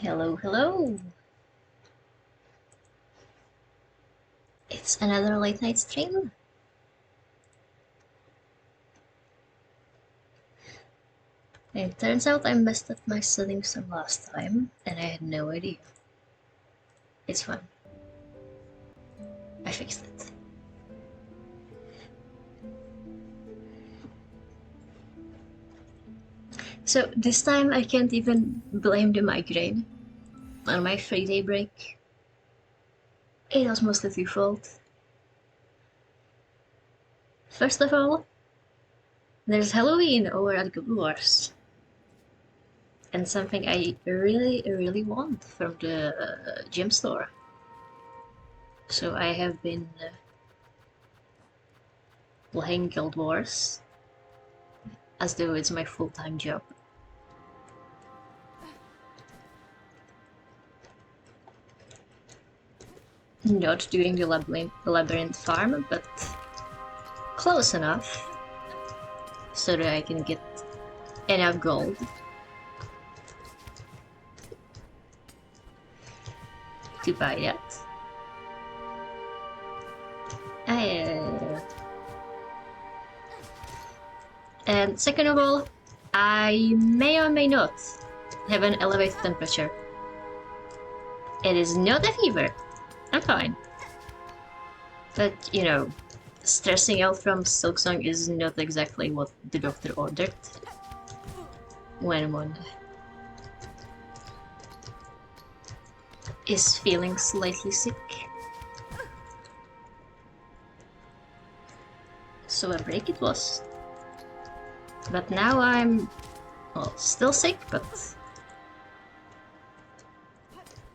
Hello, hello! It's another late night stream. It turns out I messed up my settings from last time, and I had no idea. It's fine. I fixed it. So this time I can't even blame the migraine. On my 3-day break, it was mostly twofold. First of all, there's Halloween over at Google Wars. And something I really want from the gym store. So I have been playing Guild Wars as though it's my full-time job. Not doing the labyrinth farm, but close enough so that I can get enough gold to buy that. And second of all, I may or may not have an elevated temperature. It is not a fever. I'm fine. But, you know, stressing out from Silksong is not exactly what the doctor ordered when one is feeling slightly sick. So a break it was. But now I'm, well, still sick, but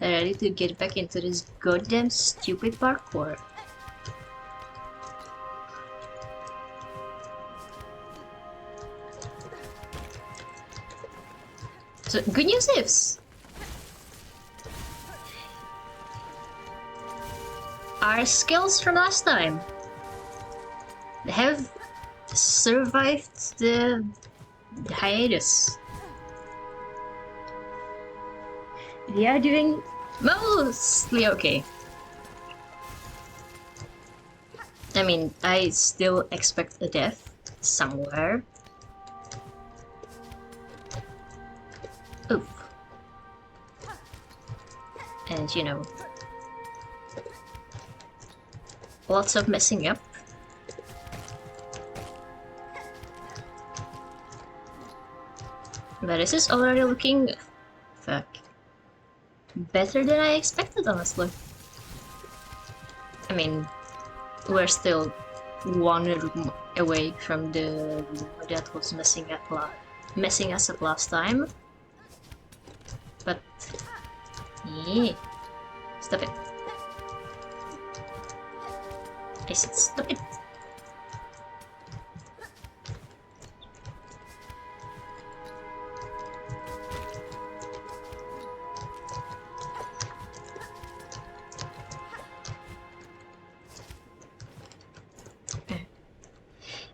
ready to get back into this goddamn stupid parkour. So, good news is, our skills from last time have survived the hiatus. We are doing mostly okay. I mean, I still expect a death somewhere. Oof. And you know, lots of messing up. But this is already looking, fuck, better than I expected, honestly. I mean, we're still one room away from the room that was messing us up last time. But yeah, stop it. I said stop it.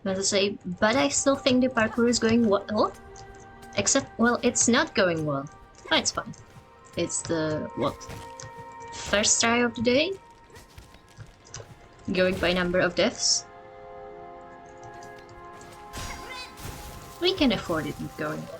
As I say, but I still think the parkour is going well. Except, well, it's not going well. Oh, it's fine. It's the, what? First try of the day? Going by number of deaths? We can afford it not going well.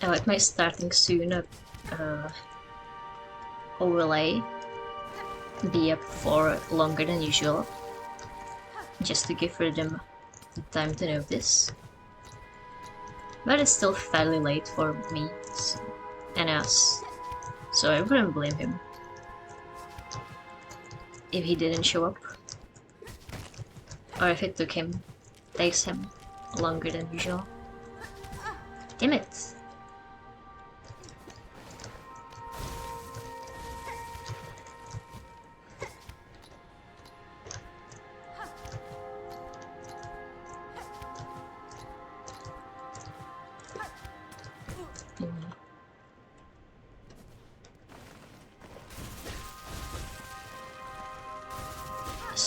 I like my starting soon overlay be up for longer than usual, just to give them the time to notice. But it's still fairly late for me and us, so I wouldn't blame him if he didn't show up, or if it takes him longer than usual. Damn it!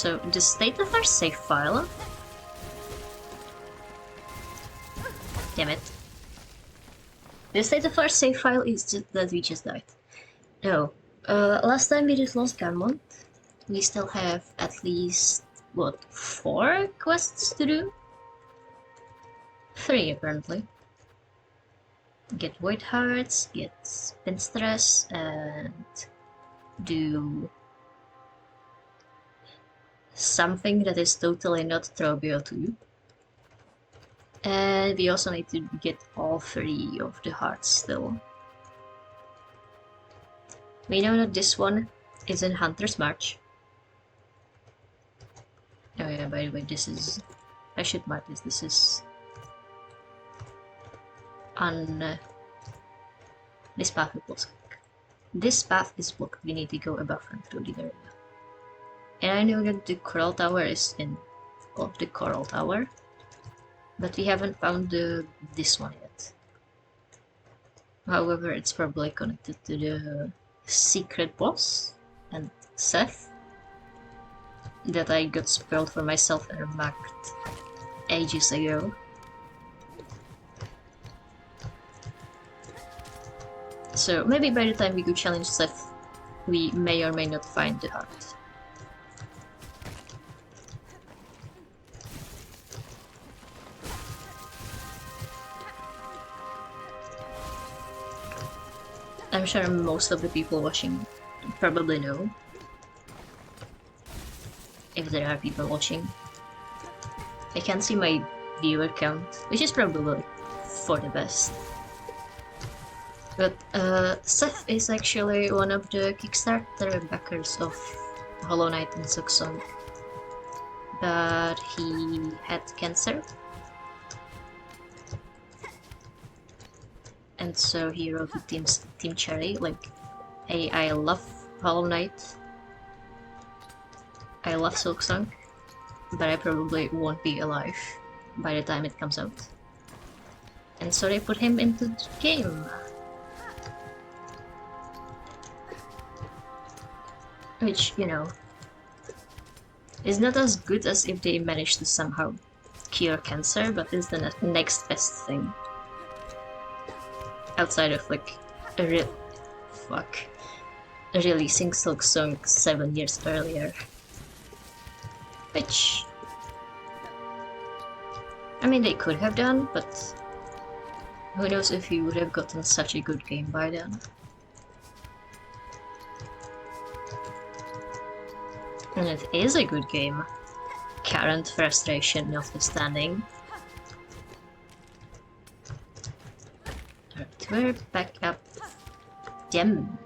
So the state of our save file. Damn it. The state of our save file is just that we just died. No. Last time we did Lost Gammon. We still have at least, what, 4 quests to do? 3 apparently. Get Void Hearts, get Spin Stress, and do something that is totally not Trobio 2. And we also need to get all 3 of the hearts still. We know that this one is in Hunter's March. Oh yeah, by the way, this is... I should mark this. This is... on... this path is blocked. This path is blocked. We need to go above and through the area. And I know that the Coral Tower is in... of the Coral Tower. But we haven't found this one yet. However, it's probably connected to the secret boss and Seth that I got spoiled for myself and marked ages ago. So maybe by the time we go challenge Seth, we may or may not find the heart. I'm sure most of the people watching probably know. If there are people watching. I can see my viewer count, which is probably for the best. But Seth is actually one of the Kickstarter backers of Hollow Knight and Silksong. But he had cancer. And so he wrote to Team Cherry, like, hey, I love Hollow Knight, I love Silksong, but I probably won't be alive by the time it comes out. And so they put him into the game. Which, you know, is not as good as if they managed to somehow cure cancer, but is the next best thing. Outside of like releasing Silksong 7 years earlier, which I mean they could have done, but who knows if we would have gotten such a good game by then. And it is a good game, current frustration notwithstanding. We're back up. Damn.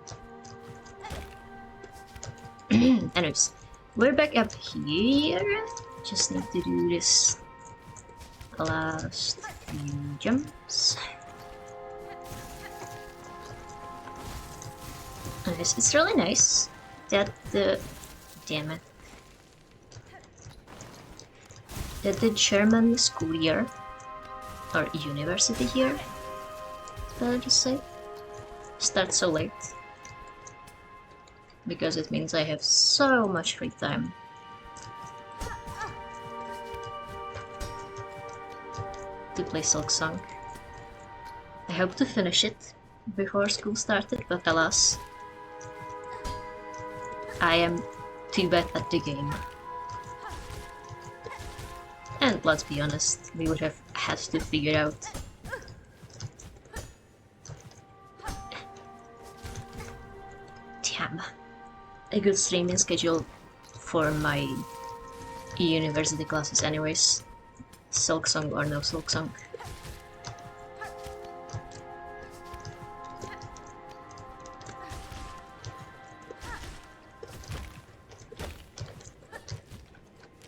Anyways, we're back up here. Just need to do this last few jumps. Anyways, it's really nice that the... damn it. That the German school year, or university year, I'll just say, start so late, because it means I have so much free time. To play Silksong. I hope to finish it before school started, but alas, I am too bad at the game. And let's be honest, we would have had to figure out a good streaming schedule for my university classes anyways. Silksong or no Silksong.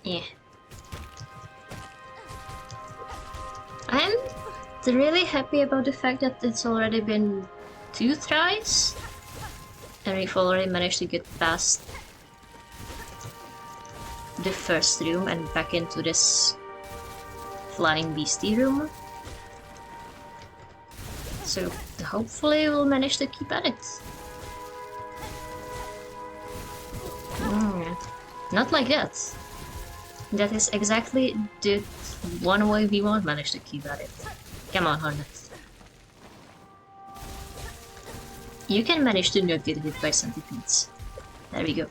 Yeah. I'm really happy about the fact that it's already been 2 tries. And we've already managed to get past the first room and back into this flying beastie room. So hopefully we'll manage to keep at it. Not like that. That is exactly the one way we won't manage to keep at it. Come on, Hornet. You can manage to not get hit by centipedes. There we go.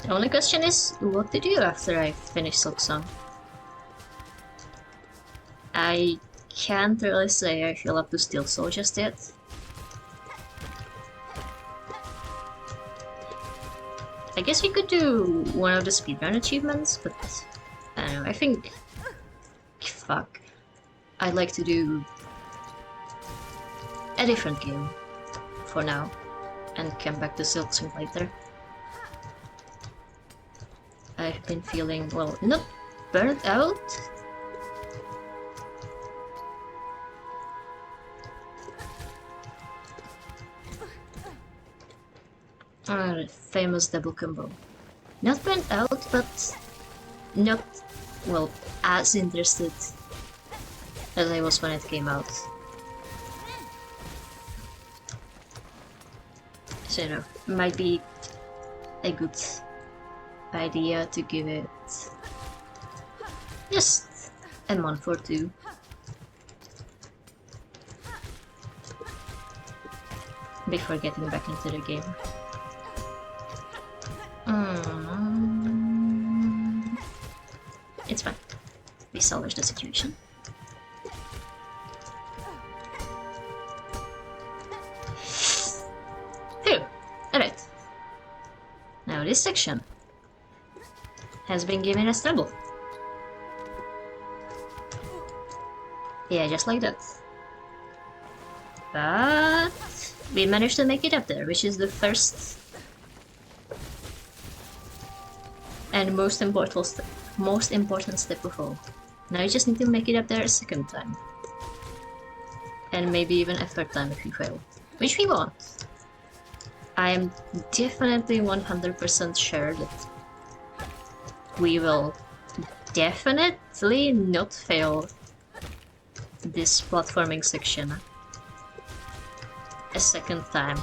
The only question is, what to do after I finish Silksong? I can't really say I feel up to Silksong just yet. I guess we could do one of the speedrun achievements, but I don't know, I think... Fuck. I'd like to do a different game for now, and come back to Silksong later. I've been feeling, well, not burnt out. Famous double combo. Not burnt out, but not, well, as interested as I was when it came out. So, you know, might be a good idea to give it just a month or two. Before getting back into the game. It's fine. We salvage the situation. Phew! Alright. Now this section has been giving us trouble. Yeah, just like that. But we managed to make it up there, which is the first and most important step of all. Now you just need to make it up there a second time. And maybe even a third time if you fail. Which we won't. I am definitely 100% sure that we will definitely not fail this platforming section a second time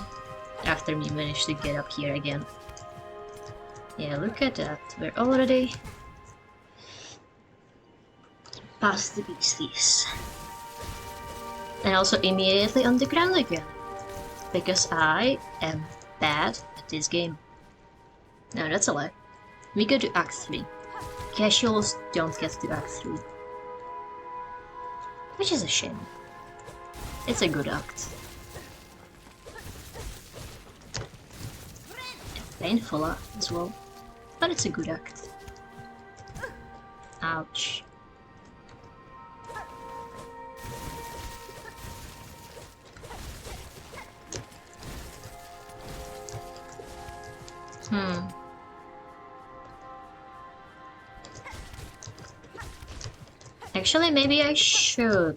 after we manage to get up here again. Yeah, look at that. We're already past the beasties. And also immediately on the ground again. Because I am bad at this game. No, that's a lie. We go to Act 3. Casuals don't get to Act 3. Which is a shame. It's a good act. A painful act as well. But it's a good act. Ouch. Actually, maybe I should.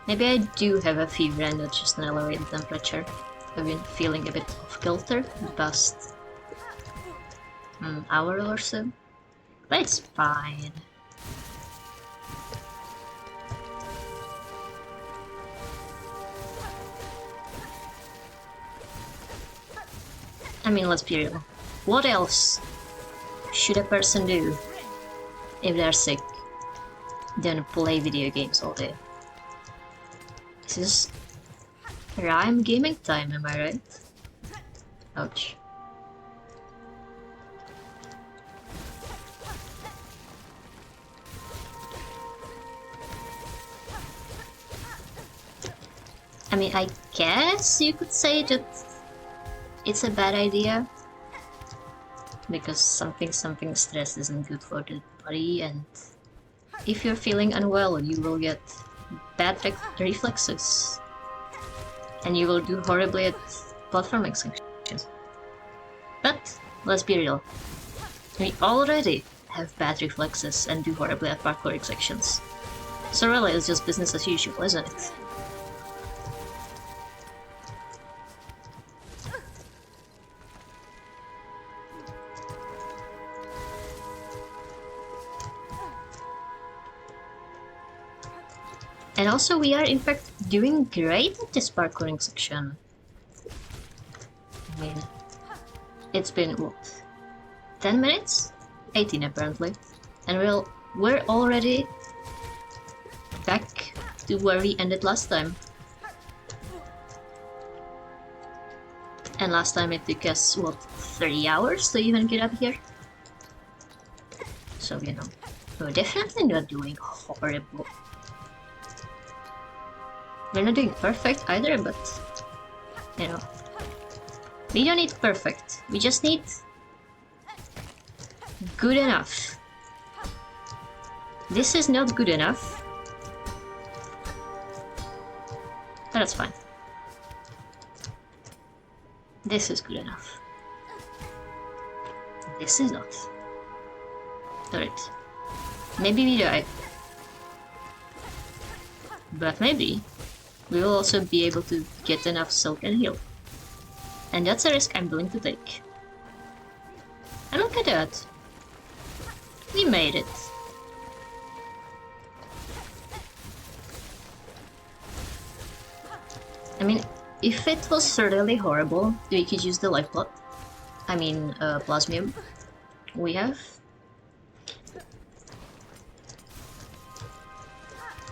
Maybe I do have a fever and not just an elevated temperature. I've been feeling a bit off kilter the past hour or so. But it's fine. I mean, let's be real. What else should a person do if they're sick than play video games all day? This is prime gaming time, am I right? Ouch. I mean, I guess you could say that it's a bad idea, because something stress isn't good for the body, and if you're feeling unwell, you will get bad reflexes, and you will do horribly at platforming sections. But let's be real, we already have bad reflexes and do horribly at parkour sections, so really it's just business as usual, isn't it? And also we are in fact doing great at this parkouring section. I mean, it's been what? 10 minutes? 18 apparently. And we're already back to where we ended last time. And last time it took us, what, 3 hours to even get up here? So, you know, we're definitely not doing horrible. We're not doing perfect either, but, you know, we don't need perfect. We just need good enough. This is not good enough. But that's fine. This is good enough. This is not. Alright. Maybe we die. But maybe we will also be able to get enough silk and heal. And that's a risk I'm willing to take. And look at that. We made it. I mean, if it was really horrible, we could use the lifeblood. I mean, plasmium. We have.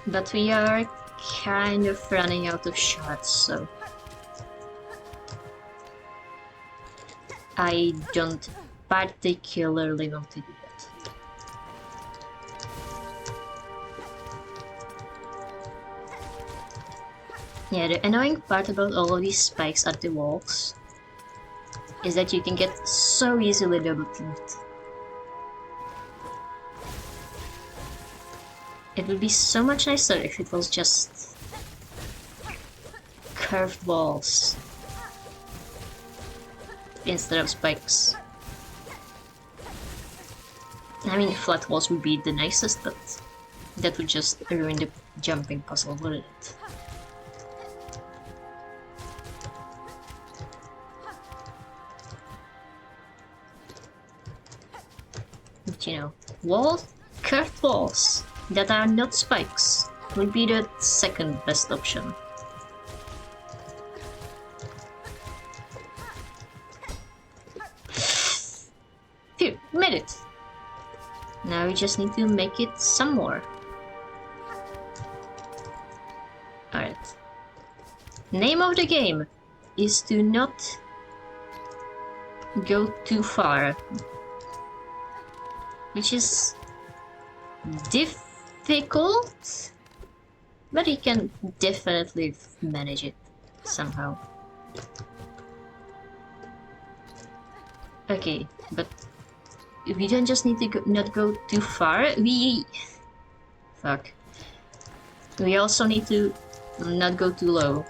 But we are kind of running out of shots, so I don't particularly want to do that. Yeah, the annoying part about all of these spikes at the walls is that you can get so easily double teamed. It would be so much nicer if it was just curved walls instead of spikes. I mean, flat walls would be the nicest, but that would just ruin the jumping puzzle, wouldn't it? But you know, curved walls that are not spikes would be the second best option. Phew, made it! Now we just need to make it some more. Alright. Name of the game is to not go too far. Which is difficult, but you can definitely manage it somehow. Okay, but we don't just need to not go too far, we also need to not go too low.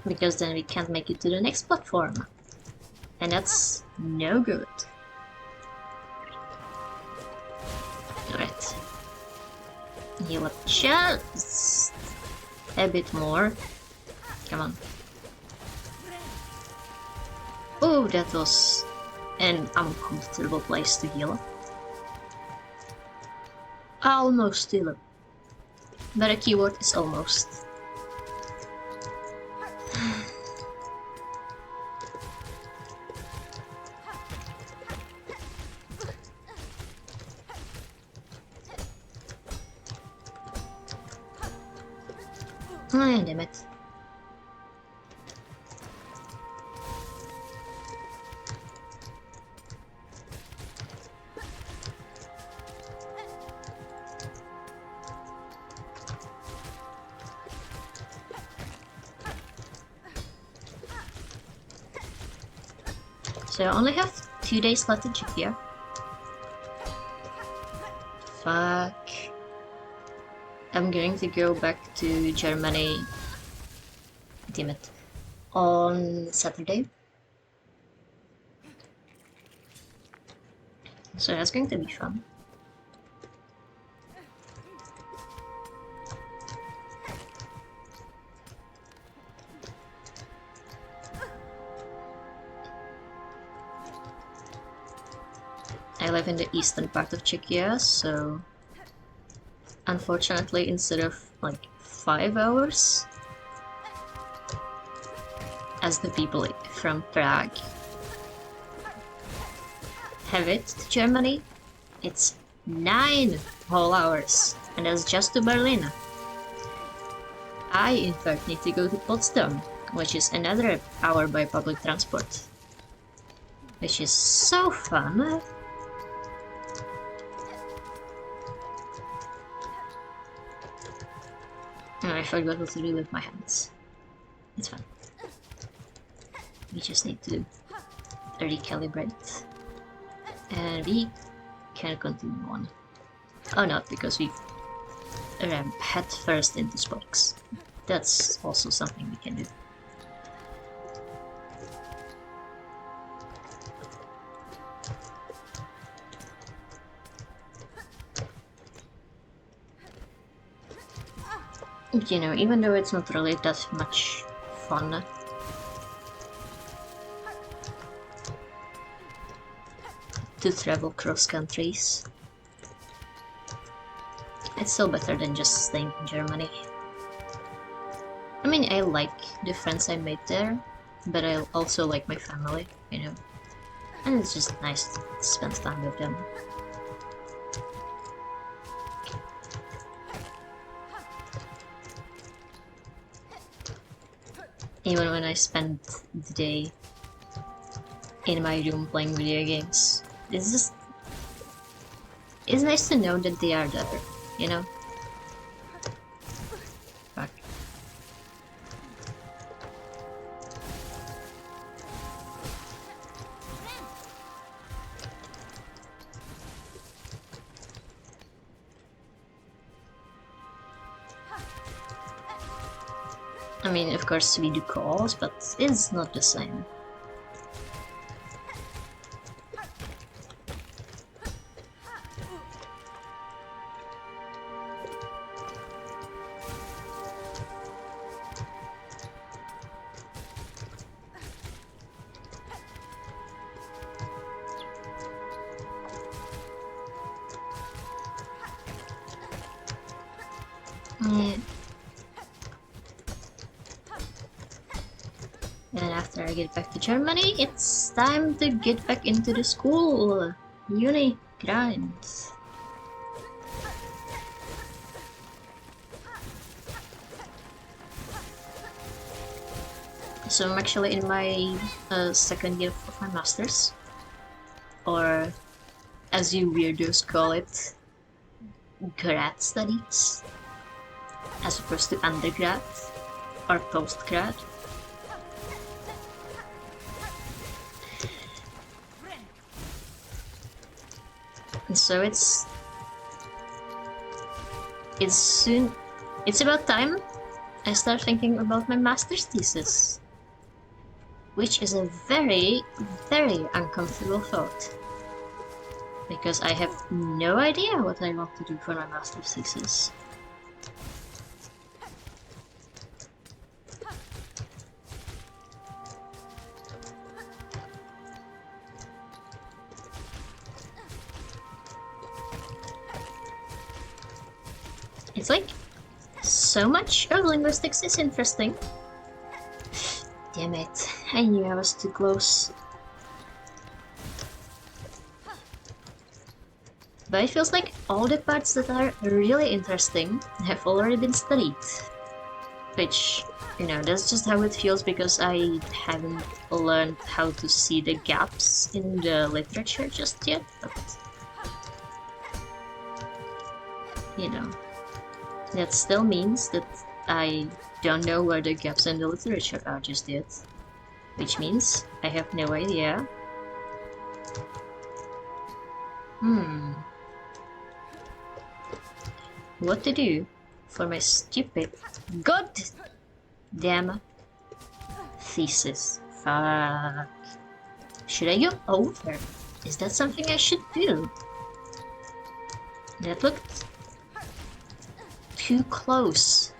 Because then we can't make it to the next platform. And that's no good. Alright. Heal up just a bit more. Come on. Oh, that was an uncomfortable place to heal up. Almost heal up. But a keyword is almost. Ah, damn it. So I only have 2 days left in Czechia. Fuck. I'm going to go back to Germany, damn it, on Saturday. So that's going to be fun. I live in the eastern part of Czechia, so unfortunately, instead of like 5 hours, as the people from Prague have it to Germany, it's 9 whole hours, and that's just to Berlin. I, in fact, need to go to Potsdam, which is another hour by public transport, which is so fun. Oh, I forgot what to do with my hands. It's fine. We just need to recalibrate. And we can continue on. Oh, not because we ran head first into spokes. That's also something we can do. You know, even though it's not really that much fun, to travel cross countries, it's still better than just staying in Germany. I mean, I like the friends I made there, but I also like my family, you know, and it's just nice to spend time with them. Even when I spend the day in my room playing video games, it's nice to know that they are there, you know? Fuck. I mean, of course we do calls, but it's not the same. Yeah. And after I get back to Germany, it's time to get back into the school. Uni grind. So I'm actually in my second year of my master's. Or, as you weirdos call it, grad studies. As opposed to undergrad or postgrad. And so it's about time I start thinking about my master's thesis, which is a very, very uncomfortable thought, because I have no idea what I want to do for my master's thesis. It's like, so much of linguistics is interesting. Damn it, I knew I was too close. But it feels like all the parts that are really interesting have already been studied. Which, you know, that's just how it feels because I haven't learned how to see the gaps in the literature just yet, but... you know, that still means that I don't know where the gaps in the literature are just yet. Which means I have no idea. What to do for my stupid goddamn thesis. Fuck. Should I go over? Is that something I should do? That looked too close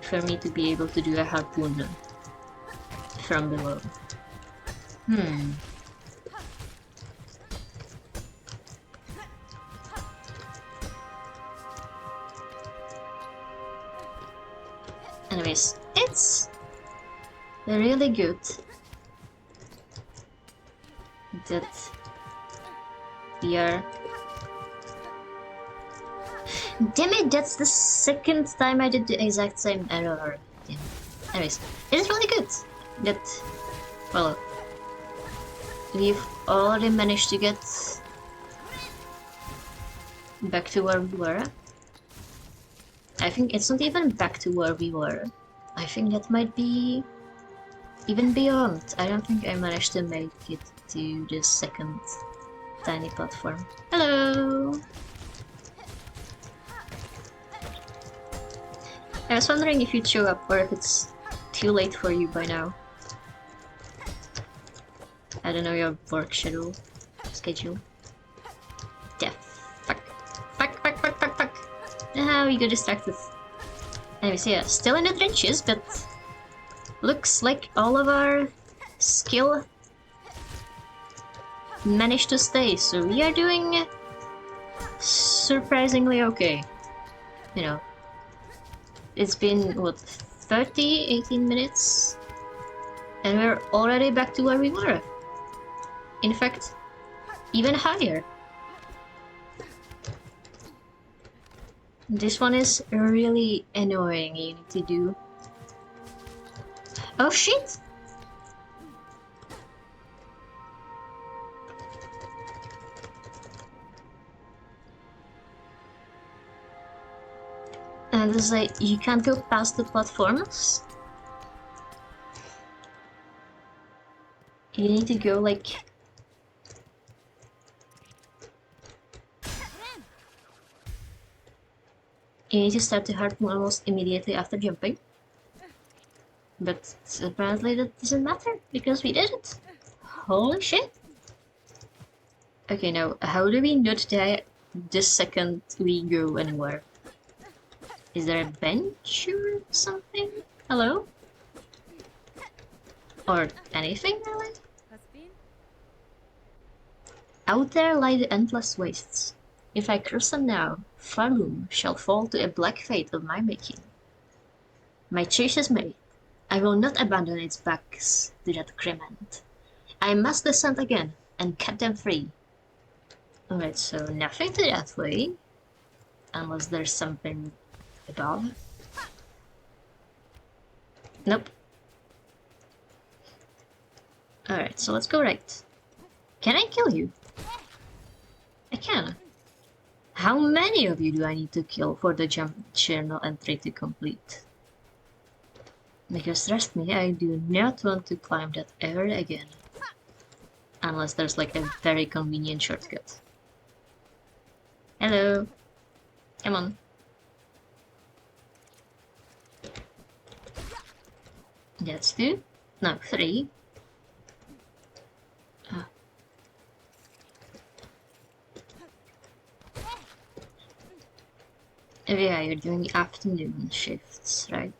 for me to be able to do a harpoon from below. Anyways, it's really good that we are... Damn it, that's the second time I did the exact same error. Yeah. Anyways, it is really good that, well, we've already managed to get back to where we were. I think it's not even back to where we were. I think that might be even beyond. I don't think I managed to make it to the second tiny platform. Hello! I was wondering if you'd show up or if it's too late for you by now. I don't know your work schedule. Yeah, fuck. Ah, we got distracted. Anyways, yeah, still in the trenches, but looks like all of our skill managed to stay, so we are doing surprisingly okay. You know, it's been, what, 18 minutes? And we're already back to where we were. In fact, even higher. This one is really annoying. You need to do... Oh shit! And it's like, you can't go past the platforms. You need to go like... You need to start the hard mode almost immediately after jumping. But apparently that doesn't matter, because we did it! Holy shit! Okay, now, how do we not die the second we go anywhere? Is there a bench or something? Hello? Or anything, really? Out there lie the endless wastes. If I cross them now, Falun shall fall to a black fate of my making. My choice is made. I will not abandon its backs to that grim end. I must descend again and cut them free. Alright, so nothing to that way. Unless there's something above. Nope. Alright, so let's go right. Can I kill you? I can. How many of you do I need to kill for the jump channel entry to complete? Because trust me, I do not want to climb that ever again. Unless there's like a very convenient shortcut. Hello. Come on. That's 2. No, 3. Oh yeah, you're doing afternoon shifts, right?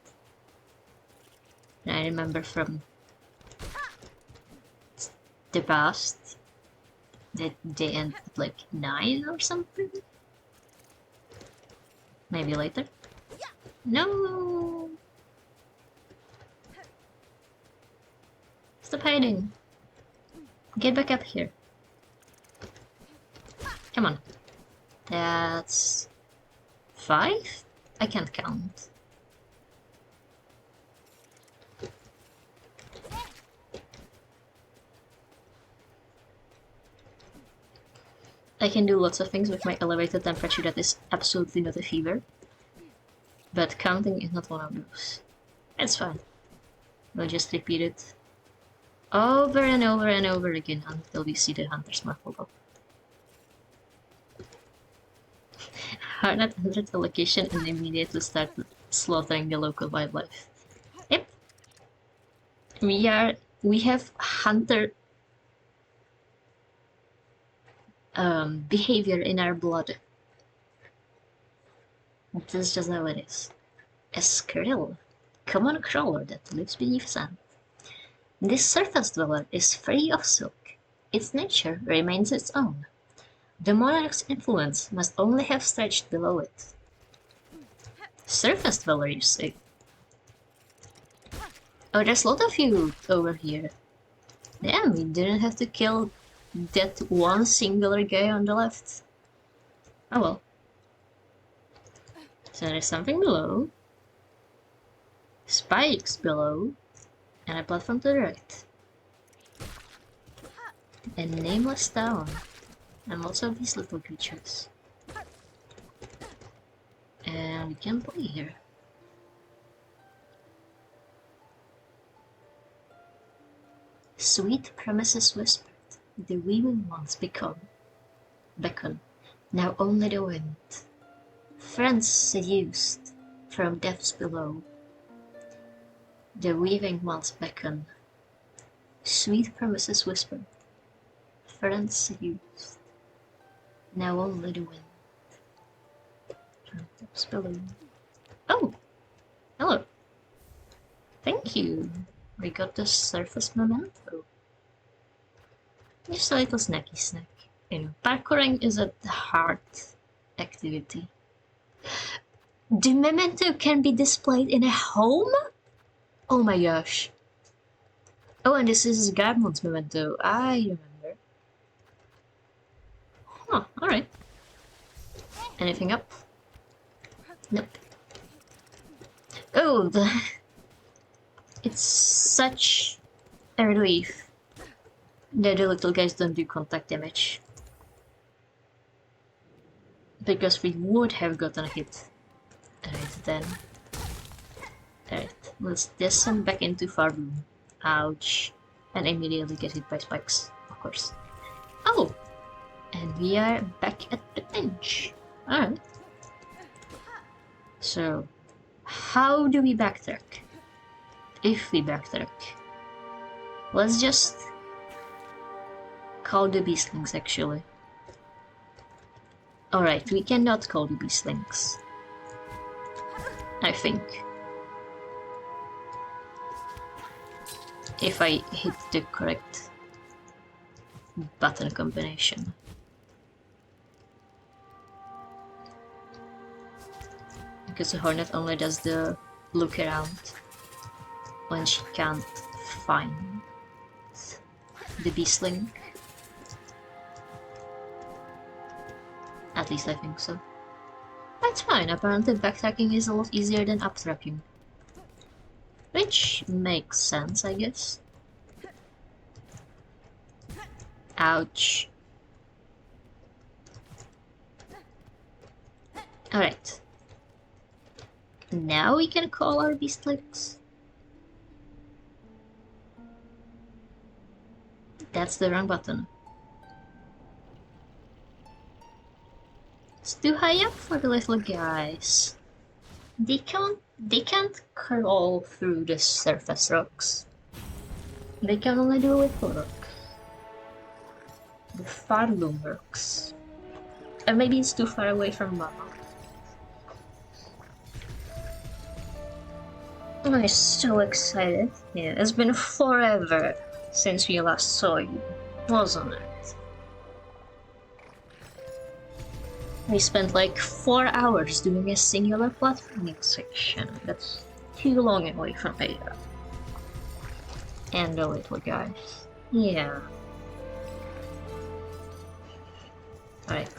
And I remember from the past that they end at like 9 or something? Maybe later? No! Stop hiding! Get back up here. Come on. That's... 5? I can't count. I can do lots of things with my elevated temperature that is absolutely not a fever. But counting is not one of those. It's fine. We'll just repeat it over and over and over again until we see the hunter's mark pop up. Harnett entered the location and immediately started slaughtering the local wildlife. Yep. We have hunter behavior in our blood. That's just how it is. A squirrel, common crawler that lives beneath sand. This surface dweller is free of silk. Its nature remains its own. The monarch's influence must only have stretched below it. Surface dweller, you say? Oh, there's a lot of you over here. Damn, we didn't have to kill that one singular guy on the left. Oh well. So there's something below. Spikes below. And a platform to the right. A nameless town. And lots of these little creatures. And we can play here. Sweet promises whispered, the weaving ones beckon, now only the wind. Friends seduced from depths below, the weaving ones beckon. Sweet promises whispered, friends seduced, now only the wind. From depths below. Oh! Hello! Thank you! We got the surface memento. Just a little snacky snack. You know, parkouring is a hard activity. The memento can be displayed in a home? Oh my gosh. Oh, and this is Garmon's memento. I remember. Huh, alright. Anything up? Nope. Oh, it's such a relief that the little guys don't do contact damage. Because we would have gotten a hit. Alright then. Alright, let's descend back into Far Room. Ouch. And immediately get hit by spikes, of course. Oh! And we are back at the bench. Alright. So, how do we backtrack? If we backtrack. Let's just call the beastlings actually. Alright, we cannot call the beastlings. I think. If I hit the correct button combination. Because the Hornet only does the look around when she can't find the beastling. At least I think so. That's fine, apparently backtracking is a lot easier than uptracking. Which makes sense, I guess. Ouch. Alright. Now we can call our beastlings. That's the wrong button. It's too high up for the little guys. They can't crawl through the surface rocks. They can only do it with rocks. The Farloom rocks. And maybe it's too far away from Mama. I'm so excited. Yeah, it's been forever since we last saw you, wasn't it? We spent like 4 hours doing a singular platforming section. That's too long away from Ada. And the little guys. Yeah. Alright.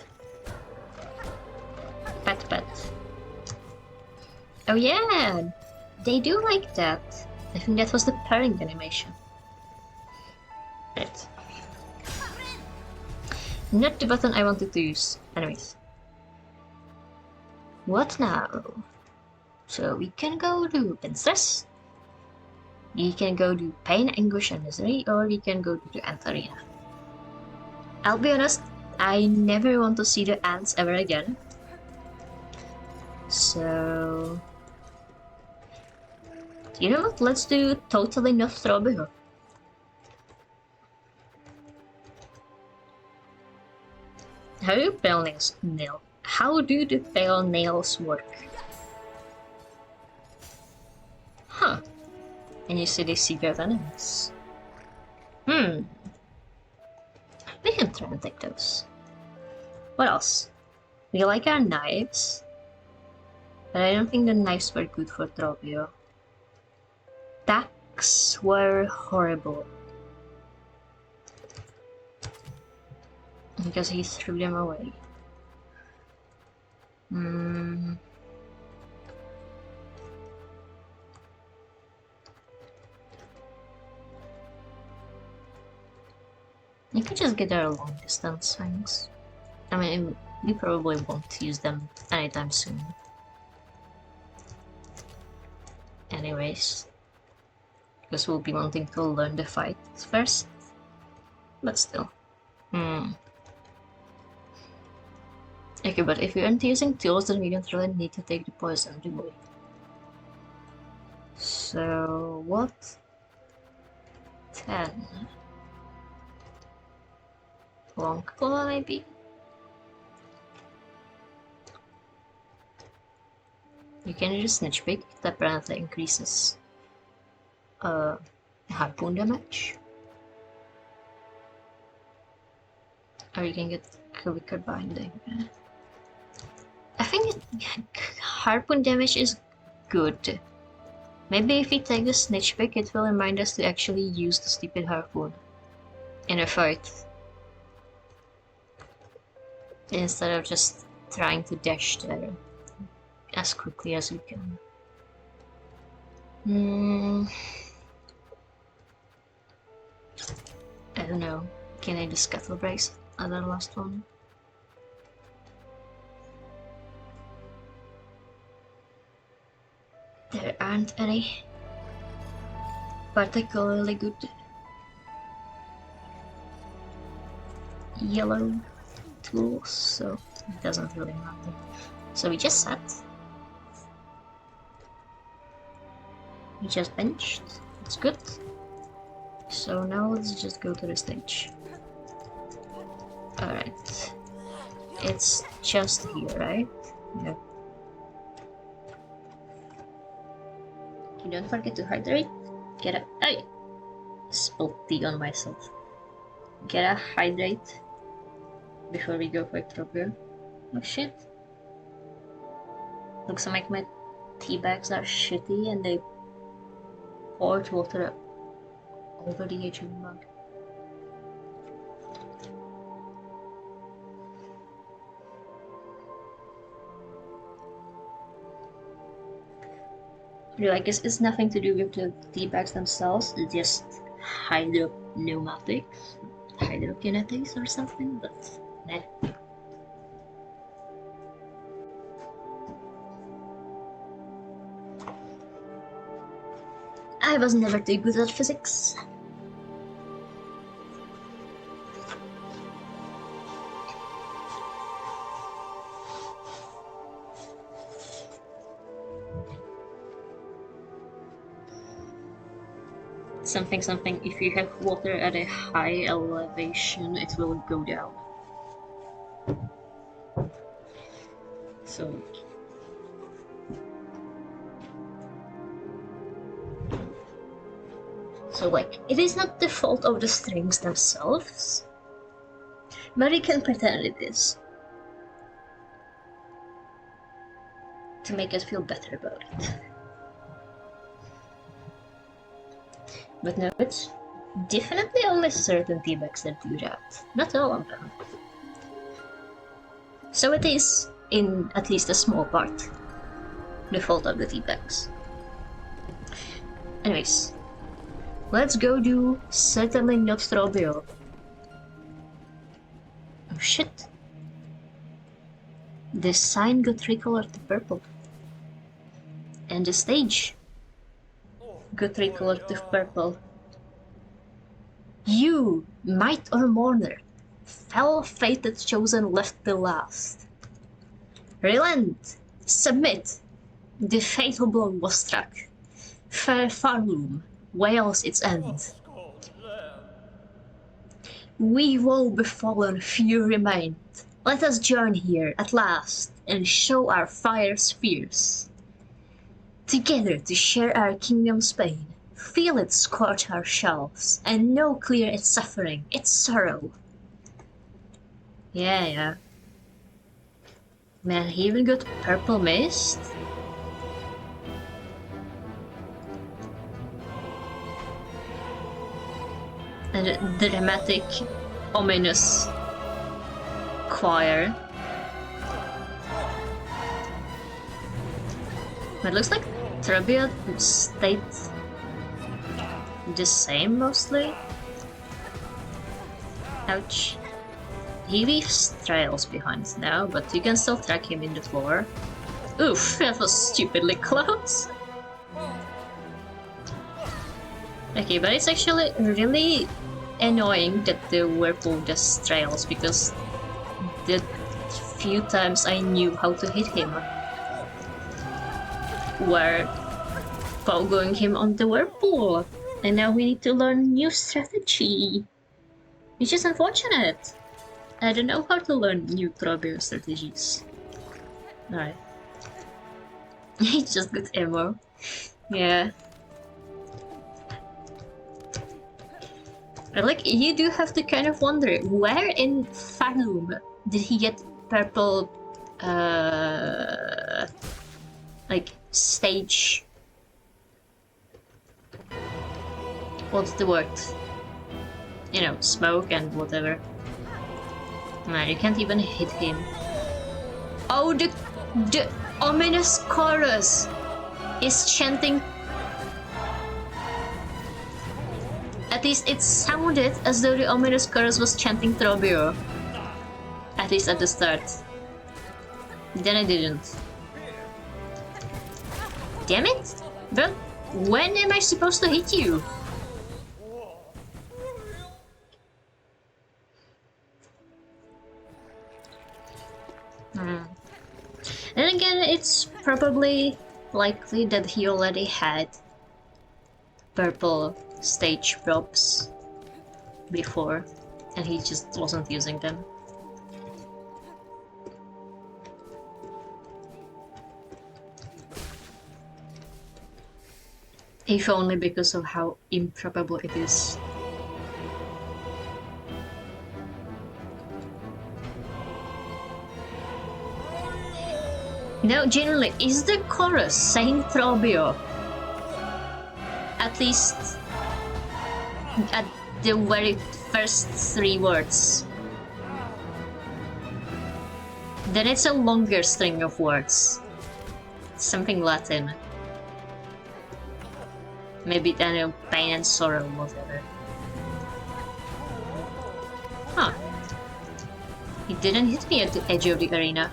Pat pat. Oh yeah! They do like that. I think that was the pairing animation. Right. Not the button I wanted to use. Anyways. What now? So we can go to Pinstress. We can go to Pain, Anguish, and Misery, or we can go to the Ant Arena. I'll be honest, I never want to see the ants ever again. So... you know what? Let's do totally no Strawberry. How do pale nail? How do the pale nails work? Huh. And you say they secret enemies. We can try and take those. What else? We like our knives. But I don't think the knives were good for Trovio. attacks were horrible. Because he threw them away. You could just get our long distance things. I mean, we probably won't use them anytime soon. Anyways. Because we'll be wanting to learn the fight first. But still. Okay, but if you aren't using tools, then we don't really need to take the poison, do we? So, what? 10. Long claw, maybe? You can use snitch pick, that apparently increases harpoon damage. Or you can get quicker binding. I think harpoon damage is good. Maybe if we take the snitch pick, it will remind us to actually use the stupid harpoon in a fight. Instead of just trying to dash there as quickly as we can. I don't know. Can I do scuttle brace as the last one? There aren't any particularly good yellow tools, so it doesn't really matter. So we just sat. We just benched. That's good. So now let's just go to the stage. Alright. It's just here, right? Yeah. You don't forget to hydrate. Get a. Hey! Spilled tea on myself. Get a hydrate before we go for a program. Oh shit. Looks like my tea bags are shitty and they poured water over the edge of the mug. Really, I guess it's nothing to do with the tea bags themselves, it's just hydropneumatics, hydrokinetics or something, but nah. I was never too good at physics. Something, if you have water at a high elevation, it will go down. So like, it is not the fault of the strings themselves, but we can pretend it is. To make us feel better about it. But no, it's definitely only certain tea bags that do that, not all of them. So it is, in at least a small part, the fault of the tea bags. Anyways, let's go do Certainly Not Strobio. Oh shit. The sign got recolored to purple. And the stage got recolored to purple. You, Might or Mourner, fell fated chosen left the last. Relent, submit. The fatal blow was struck. Fair Farloom wails its end. We woe befallen, few remain. Let us join here at last and show our fires fierce. Together to share our kingdom's pain, feel it scorch our shelves, and know clear its suffering, its sorrow. Yeah. Man, he even got purple mist? a dramatic, ominous choir. It looks like Trebia stayed the same mostly. Ouch. He leaves trails behind now, but you can still track him in the floor. Oof, that was stupidly close. Okay, but it's actually really annoying that the whirlpool just trails, because the few times I knew how to hit him were pogoing him on the whirlpool. And now we need to learn new strategy. Which is unfortunate. I don't know how to learn new Trobio strategies. Alright. He just got ammo. Yeah. But like, you do have to kind of wonder, where in Farum did he get purple, like, stage... What's the word? You know, smoke and whatever. Man, you can't even hit him. Oh, the ominous chorus is chanting. At least it sounded as though the ominous chorus was chanting Trobio. At least at the start. Then it didn't. Damn it! But when am I supposed to hit you? Then again, it's probably likely that he already had purple stage props before, and he just wasn't using them. If only because of how improbable it is. No, generally, is the chorus saying Trobio? At least at the very first 3 words. Then it's a longer string of words. Something Latin. Maybe, I don't know, pain and sorrow, whatever. Huh. He didn't hit me at the edge of the arena.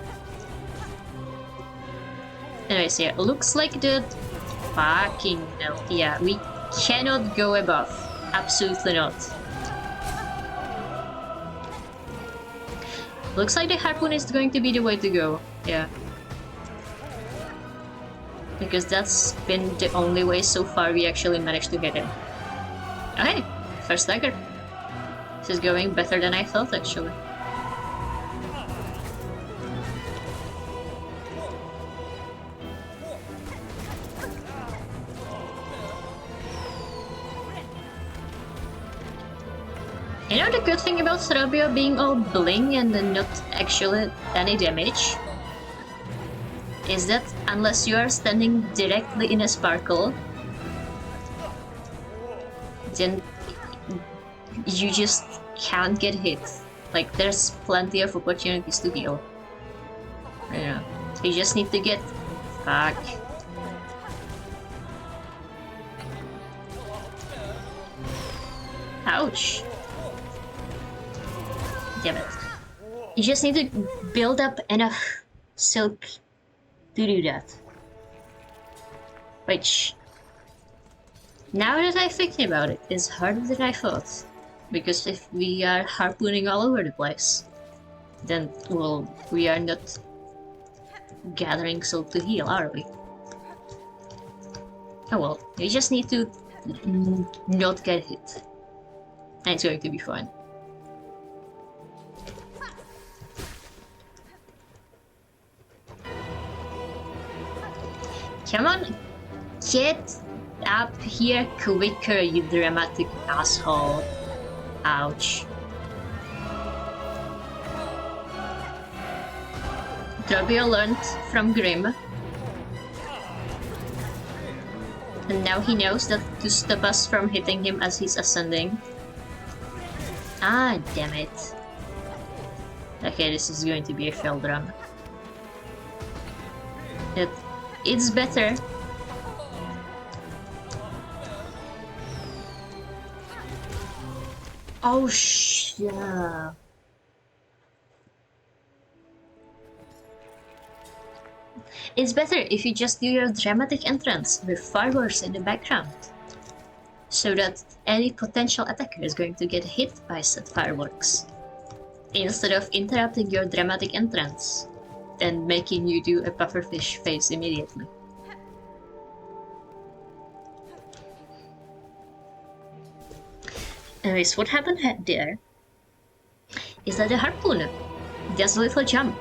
Anyways, yeah, looks like the fucking no. Yeah, we cannot go above. Absolutely not. Looks like the harpoon is going to be the way to go. Yeah. Because that's been the only way so far we actually managed to get him. Okay, first dagger. This is going better than I thought, actually. You know the good thing about Trobio being all bling and not actually any damage? Is that unless you are standing directly in a sparkle, then you just can't get hit. Like, there's plenty of opportunities to heal. You know, you just need to get... Fuck. Ouch. Damn it. You just need to build up enough silk to do that. Which, now that I think about it, is harder than I thought. Because if we are harpooning all over the place, then, well, we are not gathering silk to heal, are we? Oh well, we just need to not get hit. And it's going to be fine. Come on, get up here quicker, you dramatic asshole. Ouch. Trobio learned from Grim. And now he knows that to stop us from hitting him as he's ascending, Ah, damn it. Okay, this is going to be a failed run. It's better. Oh, yeah. It's better if you just do your dramatic entrance with fireworks in the background, so that any potential attacker is going to get hit by said fireworks, instead of interrupting your dramatic entrance and making you do a pufferfish face immediately. Anyways, what happened there is that the harpoon does a little jump,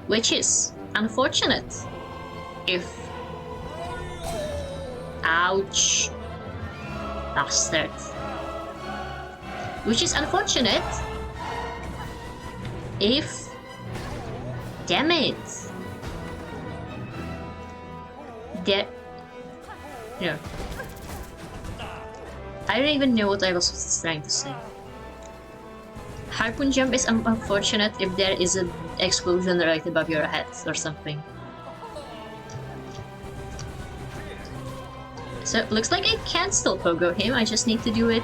which is unfortunate if... Ouch. Bastard. Which is unfortunate if... Damn it. There... No. I don't even know what I was trying to say. Harpoon jump is unfortunate if there is an explosion right above your head or something. So it looks like I can still pogo him, I just need to do it...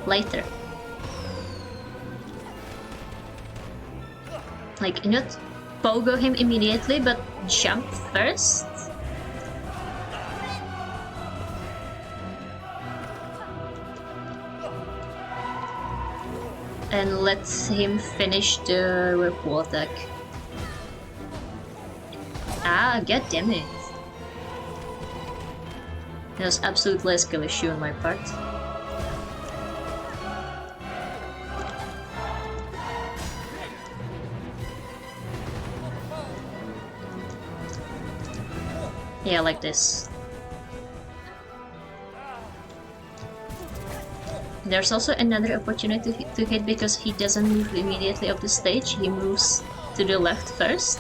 later. Like, not pogo him immediately, but jump first? And let him finish the whirlpool attack. Ah, god damn it. That was absolutely a skill issue on my part. Yeah, like this. There's also another opportunity to hit because he doesn't move immediately off the stage, he moves to the left first.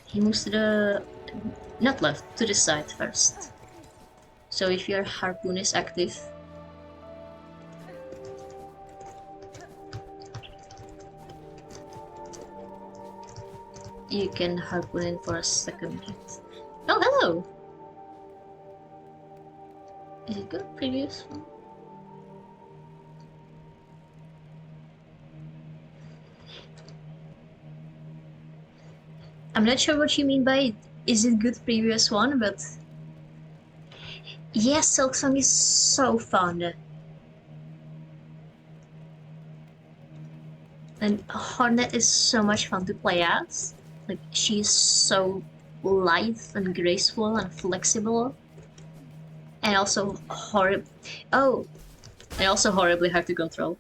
He moves to the... not left, to the side first. So if your harpoon is active, you can harpoon in for a second hit. Oh, hello! Is it good? Previous one? I'm not sure what you mean by is it good previous one, but... Yes, Silksong is so fun. And Hornet is so much fun to play as. Like, she's so lithe and graceful and flexible. And also and also horribly hard to control.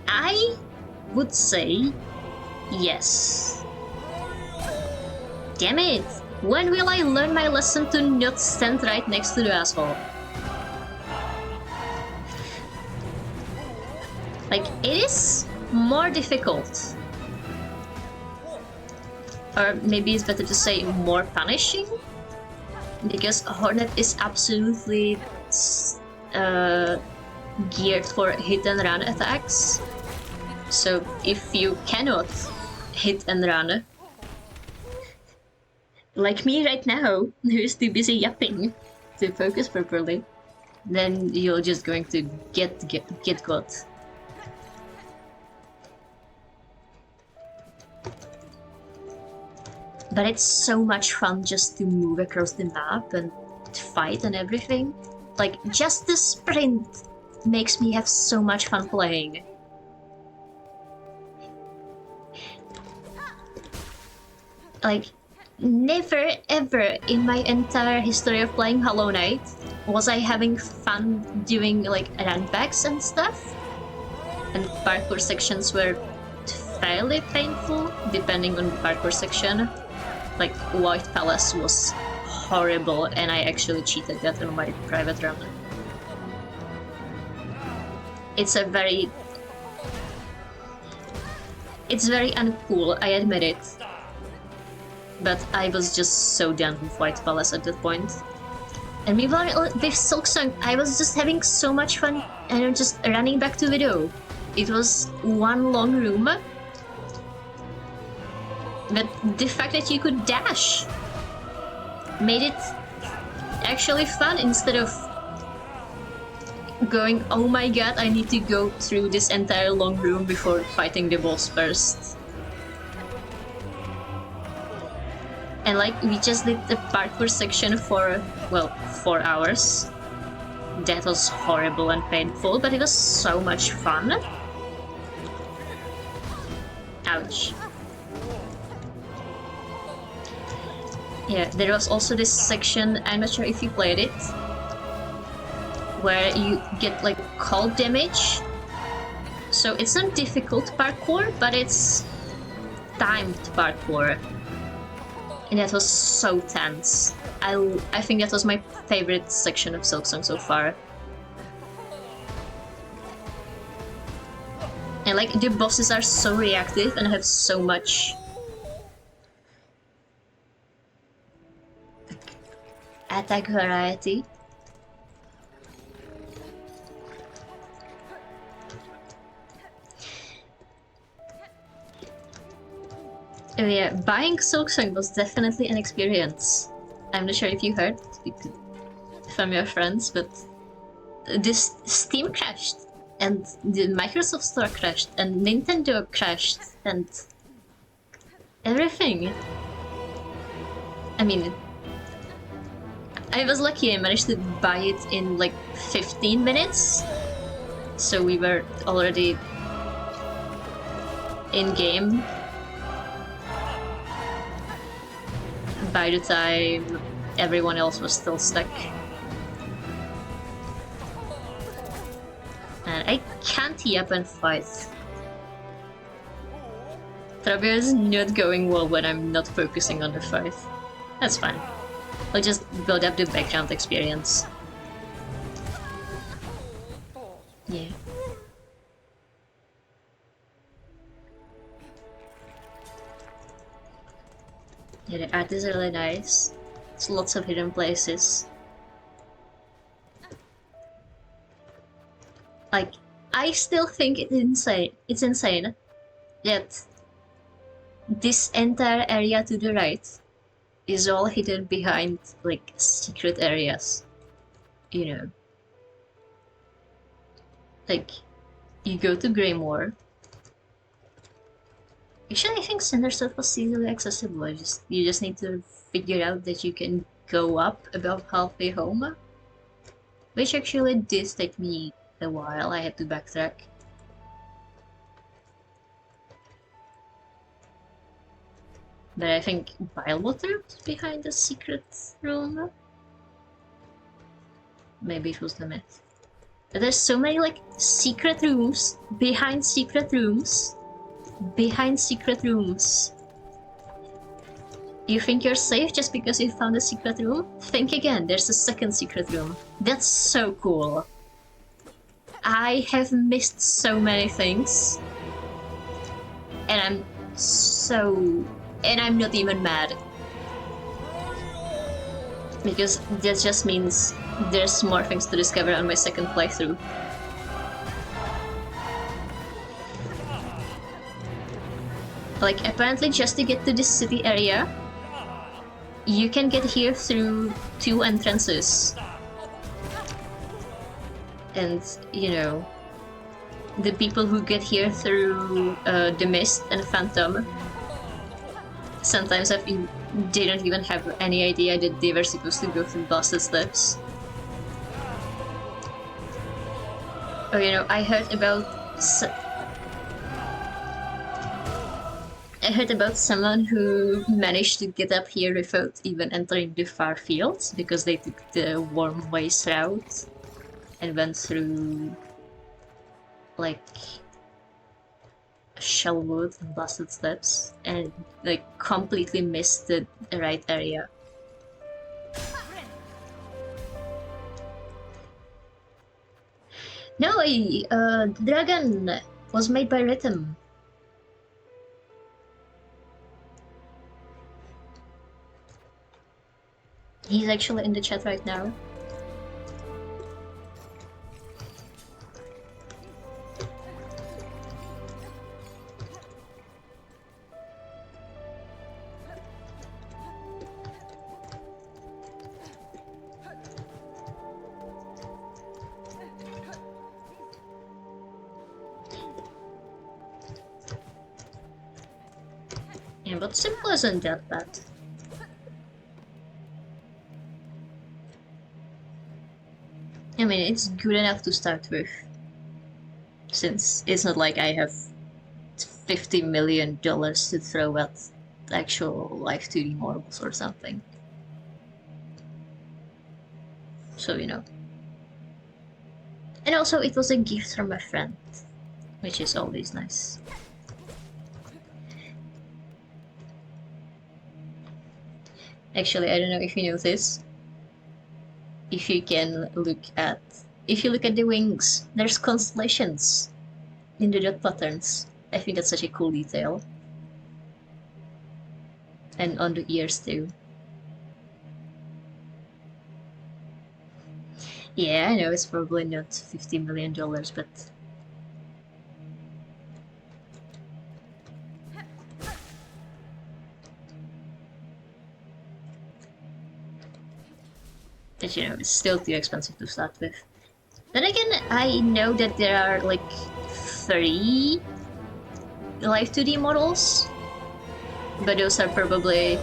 I would say yes. Damn it! When will I learn my lesson to not stand right next to the asshole? Like, it is more difficult. Or maybe it's better to say more punishing. Because Hornet is absolutely geared for hit and run attacks. So if you cannot hit and run, like me right now, who is too busy yapping to focus properly, then you're just going to get got. But it's so much fun just to move across the map and fight and everything. Like, just the sprint makes me have so much fun playing. Like, never ever in my entire history of playing Hollow Knight was I having fun doing like runbacks and stuff. And parkour sections were fairly painful, depending on the parkour section. Like, White Palace was horrible, and I actually cheated that on my private run. It's very uncool, I admit it. But I was just so done with White Palace at that point. And meanwhile, with Silksong, I was just having so much fun and just running back to Widow. It was one long room. But the fact that you could dash made it actually fun instead of going, oh my god, I need to go through this entire long room before fighting the boss first. And like, we just did the parkour section for, well, 4 hours. That was horrible and painful, but it was so much fun. Ouch. Yeah, there was also this section, I'm not sure if you played it, where you get like cold damage. So it's not difficult parkour, but it's timed parkour. And that was so tense. I think that was my favorite section of Silksong so far. And like, the bosses are so reactive and have so much attack variety. Oh yeah, buying Silksong was definitely an experience. I'm not sure if you heard from your friends, but this Steam crashed, and the Microsoft Store crashed, and Nintendo crashed, and everything. I mean, I was lucky, I managed to buy it in like 15 minutes, so we were already in-game by the time everyone else was still stuck. And I can't tee up and fight. Trabia is not going well when I'm not focusing on the fight. That's fine. I'll just build up the background experience. Yeah. Yeah, the art is really nice. There's lots of hidden places. Like, I still think it's insane that this entire area to the right is all hidden behind, like, secret areas. You know. Like, you go to Greymoor. Actually, I think Cinderstone was easily accessible. You just need to figure out that you can go up above halfway home. Which actually did take me a while, I had to backtrack. But I think Bilewater was behind the secret room. Maybe it was the myth. But there's so many like secret rooms behind secret rooms. Behind secret rooms. You think you're safe just because you found a secret room? Think again, there's a second secret room. That's so cool. I have missed so many things. And I'm not even mad. Because that just means there's more things to discover on my second playthrough. Like, apparently just to get to this city area, you can get here through 2 entrances. And, you know, the people who get here through the Mist and Phantom sometimes they don't even have any idea that they were supposed to go through Blasted Steps. Oh, you know, I heard about someone who managed to get up here without even entering the far fields because they took the Warm Ways route and went through like Shellwood and Blasted Steps and like completely missed the right area. No, the dragon was made by Rhythm. He's actually in the chat right now. Yeah, but simple isn't that bad. I mean, it's good enough to start with. Since it's not like I have $50 million to throw at actual live 2D models or something. So, you know. And also, it was a gift from a friend, which is always nice. Actually, I don't know if you know this. If you look at the wings, there's constellations in the dot patterns. I think that's such a cool detail. And on the ears too. Yeah, I know it's probably not $50 million, but you know, it's still too expensive to start with. Then again, I know that there are like 3 live 2D models, but those are probably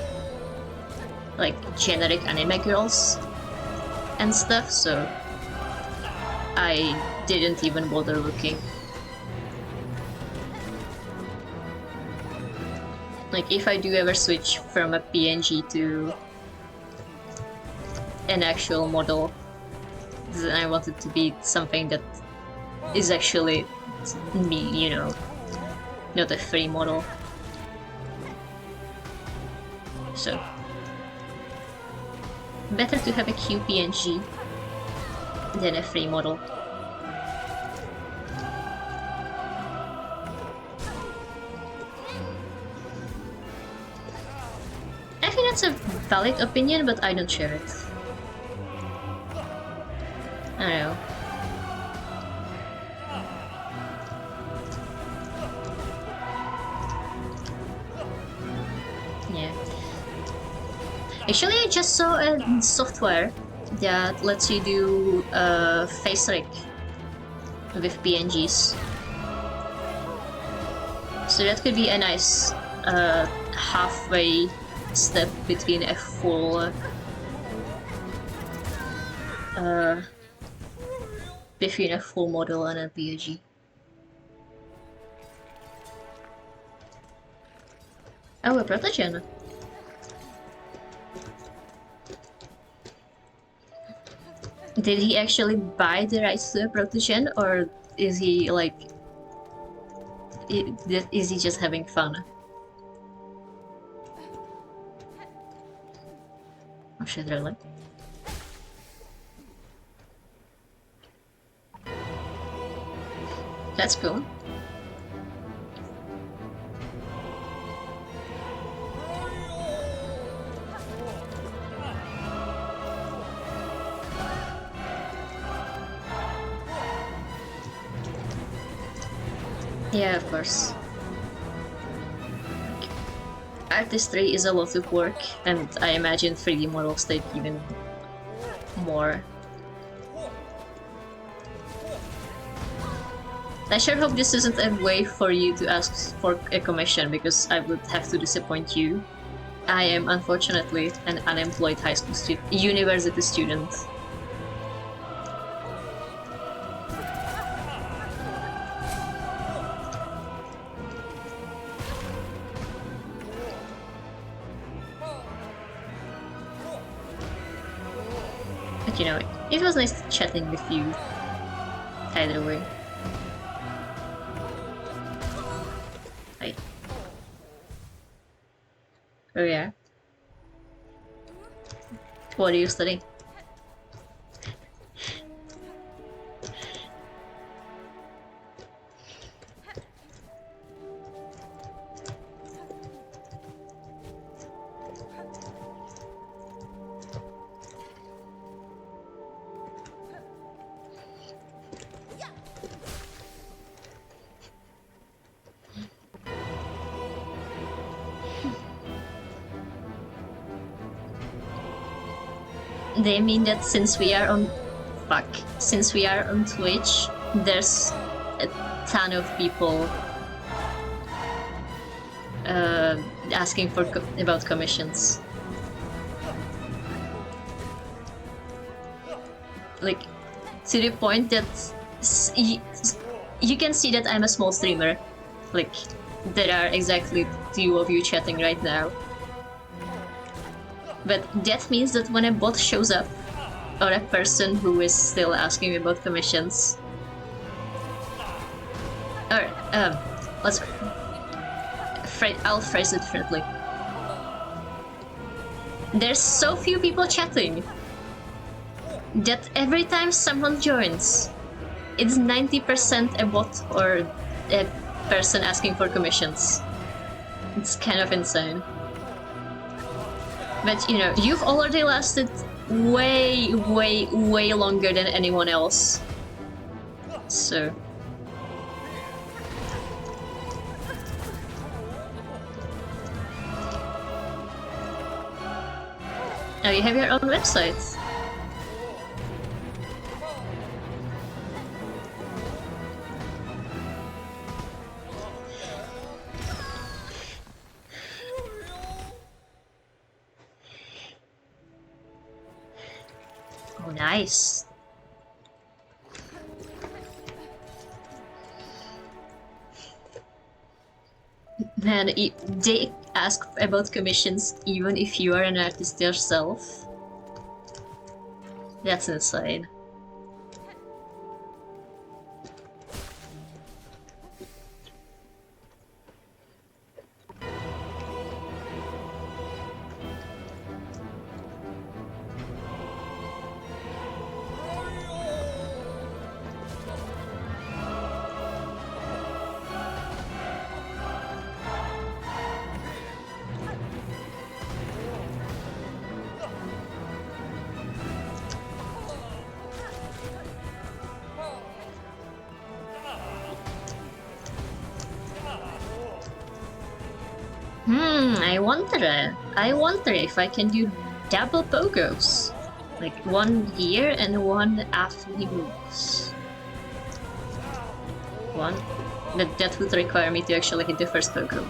like generic anime girls and stuff, so I didn't even bother looking. Like, if I do ever switch from a PNG to an actual model, then I want it to be something that is actually me, you know, not a free model. So, better to have a QPNG than a free model. I think that's a valid opinion, but I don't share it. I don't know. Yeah. Actually, I just saw a software that lets you do face rig with PNGs. So that could be a nice halfway step between a full model and a PNG. Oh, a protogen. Did he actually buy the rights to a protogen, or is he like... is he just having fun? Oh shit, really? That's cool. Yeah, of course. Artistry is a lot of work, and I imagine 3D models take even more. I sure hope this isn't a way for you to ask for a commission, because I would have to disappoint you. I am unfortunately an unemployed high school university student. But you know, it was nice chatting with you, either way. Hi. Oh yeah? What are you studying? They mean that since we are on Twitch, there's a ton of people asking for about commissions. Like, to the point that you can see that I'm a small streamer. Like, there are exactly 2 of you chatting right now. But that means that when a bot shows up, or a person who is still asking about commissions, or I'll phrase it differently. There's so few people chatting that every time someone joins, it's 90% a bot or a person asking for commissions. It's kind of insane. But you know, you've already lasted way longer than anyone else. So... Oh, you have your own website. Oh, nice. Man, they ask about commissions even if you are an artist yourself. That's insane. I wonder if I can do double pogos. Like one here and one after he moves. One? That would require me to actually hit the first pogo.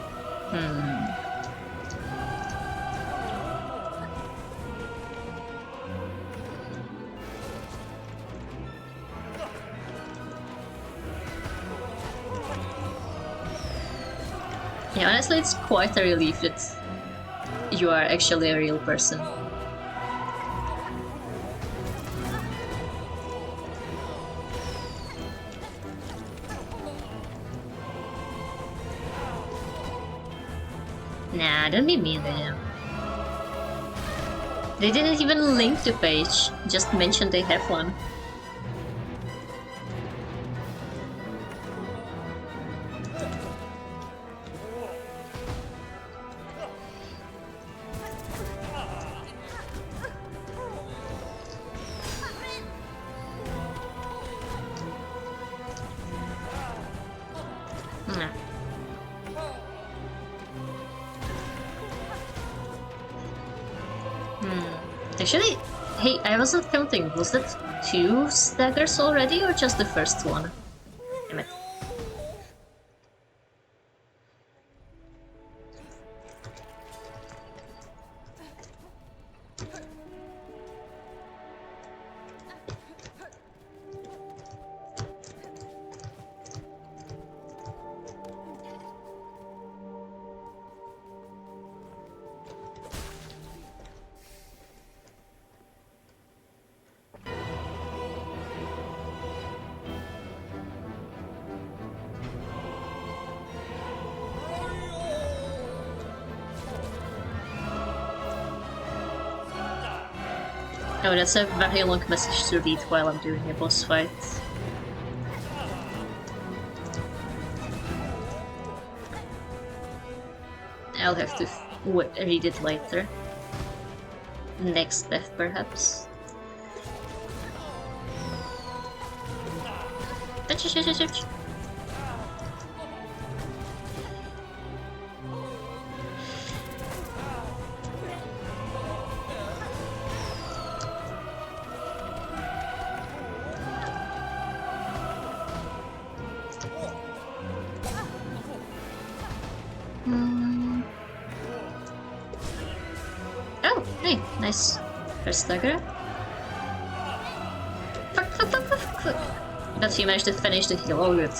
Yeah, honestly, it's quite a relief that you are actually a real person. Nah, don't be mean to him. They didn't even link the page, just mentioned they have one. Actually, hey, I wasn't counting. Was that 2 staggers already or just the first one? Damn it. Oh, that's a very long message to read while I'm doing a boss fight. I'll have to read it later. Next death, perhaps. Hey, nice first stagger. Fuck. But he managed to finish the heal, all good.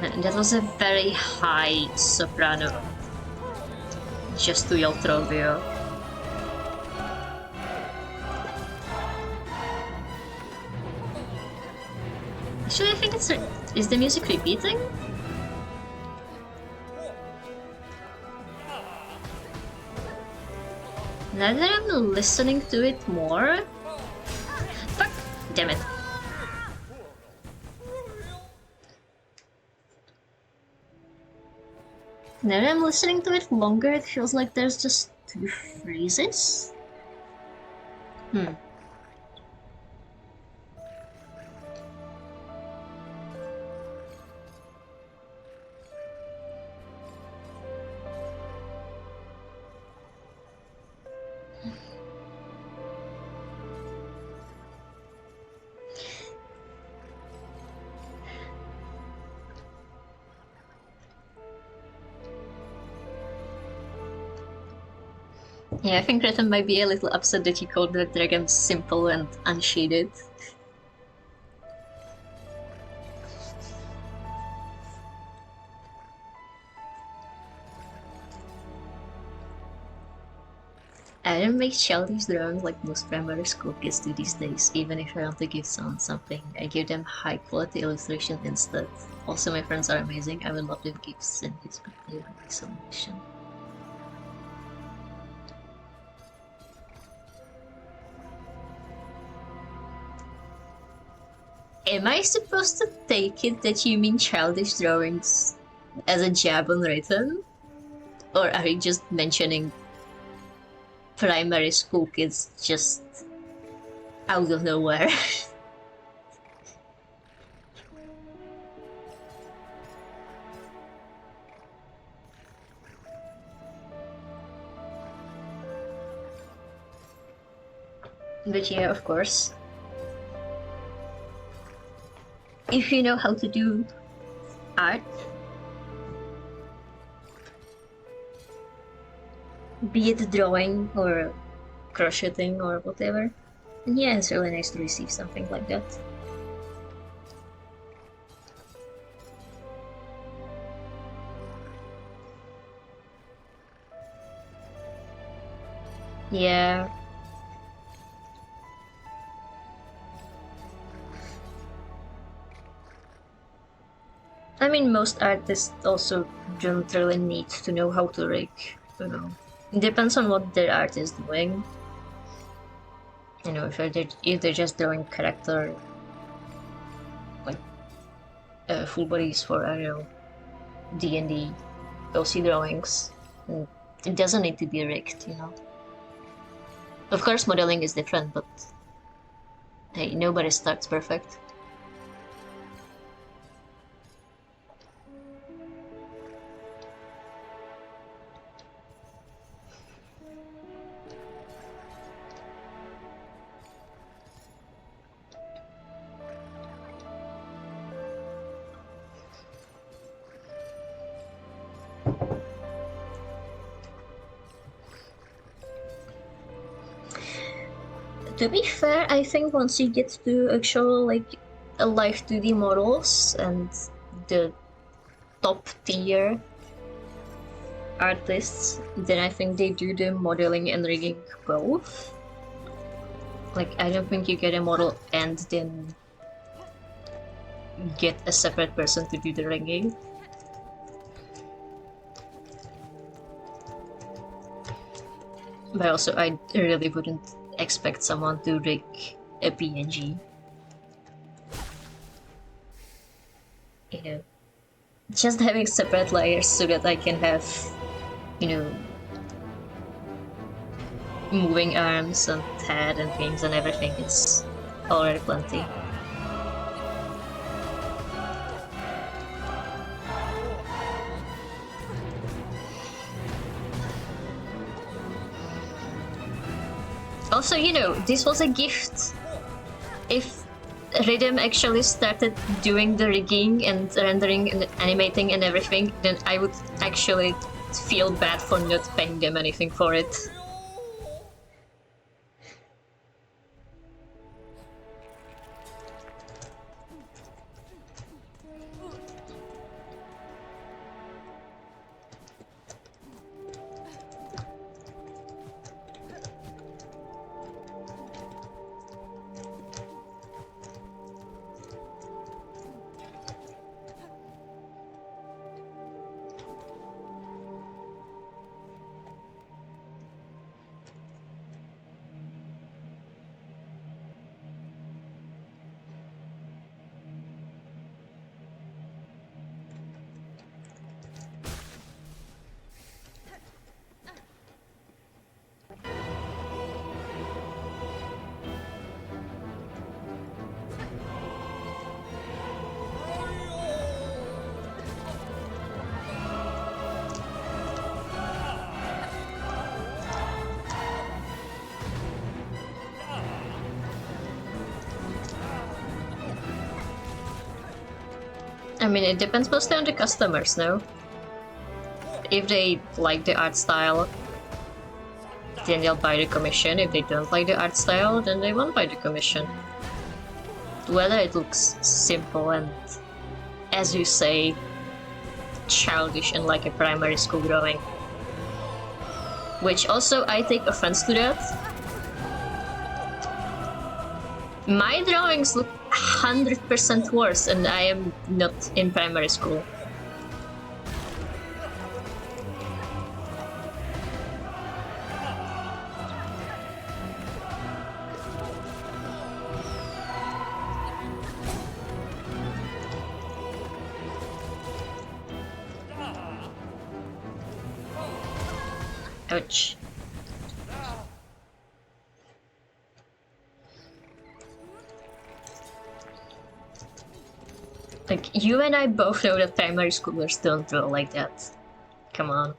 And that was a very high soprano. Just to yell Trovio. Actually, I think it's... Is the music repeating? Now that I'm listening to it more... Fuck! Damn it. Now that I'm listening to it longer, it feels like there's just 2 phrases? Yeah, I think Rhythm might be a little upset that you called the dragon simple and unshaded. I don't make childish drawings like most primary school kids do these days. Even if I want to give someone something, I give them high quality illustration instead. Also, my friends are amazing. I would love them gifts in his birthday or my celebration. Am I supposed to take it that you mean childish drawings as a jab on Rhythm? Or are you just mentioning primary school kids just out of nowhere? But yeah, of course. If you know how to do art, be it drawing or crocheting or whatever, and yeah, it's really nice to receive something like that. Yeah. I mean, most artists also don't really need to know how to rig, you know. It depends on what their art is doing. You know, if they're just drawing character, like full bodies for, I don't know, D&D, OC drawings, it doesn't need to be rigged, you know. Of course, modeling is different, but hey, nobody starts perfect. To be fair, I think once you get to actual like live 2D models and the top tier artists, then I think they do the modeling and rigging both. Like, I don't think you get a model and then get a separate person to do the rigging. But also, I really wouldn't expect someone to rig a PNG. You know, just having separate layers so that I can have, you know, moving arms and head and things and everything, it's already plenty. Also, you know, this was a gift. If Rhythm actually started doing the rigging and rendering and animating and everything, then I would actually feel bad for not paying them anything for it. I mean, it depends mostly on the customers, no? If they like the art style, then they'll buy the commission. If they don't like the art style, then they won't buy the commission. Whether it looks simple and, as you say, childish and like a primary school drawing. Which also, I take offense to that. My drawings look 100% worse, and I am not in primary school. Ouch. Like, you and I both know that primary schoolers don't draw like that. Come on.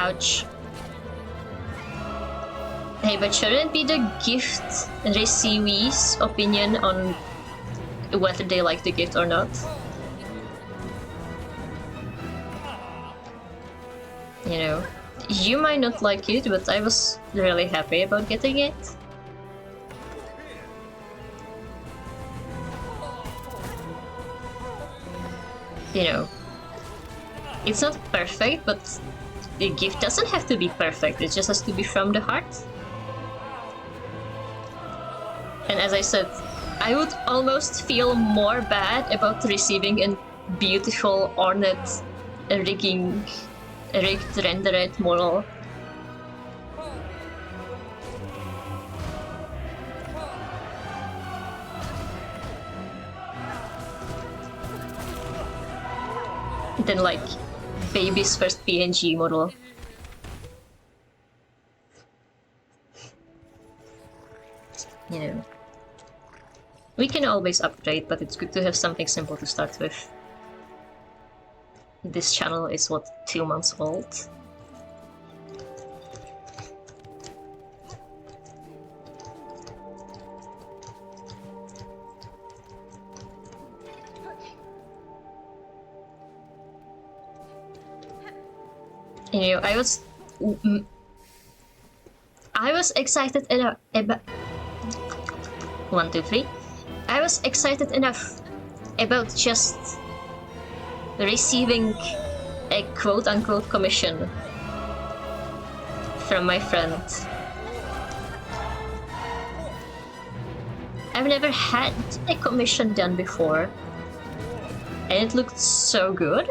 Ouch. Hey, but shouldn't it be the gift receivee's opinion on whether they like the gift or not? You know, you might not like it, but I was really happy about getting it. You know, it's not perfect, but the gift doesn't have to be perfect, it just has to be from the heart. And as I said, I would almost feel more bad about receiving a beautiful, ornate, rigged rendered model. Than like baby's first PNG model. You know. We can always upgrade, but it's good to have something simple to start with. This channel is, what, 2 months old? You know, I was excited enough about 1, 2, 3. I was excited enough about just receiving a quote-unquote commission from my friend. I've never had a commission done before, and it looked so good.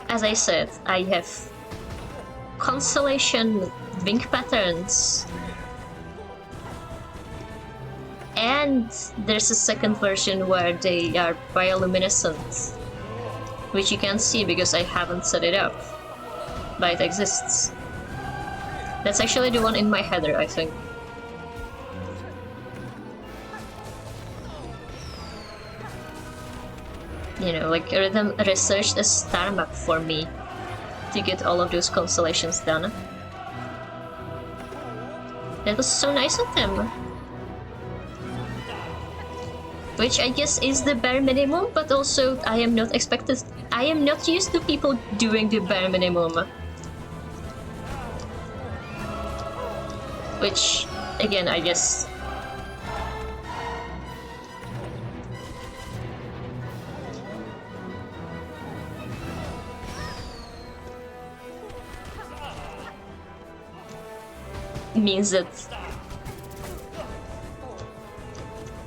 As I said, I have constellation wing patterns And there's a second version where they are bioluminescent, which you can't see because I haven't set it up, but it exists. That's actually the one in my header, I think. You know, like Rhythm researched a star map for me to get all of those constellations done. That was so nice of them. Which I guess is the bare minimum, but also I am not used to people doing the bare minimum. Which, again, I guess means that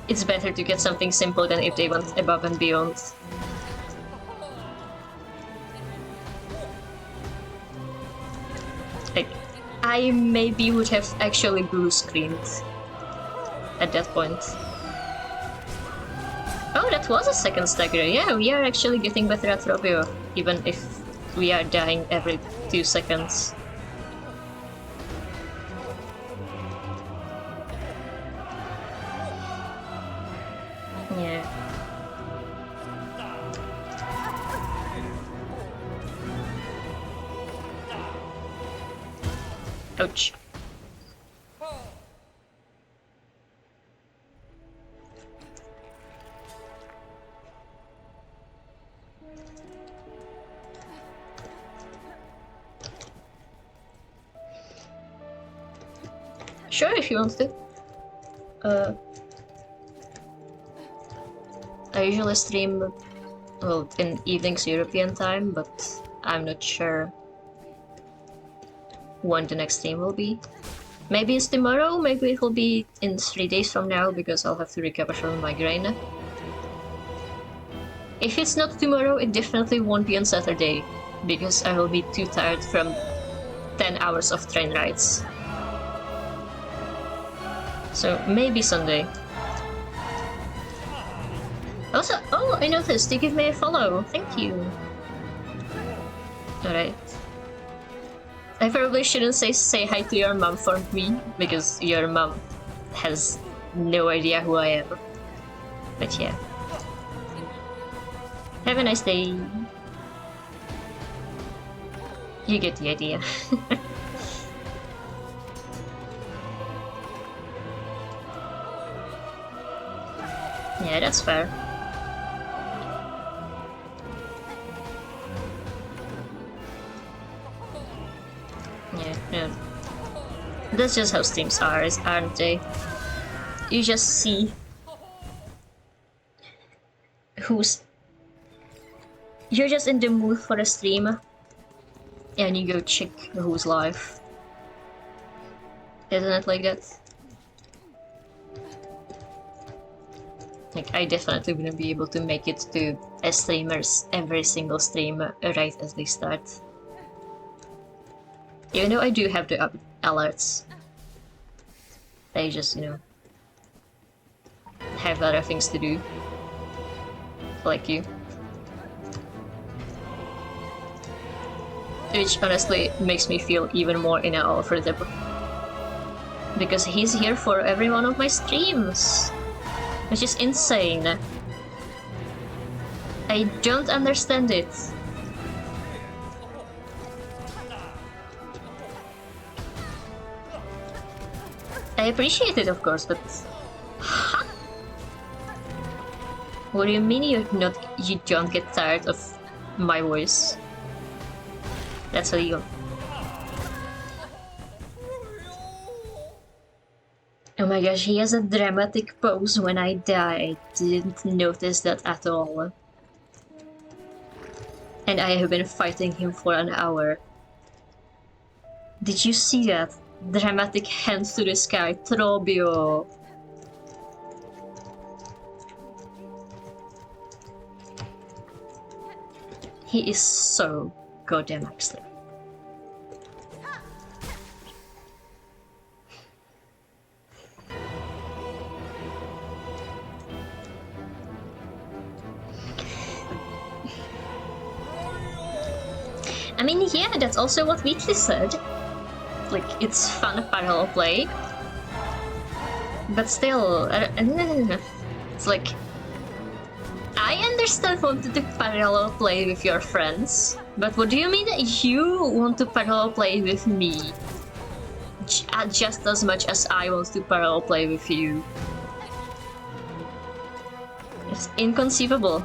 it's better to get something simple than if they went above and beyond. Like, I maybe would have actually blue screened at that point. Oh, that was a second stagger. Yeah, we are actually getting better at Robio, even if we are dying every 2 seconds. Yeah. Ouch. Sure, if you want to. I usually stream, well, in evenings European time, but I'm not sure when the next stream will be. Maybe it's tomorrow, maybe it will be in 3 days from now, because I'll have to recover from migraine. If it's not tomorrow, it definitely won't be on Saturday, because I will be too tired from 10 hours of train rides. So maybe Sunday. Also, oh, I noticed you give me a follow. Thank you. Alright. I probably shouldn't say hi to your mom for me, because your mom has no idea who I am. But yeah. Have a nice day. You get the idea. Yeah, that's fair. Yeah. That's just how streams are, aren't they? You just see you're just in the mood for a stream, and you go check who's live. Isn't it like that? Like, I definitely wouldn't be able to make it to a streamer's every single stream right as they start. Even though I do have the alerts. I just, you know, have other things to do. Like you. Which honestly makes me feel even more in awe for the... Because he's here for every one of my streams. Which is insane. I don't understand it. I appreciate it, of course, but... What do you mean you don't get tired of my voice? That's illegal. Oh my gosh, he has a dramatic pose when I die. I didn't notice that at all. And I have been fighting him for an hour. Did you see that? Dramatic hands to the sky, Trobio. He is so goddamn excellent. I mean, yeah, that's also what Weekly said. Like, it's fun parallel play. But still, it's like... I understand wanting to parallel play with your friends, but what do you mean that you want to parallel play with me? Just as much as I want to parallel play with you. It's inconceivable.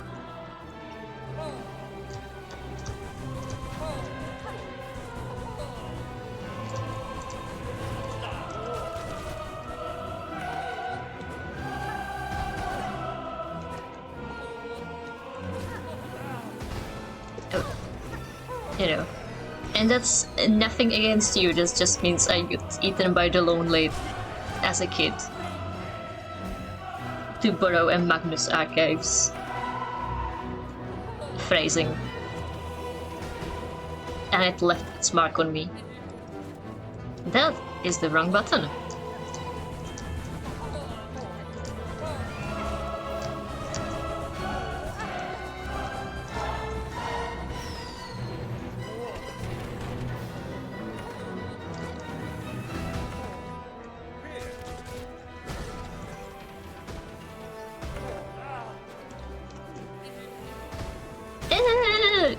You know. And that's nothing against you, that just means I got eaten by the lonely as a kid. To borrow a Magnus Archives phrasing. And it left its mark on me. That is the wrong button.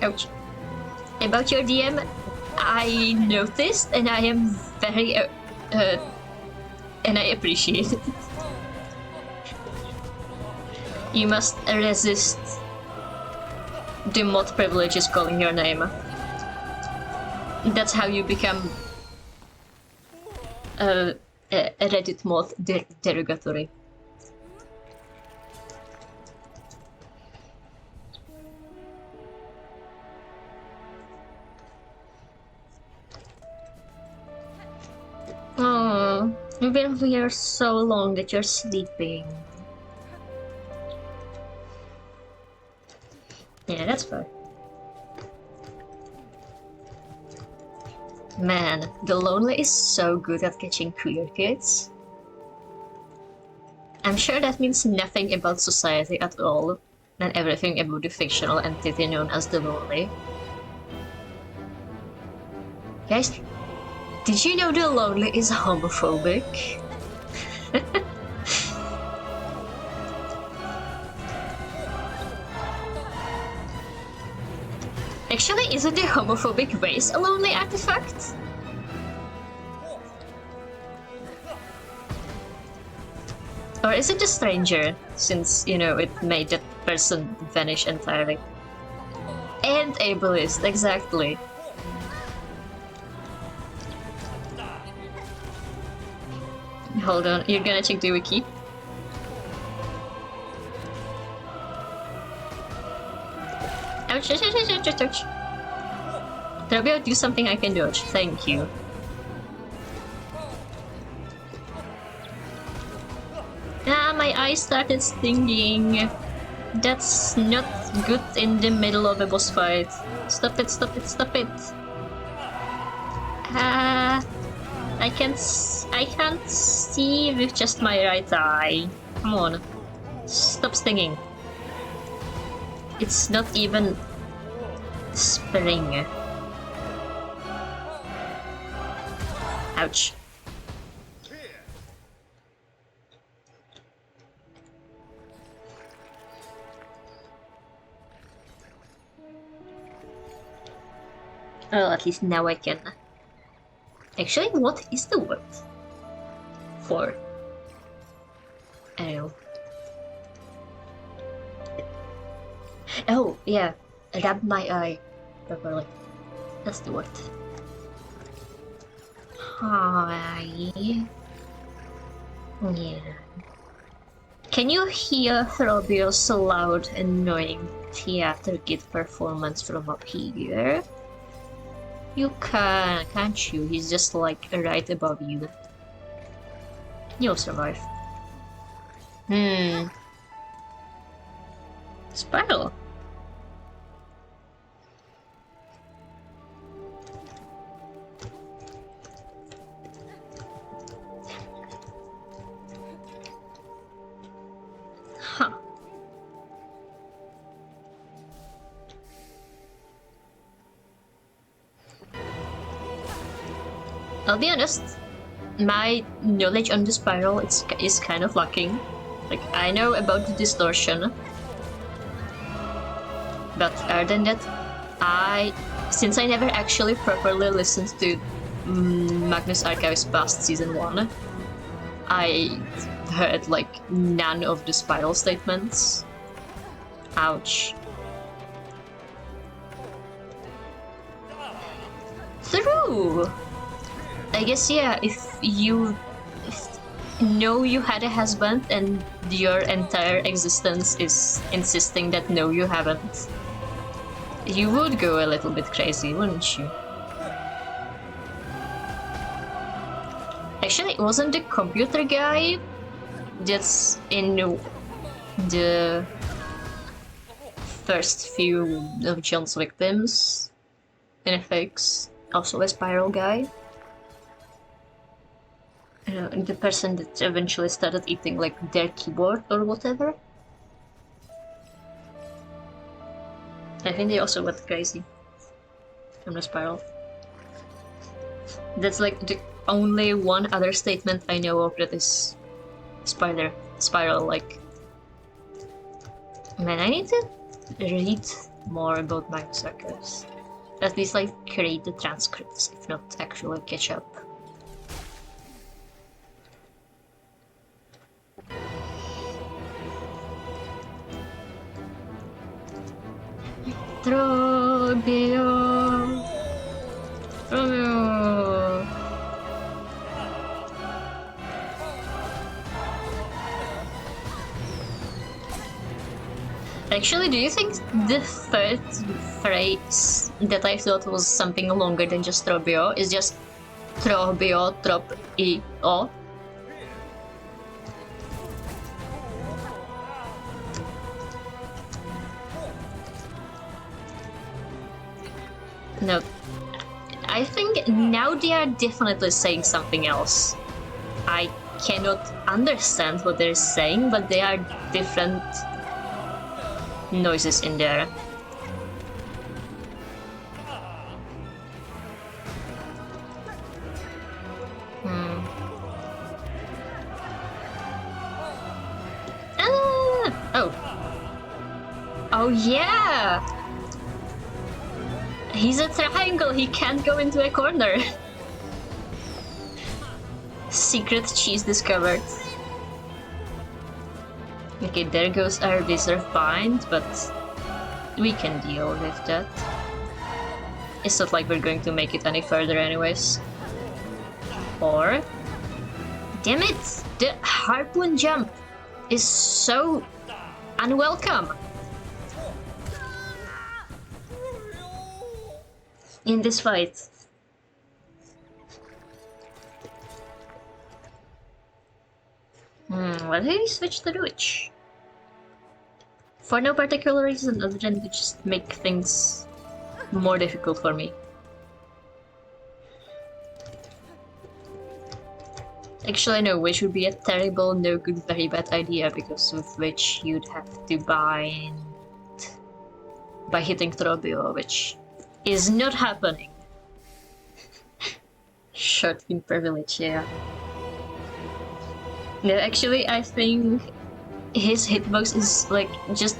Ouch. About your DM, I noticed and I am very... and I appreciate it. You must resist the mod privileges calling your name. That's how you become a Reddit mod derogatory. Oh, you've been here so long that you're sleeping. Yeah, that's fine. Man, the Lonely is so good at catching queer kids. I'm sure that means nothing about society at all, and everything about the fictional entity known as the Lonely. Guys, did you know the Lonely is homophobic? Actually, isn't the homophobic race a Lonely artifact? Or is it a stranger, since, you know, it made that person vanish entirely? And ableist, exactly. Hold on, you're gonna check the wiki? Ouch, ouch, ouch, ouch, ouch, ouch. Trabio, do something I can dodge, thank you. Ah, my eye started stinging. That's not good in the middle of a boss fight. Stop it, stop it, stop it. Ah, I can't see with just my right eye. Come on. Stop stinging. It's not even spring. Ouch. Well, at least now I can. Actually, what is the word for? I don't know. Oh, yeah. Rub my eye properly. That's the word. Hi. Yeah. Can you hear Throbio's loud, annoying theater kid performance from up here? You can, can't you? He's just like right above you. You'll survive. Spiral. Huh. I'll be honest, my knowledge on the spiral is kind of lacking. Like, I know about the distortion, but other than that, since I never actually properly listened to Magnus Archives past season 1, I heard like none of the spiral statements. Ouch. True! I guess, yeah, if you know you had a husband and your entire existence is insisting that no, you haven't, you would go a little bit crazy, wouldn't you? Actually, wasn't the computer guy that's in the first few of John's victims in FX also a spiral guy? The person that eventually started eating like their keyboard or whatever? I think they also went crazy from the spiral. That's like the only one other statement I know of that is spiral like. Man, I need to read more about Magnus Archives. At least like create the transcripts, if not actually catch up. Trobio. Actually, do you think the third phrase that I thought was something longer than just Trobio is just Trobio, Trop-I-O? No. I think now they are definitely saying something else. I cannot understand what they're saying, but they are different noises in there. Oh. Oh yeah! He's a triangle, he can't go into a corner. Secret cheese discovered. Okay, there goes our reserve bind, but we can deal with that. It's not like we're going to make it any further anyways. Or... Damn it! The harpoon jump is so unwelcome in this fight. Why did he switch to the witch? For no particular reason other than to just make things more difficult for me. Actually, no, witch would be a terrible, no good, very bad idea, because with witch you'd have to bind by hitting Trobio, which is not happening. Short in privilege, yeah. No, actually, I think his hitbox is like just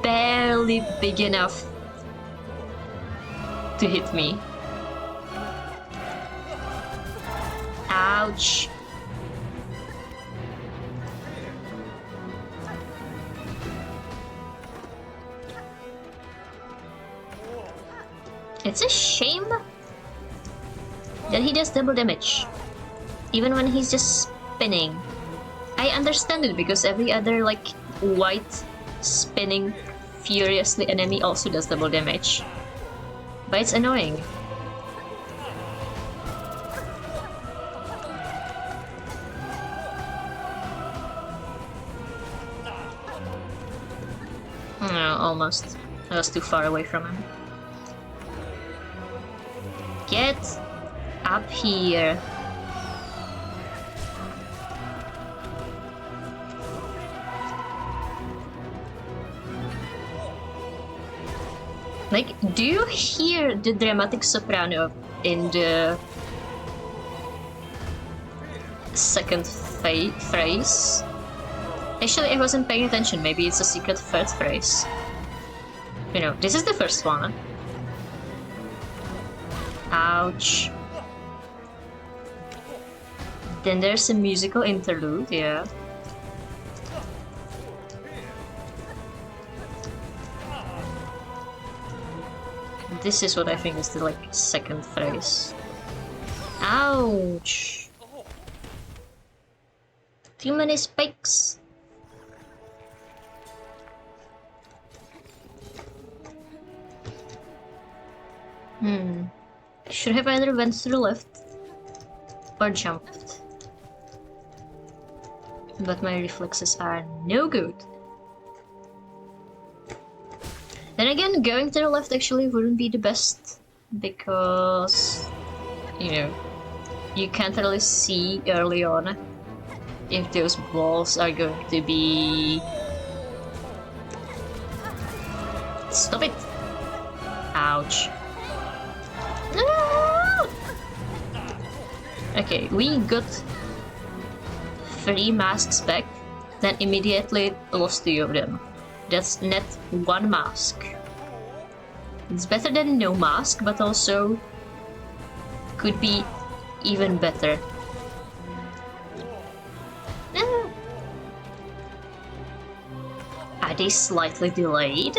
barely big enough to hit me. Ouch. It's a shame that he does double damage, even when he's just spinning. I understand it because every other like white spinning furiously enemy also does double damage, but it's annoying. No, almost. I was too far away from him. Get up here. Like, do you hear the dramatic soprano in the second phrase. Actually, I wasn't paying attention. Maybe it's a secret third phrase. You know, this is the first one. Ouch. Then there's a musical interlude, yeah. This is what I think is the second phrase. Ouch! Too many spikes. Should have either went to the left or jumped. But my reflexes are no good. Then again, going to the left actually wouldn't be the best, because, you know, you can't really see early on if those balls are going to be... Stop it! Ouch. No! Okay, we got 3 masks back, then immediately lost 2 of them. That's net 1 mask. It's better than no mask, but also could be even better. Ah. Are they slightly delayed?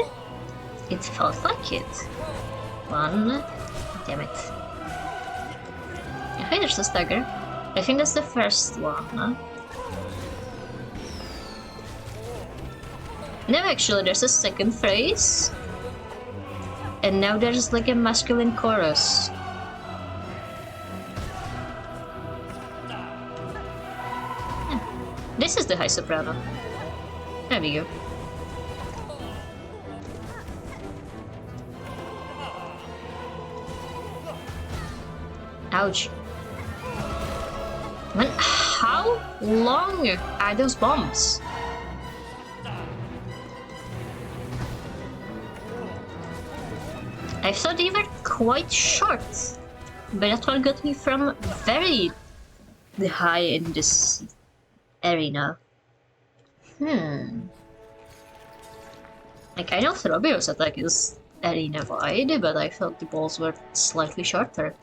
It felt like it. 1. Damn it. Okay, there's a stagger. I think that's the first one, huh? No, actually, there's a second phrase. And now there's like a masculine chorus. This is the high soprano. There we go. Ouch. Man, how long are those bombs? I thought they were quite short, but that one got me from very high in this arena. Like, I know Throbio's attack is arena-wide, but I felt the balls were slightly shorter.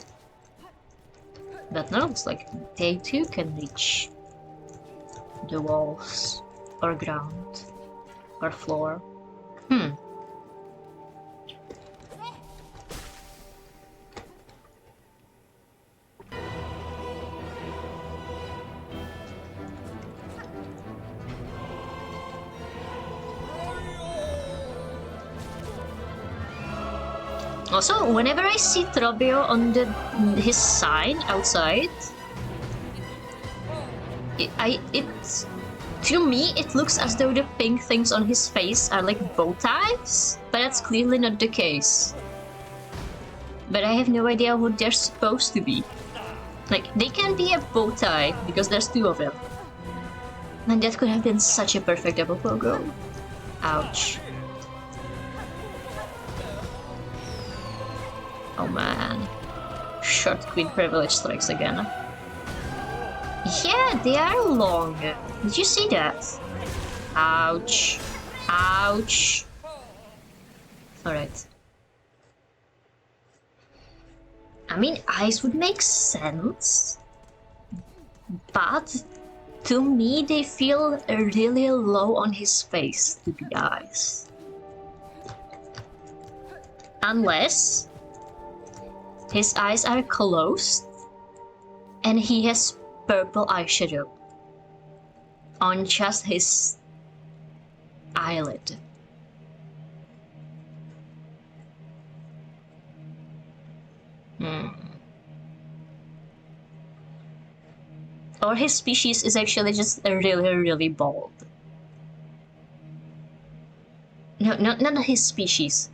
But now it's like they too can reach the walls, or ground, or floor. Also, whenever I see Throbio on his sign outside, to me it looks as though the pink things on his face are like bow ties, but that's clearly not the case. But I have no idea what they're supposed to be. Like, they can be a bow tie, because there's 2 of them. And that could have been such a perfect double pogo. Ouch. Oh man. Short queen privilege strikes again. Yeah, they are long. Did you see that? Ouch. Ouch. Alright. I mean, eyes would make sense, but to me they feel really low on his face to be eyes. Unless his eyes are closed and he has purple eyeshadow on just his eyelid. Or his species is actually just really bald. No, not his species.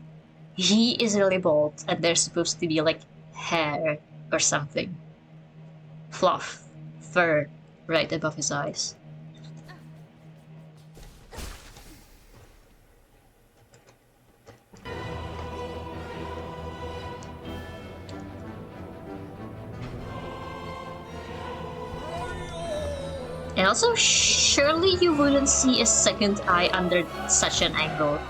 He is really bald, and there's supposed to be like hair or something. Fluff, fur, right above his eyes. And also, surely you wouldn't see a second eye under such an angle.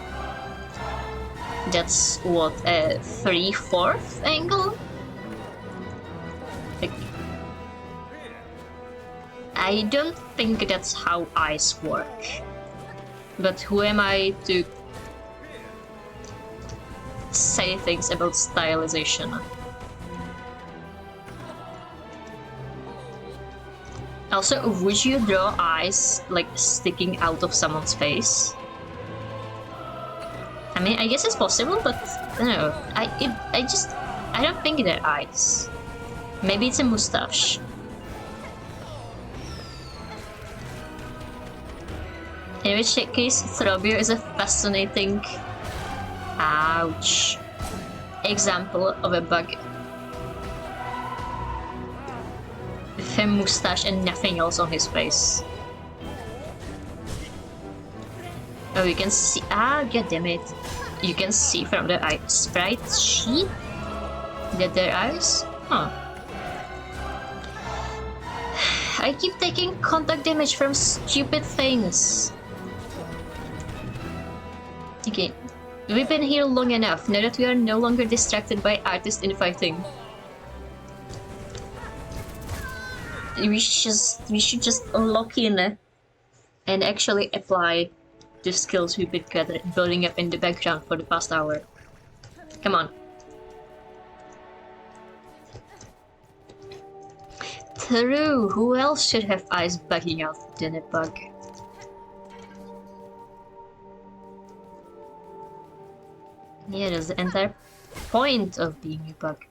That's what, a 3/4 angle? Like, I don't think that's how eyes work. But who am I to say things about stylization? Also, would you draw eyes like sticking out of someone's face? I mean, I guess it's possible, but I don't know. I don't think they're eyes. Maybe it's a mustache. In which case, Throbir is a fascinating, ouch, example of a bug. With a mustache and nothing else on his face. Oh, you can see. Ah, goddammit. You can see from the eye sprite sheet that they're eyes? Huh. I keep taking contact damage from stupid things. Okay, we've been here long enough, now that we are no longer distracted by artist infighting. We should just lock in and actually apply the skills we've been building up in the background for the past hour. Come on. True, who else should have eyes bugging out than a bug? Yeah, that's the entire point of being a bug.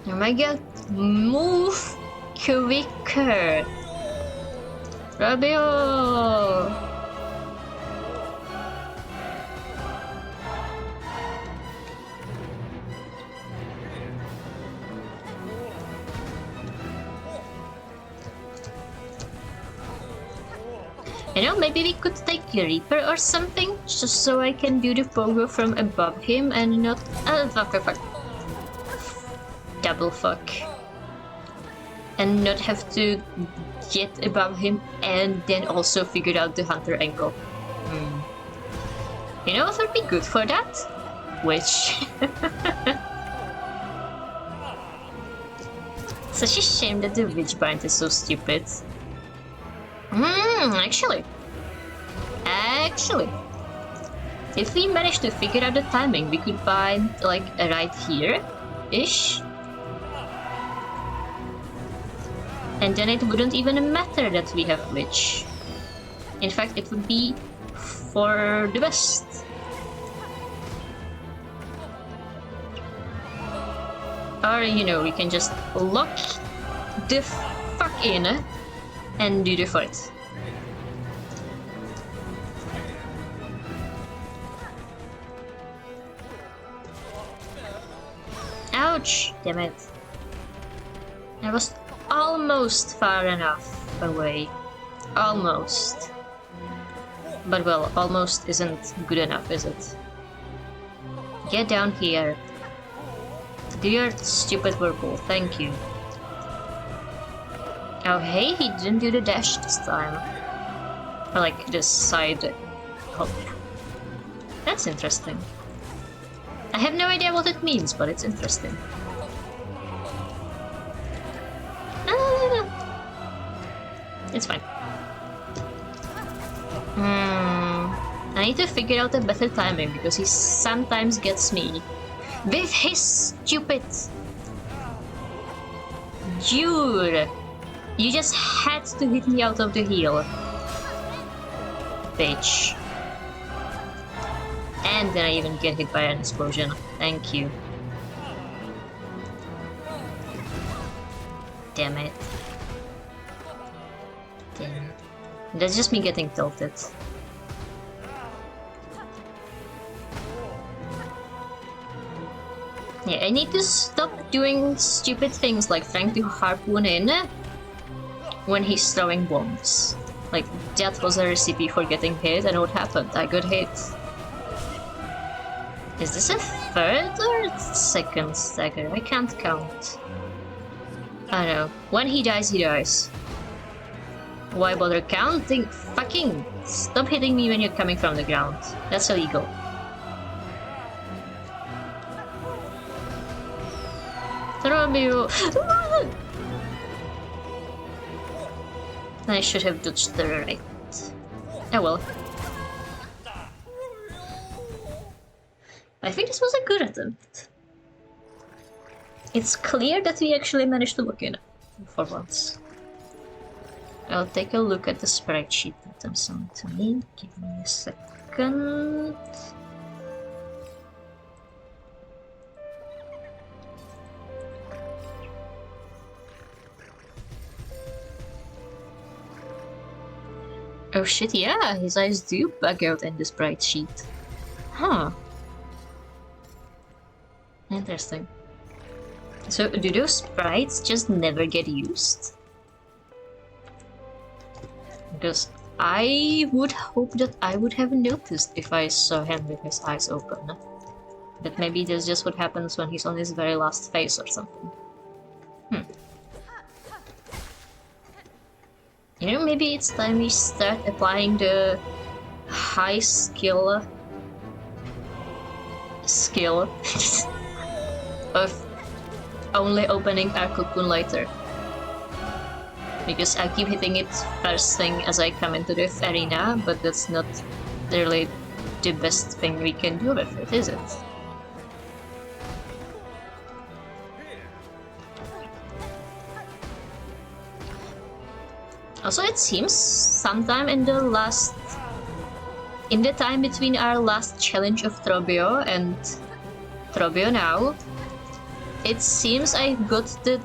Oh my god, move quicker! Rabio! You know, maybe we could take a Reaper or something, just so I can do the pogo from above him and not... fuck. Double fuck. And not have to get above him and then also figure out the hunter angle. You know what would be good for that? Witch. Such a shame that the witch bind is so stupid. Actually, if we manage to figure out the timing, we could find like right here-ish. And then it wouldn't even matter that we have witch. In fact, it would be for the best. Or, you know, we can just lock the fuck in and do the fight. Ouch! Damn it. I was almost far enough away. Almost. But well, almost isn't good enough, is it? Get down here. Do your stupid whirlpool, thank you. Oh hey, he didn't do the dash this time. Or like the side hop. That's interesting. I have no idea what it means, but it's interesting. No. It's fine. I need to figure out a better timing because he sometimes gets me with his stupid... Dude! You just had to hit me out of the heel. Bitch. And then I even get hit by an explosion. Thank you. Damn it. Damn it. That's just me getting tilted. Yeah, I need to stop doing stupid things like trying to harpoon in when he's throwing bombs. Like, that was a recipe for getting hit, and what happened? I got hit. Is this a third or second stagger? I can't count. I know. When he dies, he dies. Why bother counting? Fucking stop hitting me when you're coming from the ground. That's illegal. Romeo. I should have dodged the right. Oh well. I think this was a good attempt. It's clear that we actually managed to look in for once. I'll take a look at the sprite sheet that I'm sent to me. Give me a second. Oh shit, yeah, his eyes do bug out in the sprite sheet. Huh. Interesting. So, do those sprites just never get used? Because I would hope that I would have noticed if I saw him with his eyes open. But maybe that's just what happens when he's on his very last phase or something. You know, maybe it's time we start applying the high skill of only opening our cocoon later. Because I keep hitting it first thing as I come into this arena, but that's not really the best thing we can do with it, is it? Also, it seems sometime in the time between our last challenge of Trobio and Trobio now, it seems I got the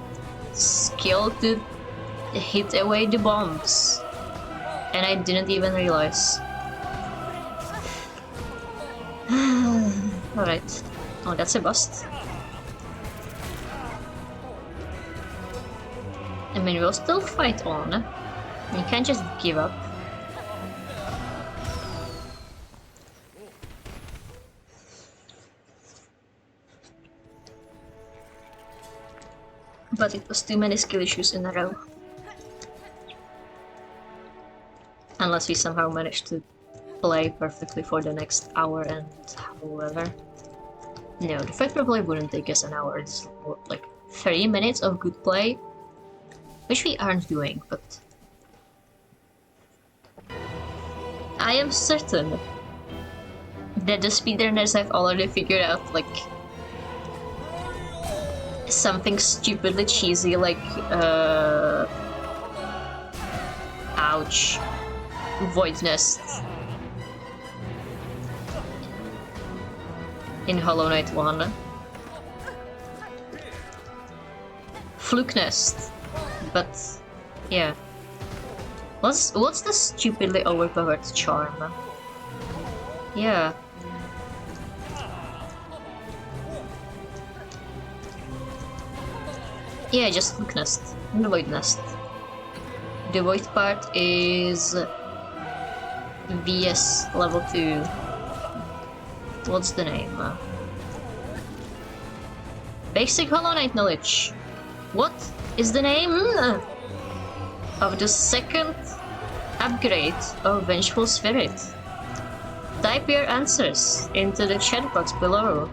skill to hit away the bombs, and I didn't even realize. Alright. Oh, that's a bust. I mean, we'll still fight on. You can't just give up. But it was too many skill issues in a row. Unless we somehow managed to play perfectly for the next hour and however. No, the fight probably wouldn't take us an hour. It's like 30 minutes of good play. Which we aren't doing, but... I am certain that the speedrunners have already figured out, like, something stupidly cheesy, like, ouch, Void Nest in Hollow Knight 1. Fluke Nest, but, yeah. What's the stupidly overpowered charm? Yeah. Yeah, just Fluke Nest. And the Void Nest. The Void part is... VS level 2. What's the name? Basic Hollow Knight knowledge. What is the name of the second upgrade of Vengeful Spirit? Type your answers into the chat box below.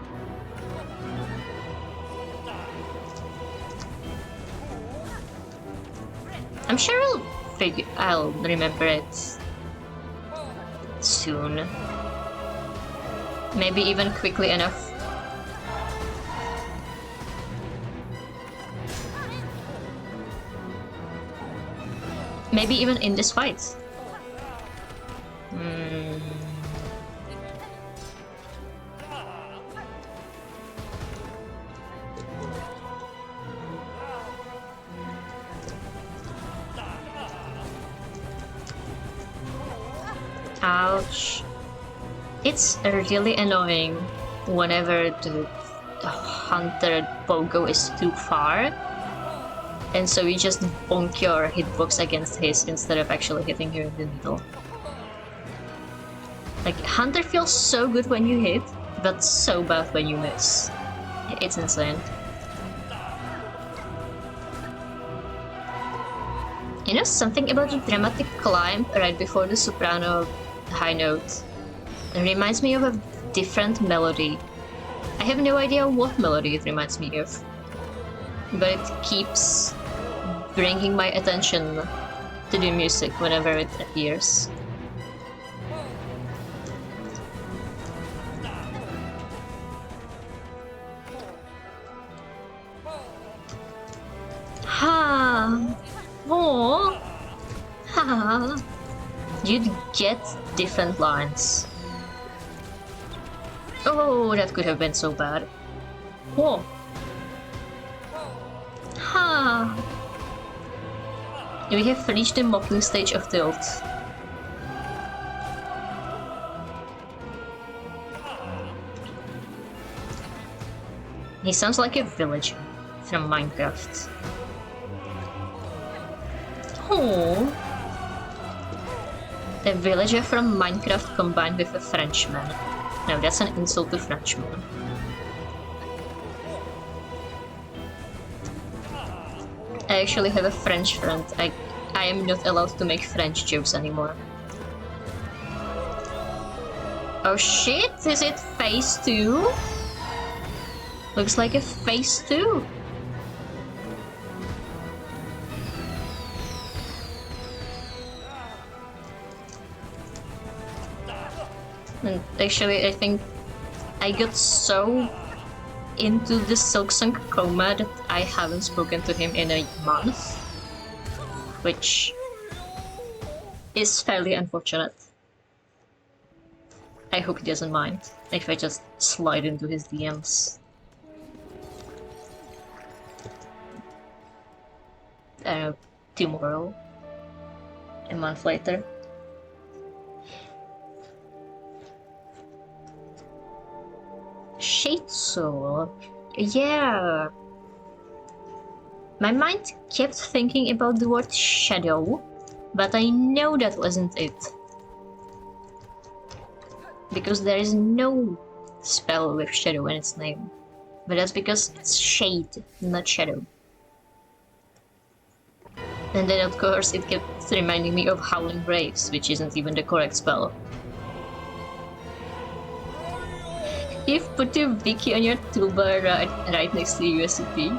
I'm sure I'll remember it soon. Maybe even quickly enough. Maybe even in this fight. Ouch. It's really annoying whenever the hunter pogo is too far. And so you just bonk your hitbox against his instead of actually hitting her in the middle. Like, Hunter feels so good when you hit, but so bad when you miss. It's insane. You know, something about the dramatic climb right before the soprano high note. It reminds me of a different melody. I have no idea what melody it reminds me of, but it keeps bringing my attention to the music whenever it appears. Ha! Oh! Ha! You'd get different lines. Oh, that could have been so bad. Whoa! Ha! We have reached the mocking stage of tilt. He sounds like a villager from Minecraft. Oh! A villager from Minecraft combined with a Frenchman. No, that's an insult to Frenchmen. I actually have a French friend. I am not allowed to make French jokes anymore. Oh shit, is it phase 2? Looks like a phase 2. And actually, I think I got so into the Silksong coma that I haven't spoken to him in a month, which is fairly unfortunate. I hope he doesn't mind if I just slide into his DMs. Tomorrow, a month later. Shade Soul. Yeah. My mind kept thinking about the word shadow, but I know that wasn't it. Because there is no spell with shadow in its name. But that's because it's shade, not shadow. And then of course it kept reminding me of Howling Graves, which isn't even the correct spell. You've put your wiki on your toolbar right next to USCP.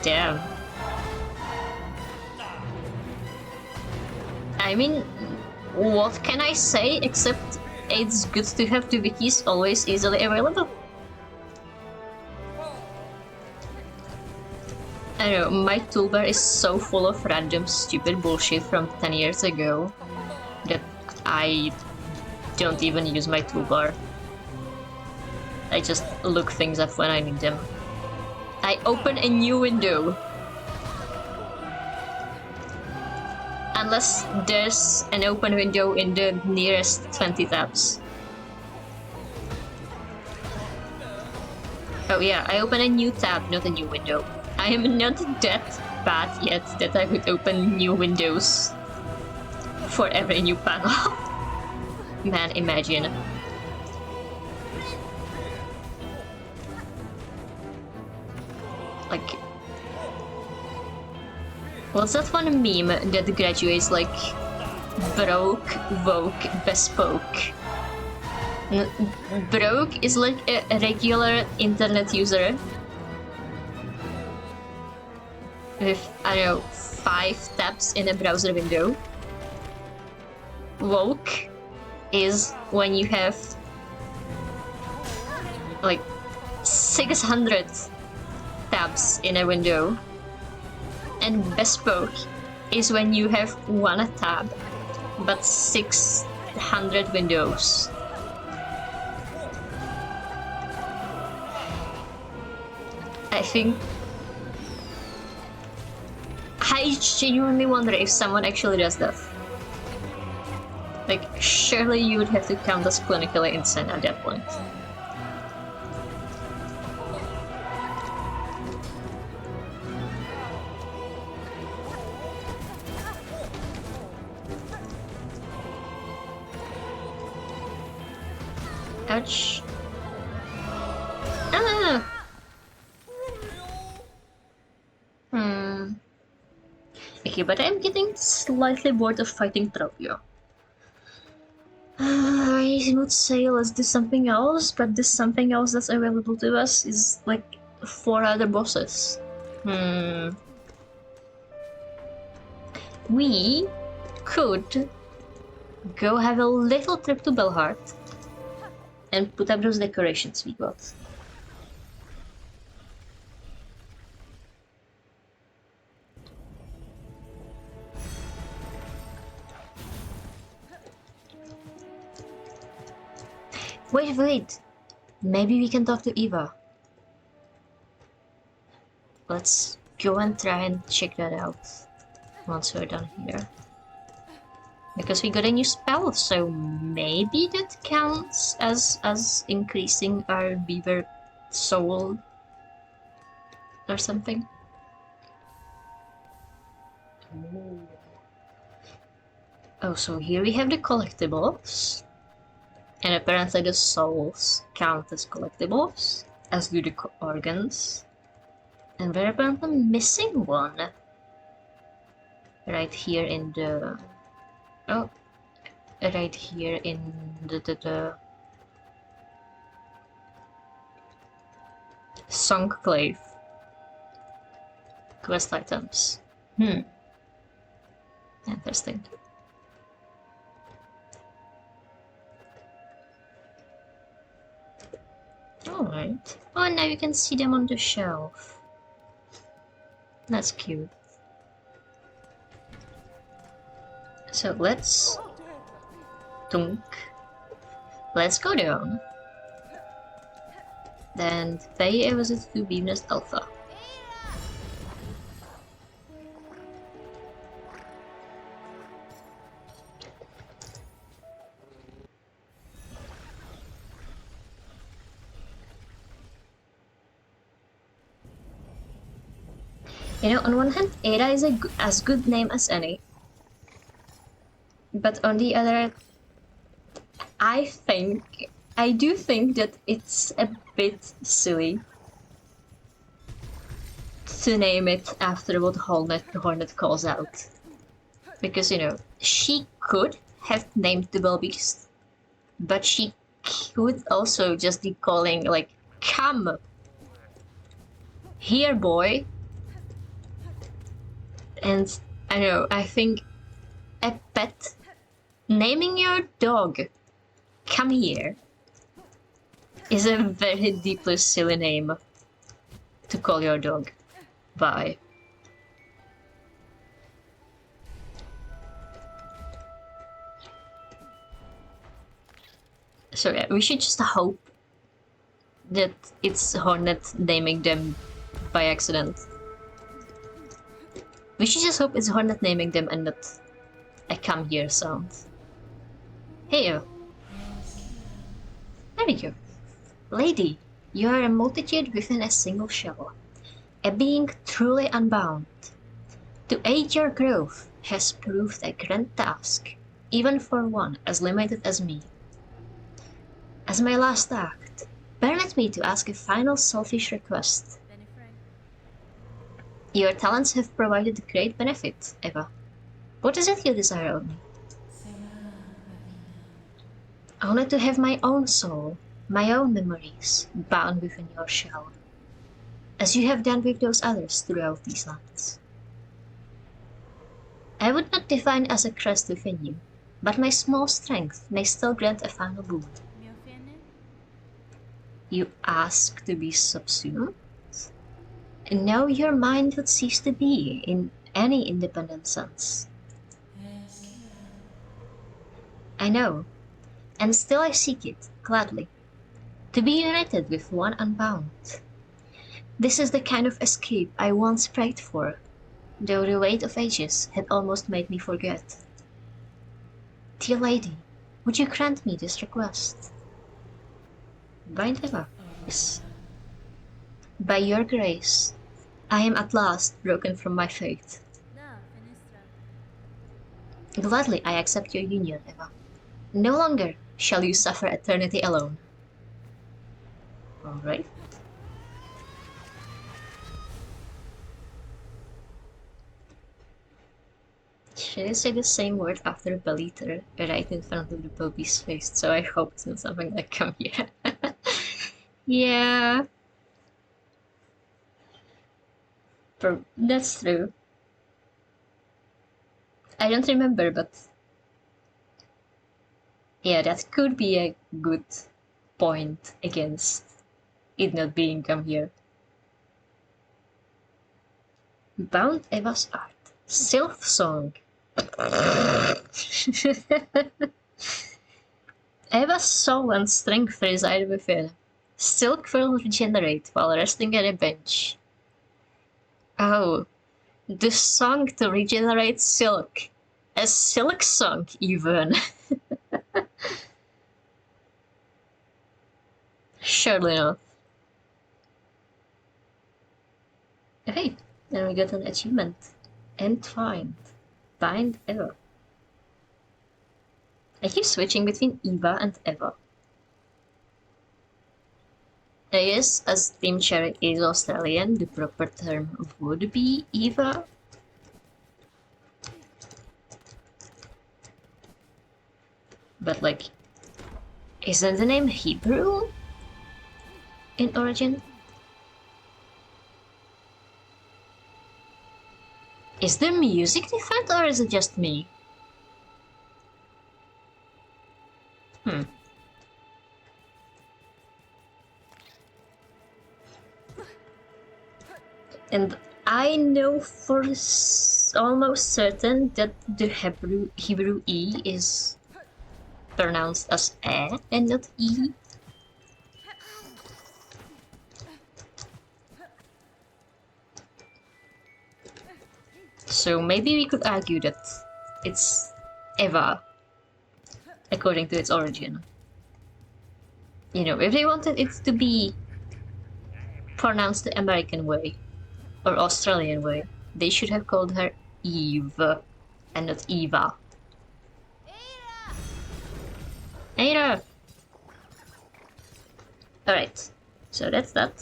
Damn. I mean, what can I say except it's good to have the wikis always easily available. I don't know, my toolbar is so full of random stupid bullshit from 10 years ago that I don't even use my toolbar. I just look things up when I need them. I open a new window. Unless there's an open window in the nearest 20 tabs. Oh yeah, I open a new tab, not a new window. I am not that bad yet that I would open new windows for every new panel. Man, imagine. Like, what's that one meme that graduates like broke, woke, bespoke? Broke is like a regular internet user with, I don't know, 5 tabs in a browser window. Woke is when you have like 600 tabs in a window, and bespoke is when you have 1 tab but 600 windows. I think I genuinely wonder if someone actually does that. Like, surely you would have to count as clinically insane at that point. Ouch. Okay, but I'm getting slightly bored of fighting Tropio. I would say let's do something else, but this something else that's available to us is like 4 other bosses. We could go have a little trip to Belhart and put up those decorations we got. Wait. Maybe we can talk to Eva. Let's go and try and check that out once we're done here. Because we got a new spell, so maybe that counts as increasing our beaver soul or something. Oh, so here we have the collectibles. And apparently the souls count as collectibles, as do the organs. And we're apparently missing one. Right here in the... Oh. Right here in the Songclave. Quest items. Interesting. Alright. Oh, and now you can see them on the shelf. That's cute. So let's... Tunk. Let's go down. Then pay a visit to Beamnest Alpha. You know, on one hand, Ada is as good name as any. But on the other, I do think that it's a bit silly to name it after what Hornet calls out. Because, you know, she could have named the Beast, but she could also just be calling, like, come here, boy. And I know, I think a pet naming your dog come here is a very deeply silly name to call your dog by. So yeah, we should just hope that it's Hornet naming them by accident. We should just hope it's Hornet naming them and not a come here sound. Hey, there we go. Lady, you are a multitude within a single shell, a being truly unbound. To aid your growth has proved a grand task, even for one as limited as me. As my last act, permit me to ask a final selfish request. Your talents have provided great benefit, Eva. What is it you desire of me? Only to have my own soul, my own memories, bound within your shell, as you have done with those others throughout these lands. I would not define as a crest within you, but my small strength may still grant a final boon. You ask to be subsumed? No, your mind would cease to be in any independent sense. I know, and still I seek it, gladly, to be united with one unbound. This is the kind of escape I once prayed for, though the weight of ages had almost made me forget. Dear lady, would you grant me this request? Blind Eva, yes. By your grace, I am at last broken from my fate. Gladly I accept your union, Eva. No longer shall you suffer eternity alone. Alright. Should I say the same word after Beliter right in front of the baby's face? So I hope it's not something like come here. Yeah. That's true. I don't remember, but yeah, that could be a good point against it not being come here. Bound Eva's art. Silksong. Eva's soul and strength reside within. Silk will regenerate while resting at a bench. Oh, the song to regenerate silk. A silk song, even. Surely not. Okay, then we got an achievement. Entwined. Bind Eva. I keep switching between Eva and Eva. I guess as Team Cherry is Australian, the proper term would be Eva. But like, isn't the name Hebrew in origin? Is the music different or is it just me? And I know for almost certain that the Hebrew E is pronounced as E and not E. So maybe we could argue that it's Eva, according to its origin. You know, if they wanted it to be pronounced the American way or Australian way, they should have called her Eve and not Eva. Ada! Alright, so that's that.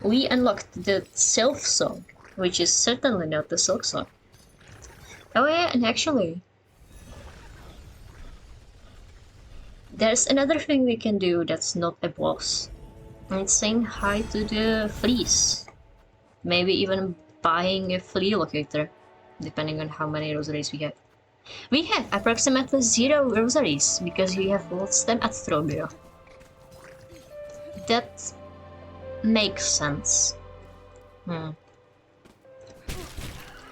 We unlocked the Silksong, which is certainly not the Silksong. Oh yeah, and actually, there's another thing we can do that's not a boss. And it's saying hi to the fleas. Maybe even buying a flea locator, depending on how many rosaries we have. We have approximately 0 rosaries, because we have lost them at Throbio. That makes sense.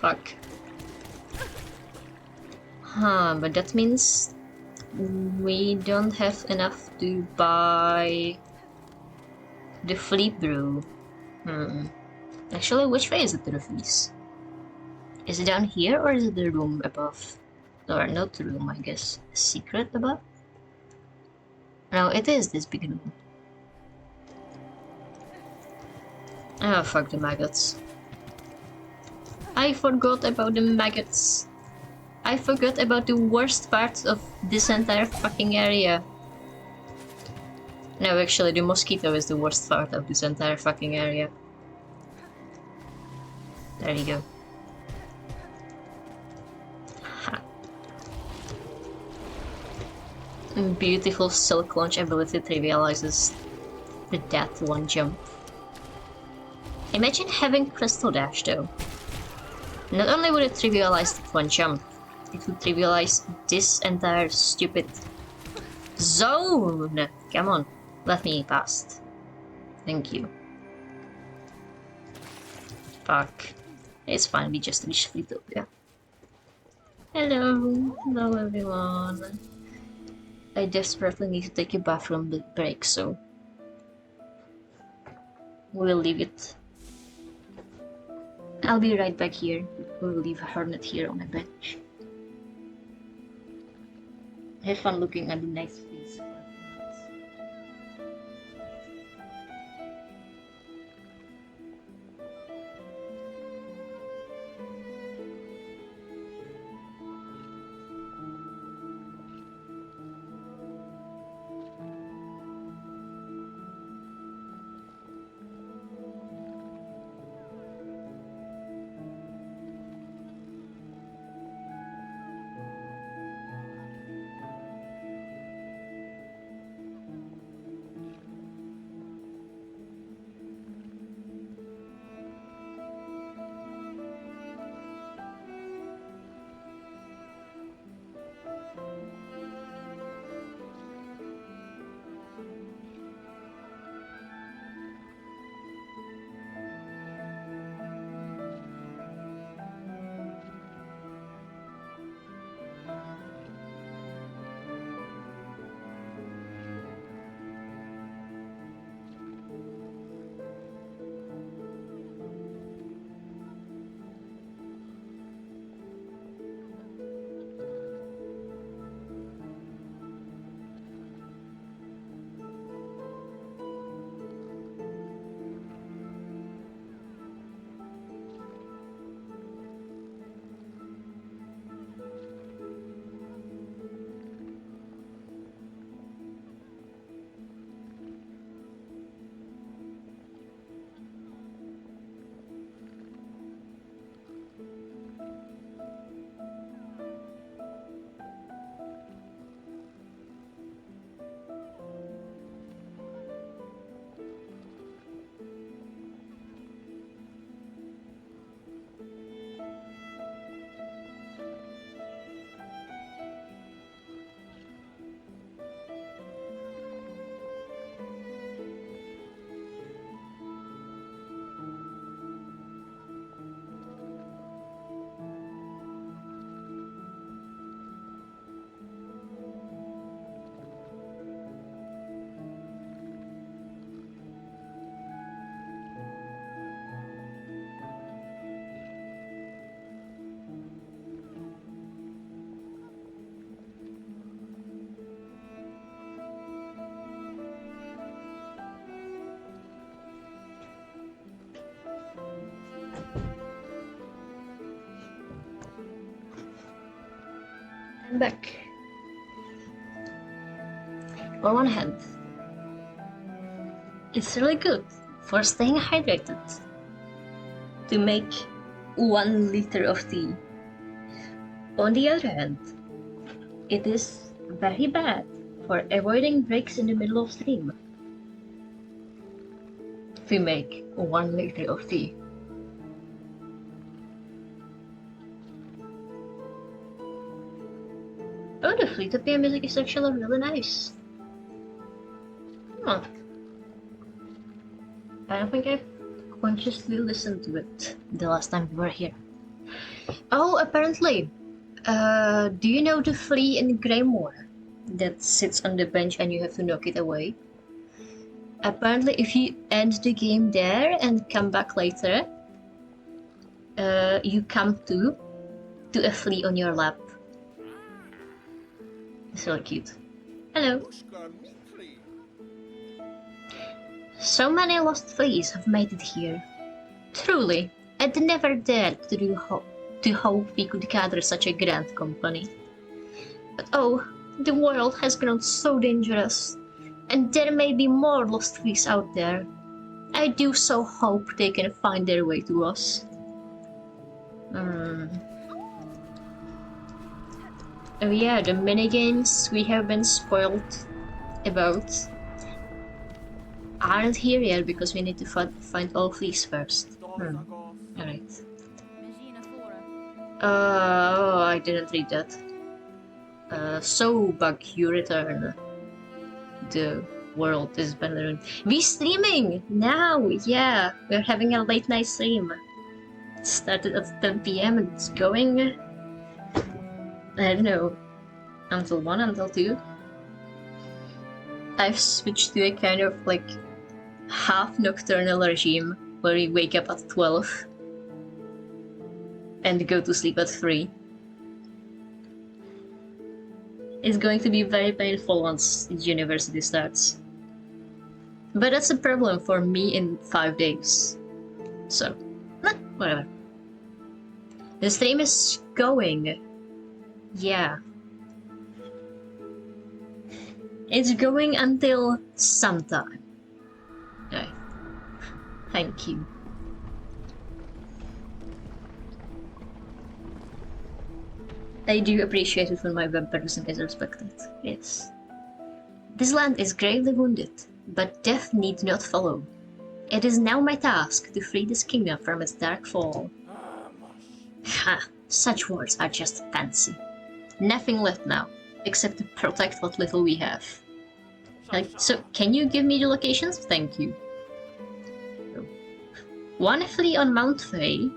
Fuck. Huh, but that means we don't have enough to buy the flea brew. Actually, which way is it to the fleas? Is it down here or is it the room above? Or not the room, I guess. A secret above? No, it is this big room. Oh, fuck the maggots. I forgot about the maggots. I forgot about the worst part of this entire fucking area. No, actually, the mosquito is the worst part of this entire fucking area. There you go. Ha. Beautiful silk launch ability trivializes the death one jump. Imagine having Crystal Dash though. Not only would it trivialize that one jump, it would trivialize this entire stupid zone! Come on, let me past. Thank you. Fuck. It's fine, we just reached Fleetopia. Hello everyone. I desperately need to take a bathroom break, so we'll leave it. I'll be right back here. We'll leave Hornet here on a bench. Have fun looking at the nice face. back. On one hand, it's really good for staying hydrated to make 1 liter of tea. On the other hand, it is very bad for avoiding breaks in the middle of stream. If you make 1 liter of tea. Oh, the Fleetopia music is actually really nice. Huh. I don't think I've consciously listened to it the last time we were here. Oh, apparently. Do you know the flea in Greymoor that sits on the bench and you have to knock it away? Apparently, if you end the game there and come back later, you come to a flea on your lap. It's really cute. Hello. So many lost fleas have made it here. Truly, I'd never dared to hope we could gather such a grand company. But oh, the world has grown so dangerous, and there may be more lost fleas out there. I do so hope they can find their way to us. Oh yeah, the minigames we have been spoiled about aren't here yet because we need to find all fleas first. Alright. Oh, I didn't read that. So bug you return. The world is better. We streaming now! Yeah, we're having a late night stream. It started at 10 PM and it's going, I don't know, until 1, until 2. I've switched to a kind of like half nocturnal regime where we wake up at 12 and go to sleep at 3. It's going to be very painful once university starts. But that's a problem for me in 5 days. So, whatever. The stream is going. Yeah. It's going until sometime. Okay. Thank you. I do appreciate it when my web person is respected. Yes. This land is gravely wounded, but death need not follow. It is now my task to free this kingdom from its dark fall. Ha! Such words are just fancy. Nothing left now, except to protect what little we have. So, can you give me the locations? Thank you. 1 flea on Mount Fae.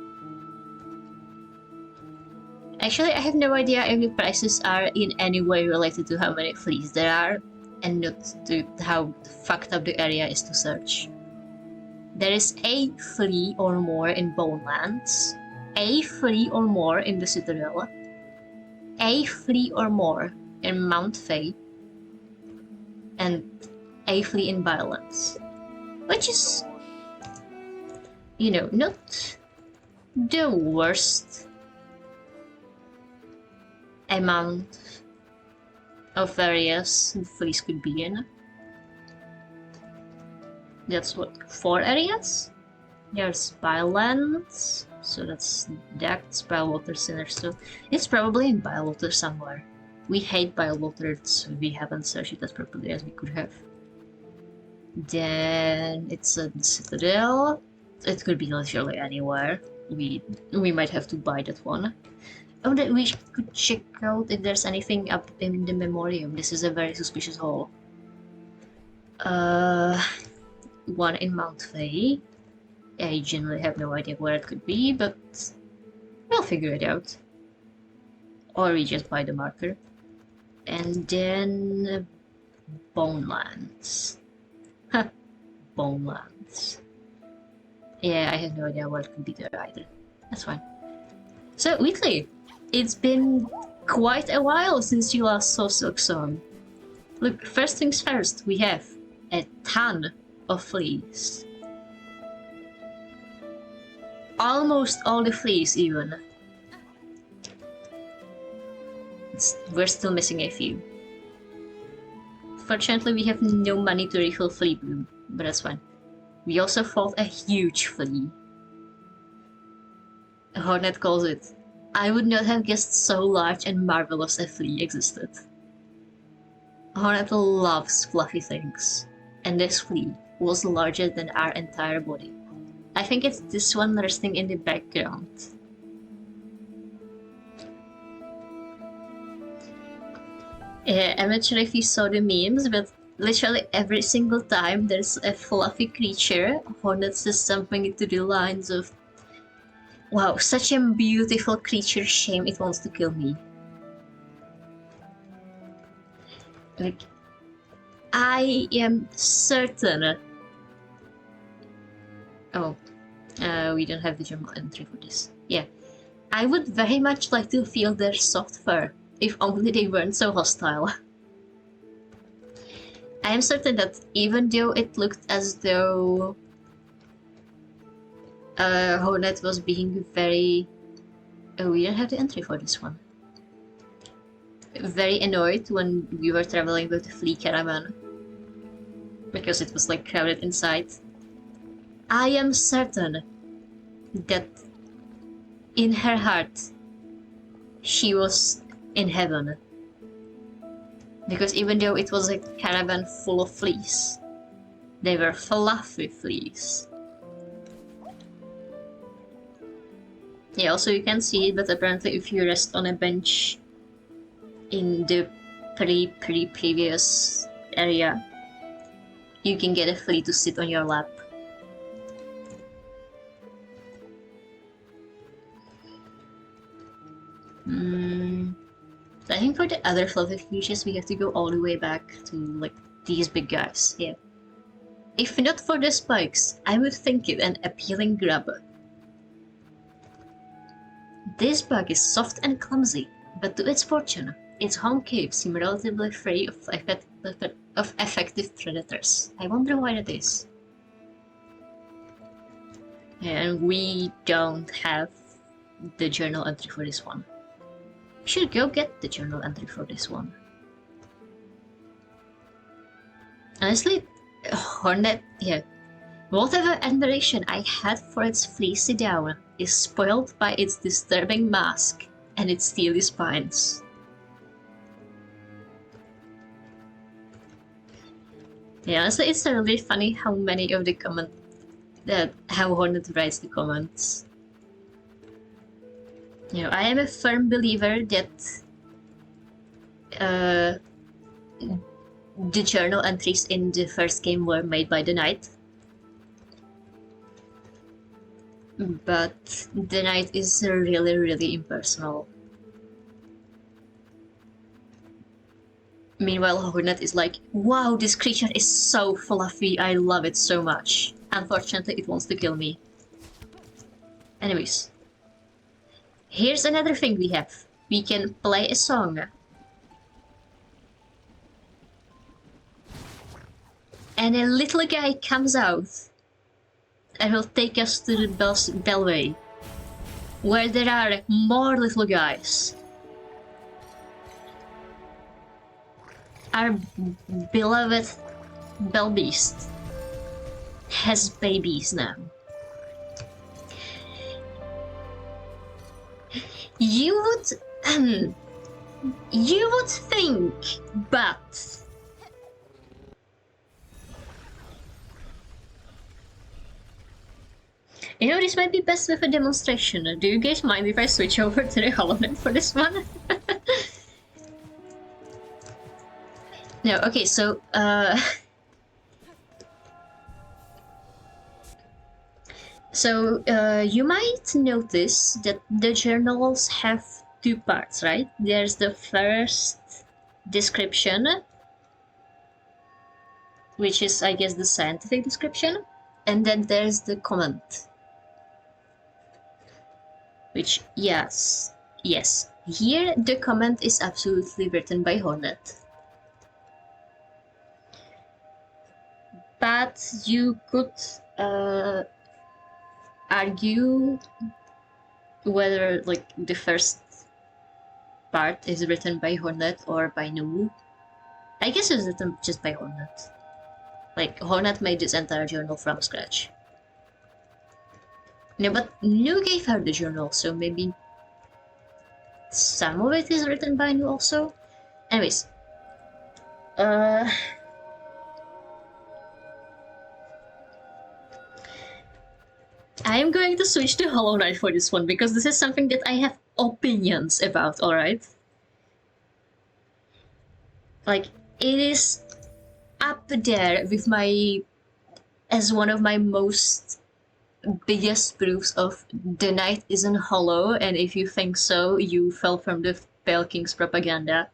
Actually, I have no idea if the prices are in any way related to how many fleas there are, and not to how fucked up the area is to search. There is a flea or more in Bonelands, a flea or more in the Citadel, a flea or more in Mount Fae, and a flea in Violence. Which is, you know, not the worst amount of areas the fleas could be in. That's what, 4 areas? There's Bylands, so that's Dacts, Bylewater, Sinnerstone. It's probably in Bylewater somewhere. We hate Bylewater, so we haven't searched it as properly as we could have. Then it's a Citadel. It could be literally anywhere. We might have to buy that one. Oh, that we could check out if there's anything up in the Memoriam. This is a very suspicious hall. 1 in Mount Fae. I generally have no idea where it could be, but we'll figure it out. Or we just buy the marker. And then Bonelands. Huh. Bonelands. Yeah, I have no idea what could be there either. That's fine. So, Wheatley, it's been quite a while since you last saw Silksong. Look, first things first, we have a ton of fleas. Almost all the fleas, even. we're still missing a few. Fortunately, we have no money to refill flea bloom, but that's fine. We also fought a huge flea. Hornet calls it. I would not have guessed so large and marvelous a flea existed. Hornet loves fluffy things, and this flea was larger than our entire body. I think it's this one resting in the background. I'm not sure if you saw the memes, but literally every single time there's a fluffy creature, Hornet says something to the lines of, "Wow, such a beautiful creature, shame it wants to kill me." Like, I am certain... Oh, we don't have the journal entry for this. Yeah. I would very much like to feel their soft fur, if only they weren't so hostile. I am certain that even though it looked as though Hornet was being very... Oh, we don't have the entry for this one. Very annoyed when we were traveling with the flea caravan, because it was like crowded inside. I am certain that in her heart she was in heaven, because even though it was a caravan full of fleas, they were fluffy fleas. Yeah, also you can see it, but apparently if you rest on a bench in the previous area, you can get a flea to sit on your lap. I think for the other fluffy creatures we have to go all the way back to like these big guys. Yeah. If not for the spikes, I would think it an appealing grub. This bug is soft and clumsy, but to its fortune, its home cave seems relatively free of effective predators. I wonder why that is. And we don't have the journal entry for this one. We should go get the journal entry for this one. Honestly, Hornet, yeah. Whatever admiration I had for its fleecy down is spoiled by its disturbing mask and its steely spines. Yeah, honestly, it's really funny how many of the how Hornet writes the comments. You know, I am a firm believer that the journal entries in the first game were made by the Knight. But the Knight is really, really impersonal. Meanwhile, Hornet is like, wow, this creature is so fluffy, I love it so much. Unfortunately, it wants to kill me. Anyways. Here's another thing we have. We can play a song. And a little guy comes out and will take us to the Bellway, where there are more little guys. Our beloved Bell Beast has babies now. You would think, but you know, this might be best with a demonstration. Do you guys mind if I switch over to the HoloNet for this one? No, okay, so you might notice that the journals have two parts, right? There's the first description, which is, I guess, the scientific description, and then there's the comment. Which, yes. Here, the comment is absolutely written by Hornet. But you could argue whether, like, the first part is written by Hornet or by Nulu. I guess it's written just by Hornet. Like, Hornet made this entire journal from scratch. No, but Nu gave her the journal, so maybe some of it is written by Nu also. Anyways, I'm going to switch to Hollow Knight for this one because this is something that I have opinions about, alright? Like, it is up there with as one of my most biggest proofs of the knight isn't hollow, and if you think so, you fell from the Pale King's propaganda.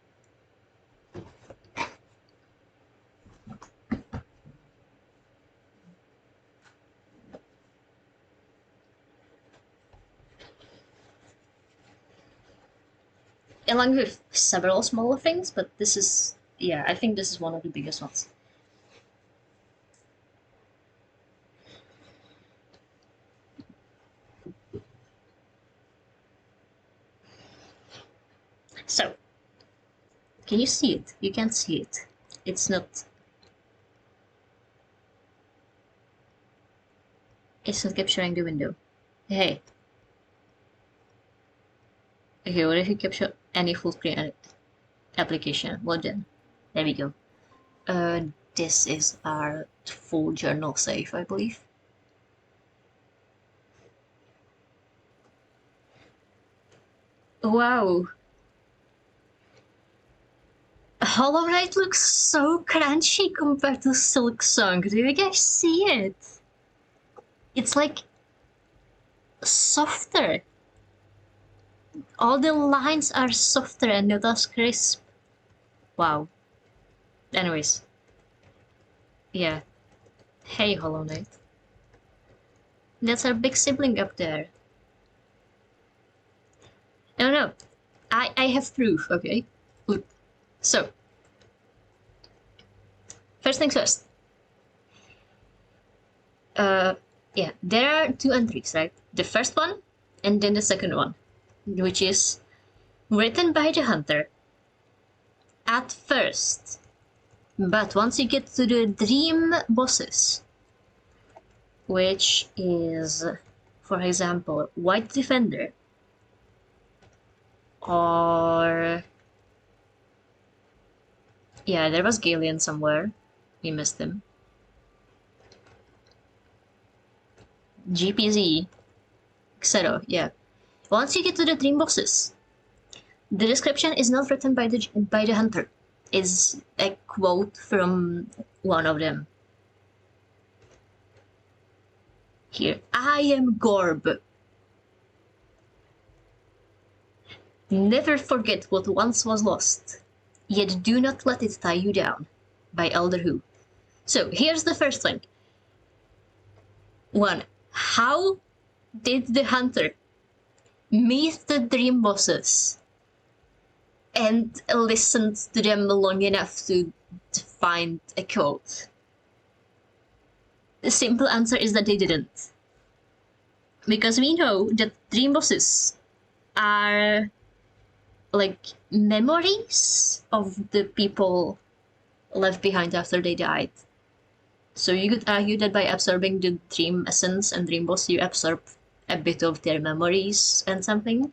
Along with several smaller things, but this is, yeah, I think this is one of the biggest ones. So, can you see it? You can't see it. It's not capturing the window. Hey. Okay, what if you capture any full screen application? Well then, there we go. This is our full journal save, I believe. Wow. Hollow Knight looks so crunchy compared to Silksong. Do you guys see it? It's like softer. All the lines are softer and not as crisp. Wow. Anyways. Yeah. Hey, Hollow Knight. That's our big sibling up there. No. I have proof, okay? Look. So. First things first. Yeah, there are two entries, right? The first one, and then the second one, which is written by the hunter at first. But once you get to the dream bosses, which is, for example, White Defender, or... yeah, there was Galeon somewhere. We missed him. GPZ, etc. Yeah. Once you get to the dream bosses, the description is not written by the hunter. It's a quote from one of them. Here, I am Gorb. Never forget what once was lost, yet do not let it tie you down. By Elder Who. So here's the first thing. 1. How did the hunter meet the dream bosses and listened to them long enough to find a quote? The simple answer is that they didn't. Because we know that dream bosses are like memories of the people left behind after they died. So you could argue that by absorbing the dream essence and dream boss, you absorb a bit of their memories and something.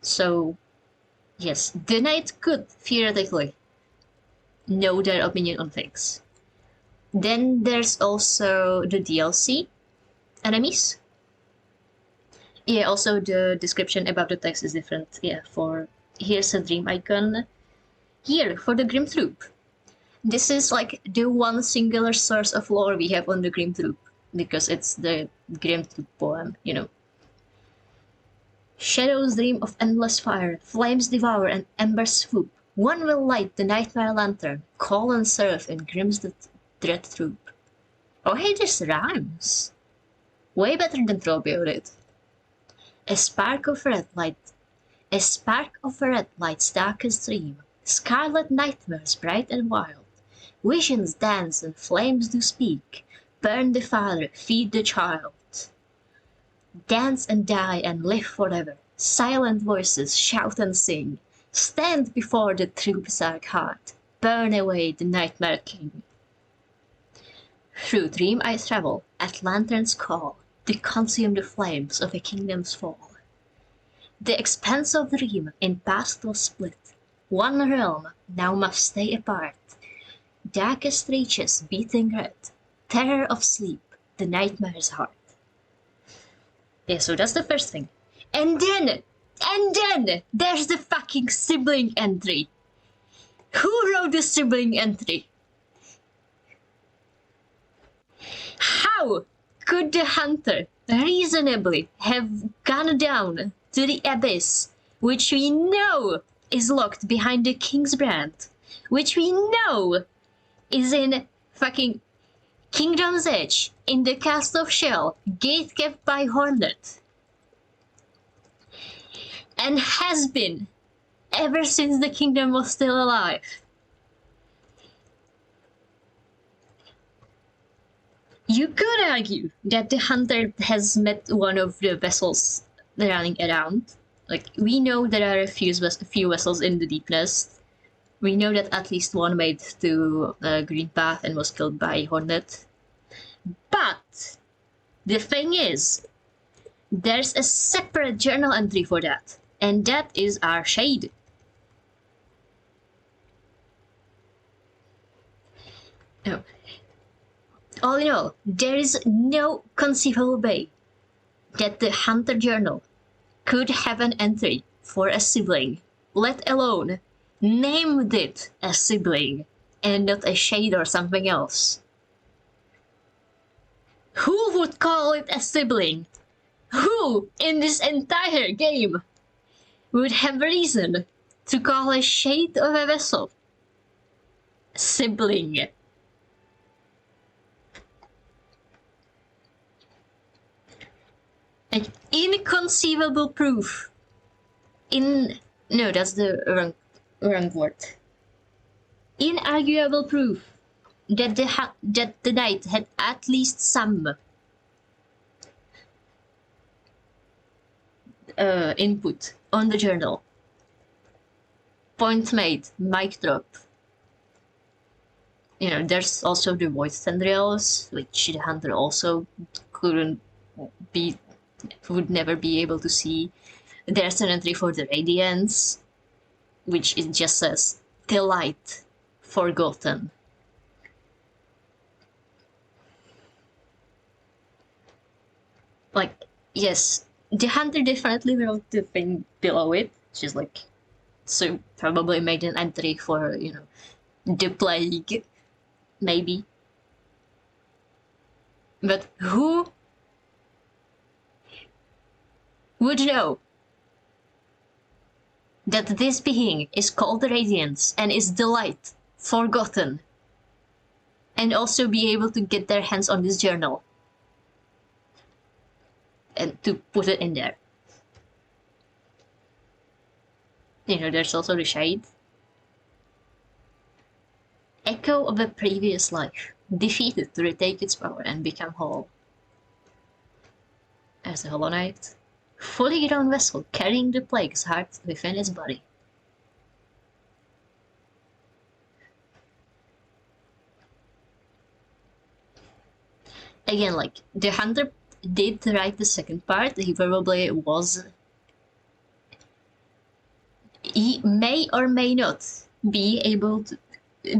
So, yes, the knight could, theoretically, know their opinion on things. Then there's also the DLC enemies. Yeah, also the description about the text is different. Yeah, for here's a dream icon. Here, for the Grim Troop. This is like the one singular source of lore we have on the Grim Troop, because it's the Grim Troop poem, you know. Shadows dream of endless fire, flames devour and embers swoop. One will light the nightmare lantern, call and serve in Grim's dread troop. Oh hey, this rhymes. Way better than Trobio did. A spark of red light darkest dream, scarlet nightmares bright and wild. Visions dance and flames do speak, burn the father, feed the child. Dance and die and live forever, Silent voices shout and sing. Stand before the troops are caught. Burn away the nightmare king. Through dream I travel, at lanterns call, to consume the flames of a kingdom's fall. The expanse of dream in past was split. One realm now must stay apart. Darkest reaches beating red. Terror of sleep, the nightmare's heart. Yeah, so that's the first thing. And then, there's the fucking sibling entry. Who wrote the sibling entry? How could the hunter reasonably have gone down to the abyss, which we know is locked behind the king's brand, which we know is in fucking Kingdom's Edge, in the Castle of Shell, gate kept by Hornet, and has been ever since the kingdom was still alive? You could argue that the hunter has met one of the vessels running around. Like, we know there are a few vessels in the Deepness. We know that at least one made to Green Path and was killed by Hornet. But the thing is, there's a separate journal entry for that, and that is our shade. No. All in all, there is no conceivable way that the Hunter Journal could have an entry for a sibling, let alone named it a sibling and not a shade or something else. Who would call it a sibling? Who in this entire game would have reason to call a shade of a vessel sibling? An inconceivable proof. No, that's the wrong word. Inarguable proof that the knight had at least some input on the journal. Point made. Mic drop. You know, there's also the voice tendrils, which the hunter also would never be able to see. There's an entry for the Radiance, which it just says, "The light forgotten." Like, yes, the hunter definitely wrote the thing below it. She's like, so probably made an entry for, you know, the plague, maybe. But who would know that this being is called the Radiance and is the light forgotten, and also be able to get their hands on this journal and to put it in there? You know, there's also the shade. Echo of a previous life, defeated to retake its power and become whole. As the Hollow Knight, fully grown vessel carrying the plague's heart within its body. Again, like, the hunter did write the second part. He probably was... He may or may not be able to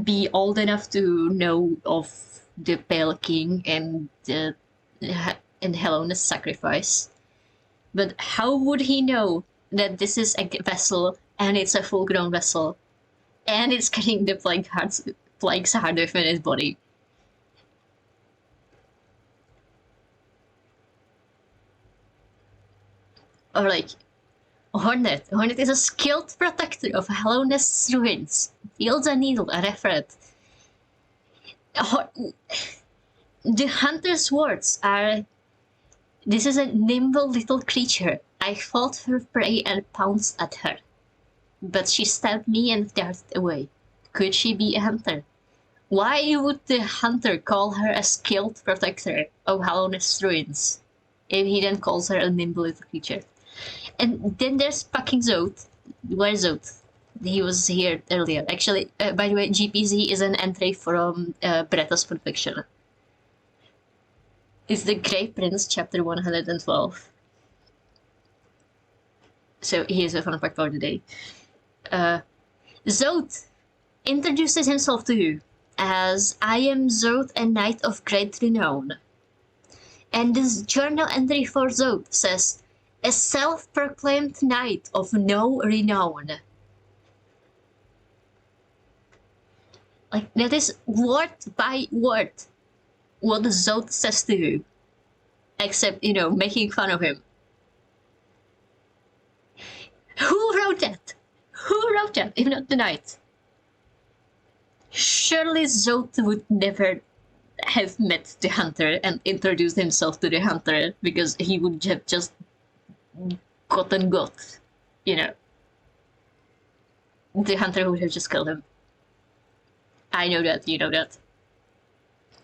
be old enough to know of the Pale King and Helena's sacrifice. But how would he know that this is a vessel, and it's a full-grown vessel, and it's carrying the plague's heart within its body? Or like, Hornet. Hornet is a skilled protector of Helena's ruins. Wields a needle, a referent. The hunter's words are, "This is a nimble little creature. I fought her prey and pounced at her. But she stabbed me and darted away. Could she be a hunter? Why would the hunter call her a skilled protector of Helena's ruins if he then calls her a nimble little creature?" And then there's fucking Zoth. Where's Zoth? He was here earlier. Actually, by the way, GPZ is an entry from Bretta's fanfiction. It's the Grey Prince, chapter 112. So here's a fun fact for the day. Zoth introduces himself to you as I am Zoth, a knight of great renown. And this journal entry for Zoth says, a self-proclaimed knight of no renown. Like, that is word by word what Zoth says to you. Except, making fun of him. Who wrote that? Who wrote that, if not the knight? Surely Zoth would never have met the hunter and introduced himself to the hunter because he would have just gotten got. The hunter would have just killed him. I know that, you know that.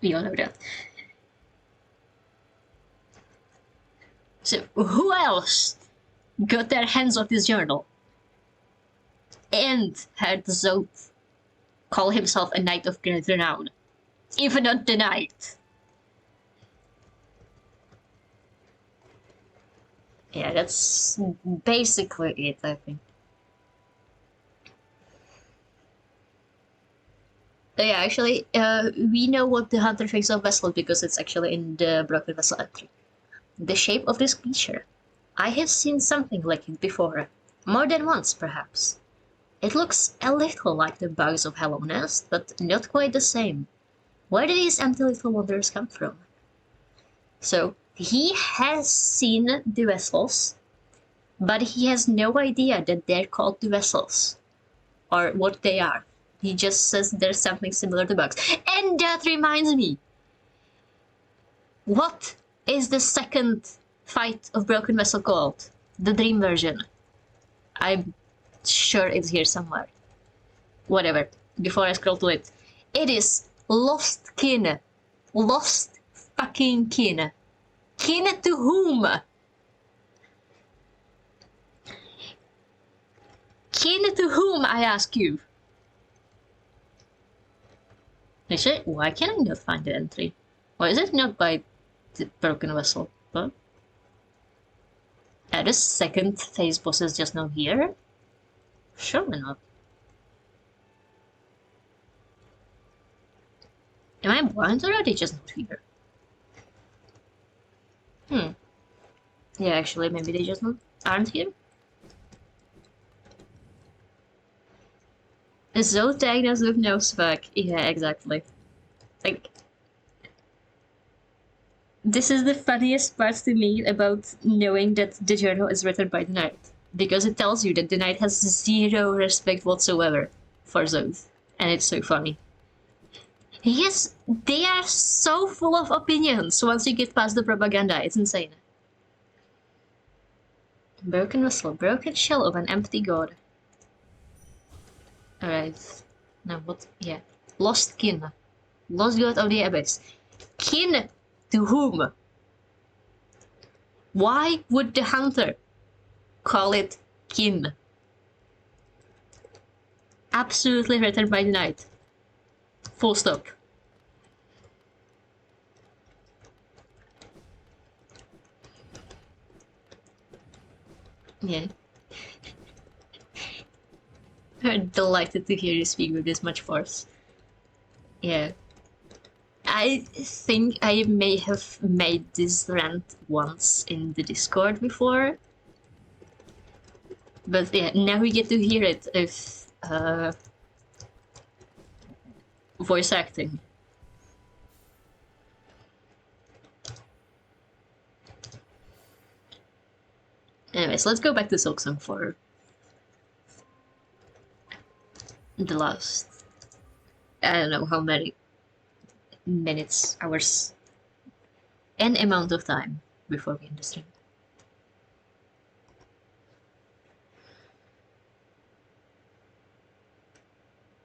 We all know that. So, who else got their hands on this journal and had Zoth call himself a knight of great renown? Even not the knight. Yeah, that's basically it, I think. Yeah, actually, we know what the hunter thinks of Vessel because it's actually in the Broken Vessel entry. The shape of this creature. I have seen something like it before. More than once, perhaps. It looks a little like the bugs of Hollow Nest, but not quite the same. Where do these empty little wonders come from? So, he has seen the vessels, but he has no idea that they're called the vessels, or what they are. He just says there's something similar to bugs. And that reminds me! What is the second fight of Broken Vessel called? The dream version. I'm sure it's here somewhere. Whatever. Before I scroll to it. It is Lost Kin. Lost fucking kin. Kin to whom? Kin to whom, I ask you? Actually, why can I not find the entry? Why is it not by the Broken Vessel? But the second phase boss is just now here? Surely not. Am I blind or are they just not here? Yeah, actually, maybe they just aren't here. So diagnosed with no spec. Yeah, exactly. Like, this is the funniest part to me about knowing that the journal is written by the knight. Because it tells you that the knight has zero respect whatsoever for Zoth. And it's so funny. Yes, they are so full of opinions once you get past the propaganda. It's insane. Broken vessel, broken shell of an empty god. Alright. Now what? Yeah. Lost kin. Lost god of the abyss. Kin to whom? Why would the hunter call it kin? Absolutely written by the knight. Full stop. Yeah. I'm delighted to hear you speak with this much force. Yeah. I think I may have made this rant once in the Discord before. But yeah, now we get to hear it with voice acting. Anyways, let's go back to Silksong for the last, I don't know how many minutes, hours, and amount of time before we end the stream.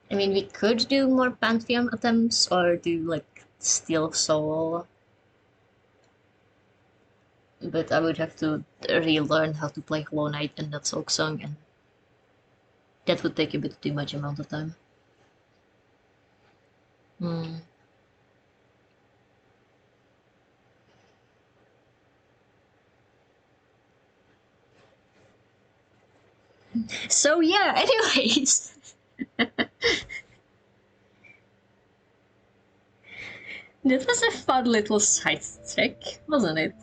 I mean, we could do more Pantheon attempts or do like Steel Soul. But I would have to relearn how to play Hollow Knight and not Silksong, and that would take a bit too much amount of time. Hmm. So yeah, anyways. That was a fun little side trick, wasn't it?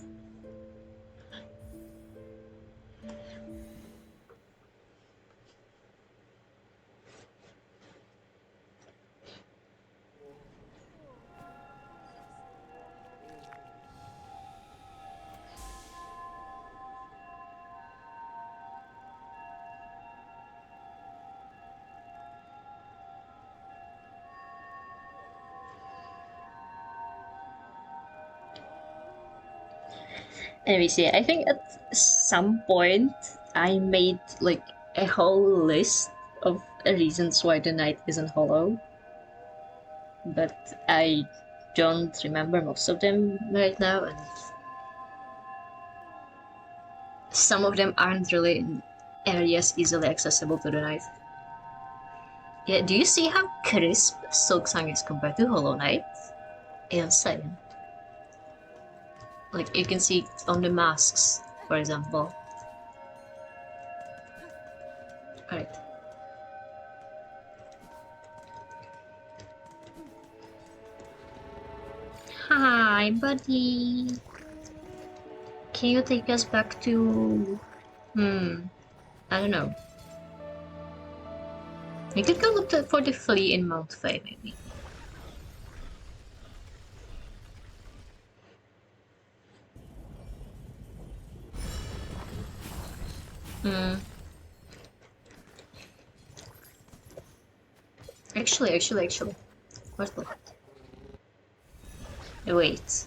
Anyways, yeah, I think at some point I made like a whole list of reasons why the knight isn't hollow, but I don't remember most of them right now, and some of them aren't really in areas easily accessible to the knight. Yeah, do you see how crisp Silksong is compared to Hollow Knight? Insane. Like you can see on the masks, for example. Alright. Hi, buddy. Can you take us back to... I don't know. We could go look for the flea in Mount Fae, maybe. Hmm. Actually. Where's the... Wait.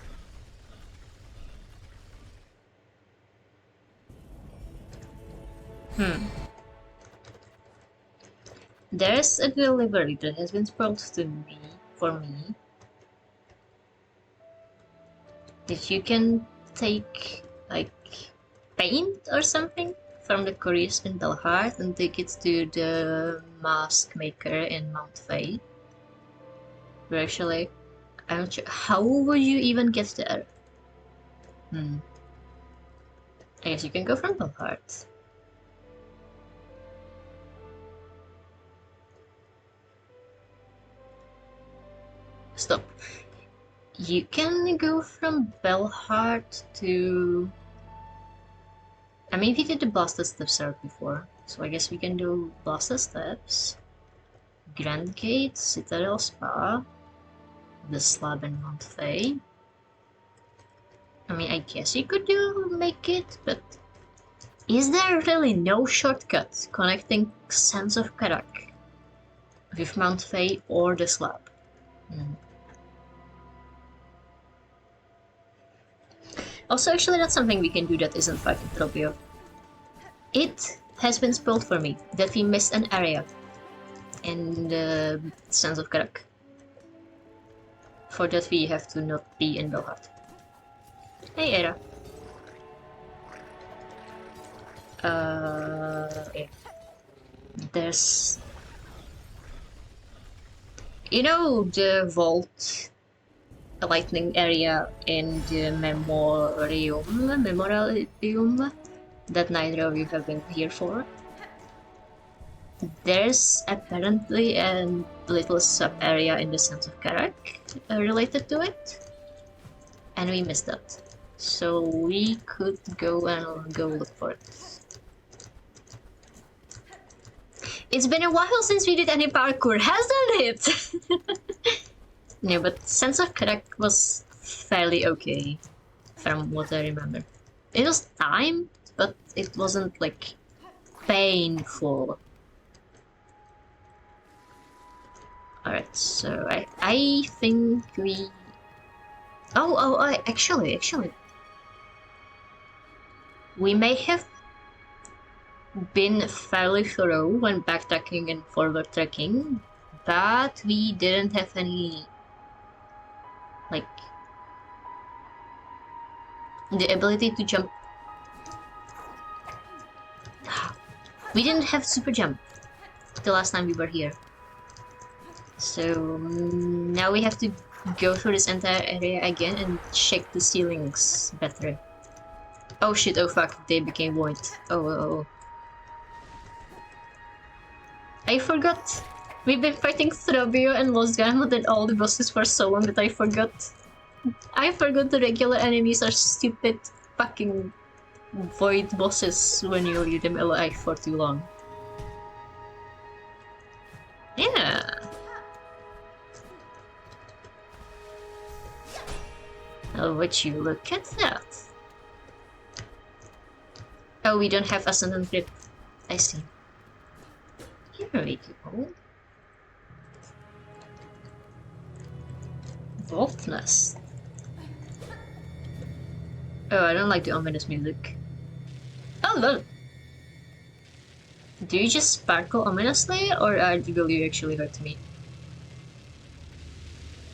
There's a delivery that has been spoiled to me, for me. If you can take, like, paint or something from the couriers in Belhart and take it to the mask maker in Mount Fae. But actually, I'm not sure. How would you even get there? I guess you can go from Belhart. Stop. You can go from Belhart to... I mean, we did the Blasted Steps route before, so I guess we can do Blasted Steps, Grand Gate, Citadel Spa, the Slab in Mount Fae. I mean, I guess you could make it, but is there really no shortcut connecting Sands of Karak with Mount Fae or the Slab? Also, actually, that's something we can do that isn't fighting Tropio. It has been spoiled for me that we missed an area in the Sands of Karak. For that, we have to not be in Belhart. Hey, Era. Yeah. There's... You know the vault lightning area in the memorialium that neither of you have been here for? There's apparently a little sub-area in the Sands of Karak related to it, and we missed that. So we could go look for it. It's been a while since we did any parkour, hasn't it? Yeah, but Sense of Correct was fairly okay, from what I remember. It was timed, but it wasn't, like, painful. Alright, so I think we... actually. We may have been fairly thorough when backtracking and forward tracking, but we didn't have any, like, The ability to jump. We didn't have super jump the last time we were here. So now we have to go through this entire area again and check the ceilings better. Oh shit, oh fuck, they became void. Oh. I forgot. We've been fighting Throbio and Los Gamut and all the bosses for so long that I forgot. I forgot the regular enemies are stupid fucking void bosses when you leave them alive for too long. Yeah. Oh, would you look at that? Oh, we don't have Ascendant Grip. I see. Here we go. Vaultness. Oh, I don't like the ominous music. Oh, lol. Do you just sparkle ominously, or will you actually hurt me?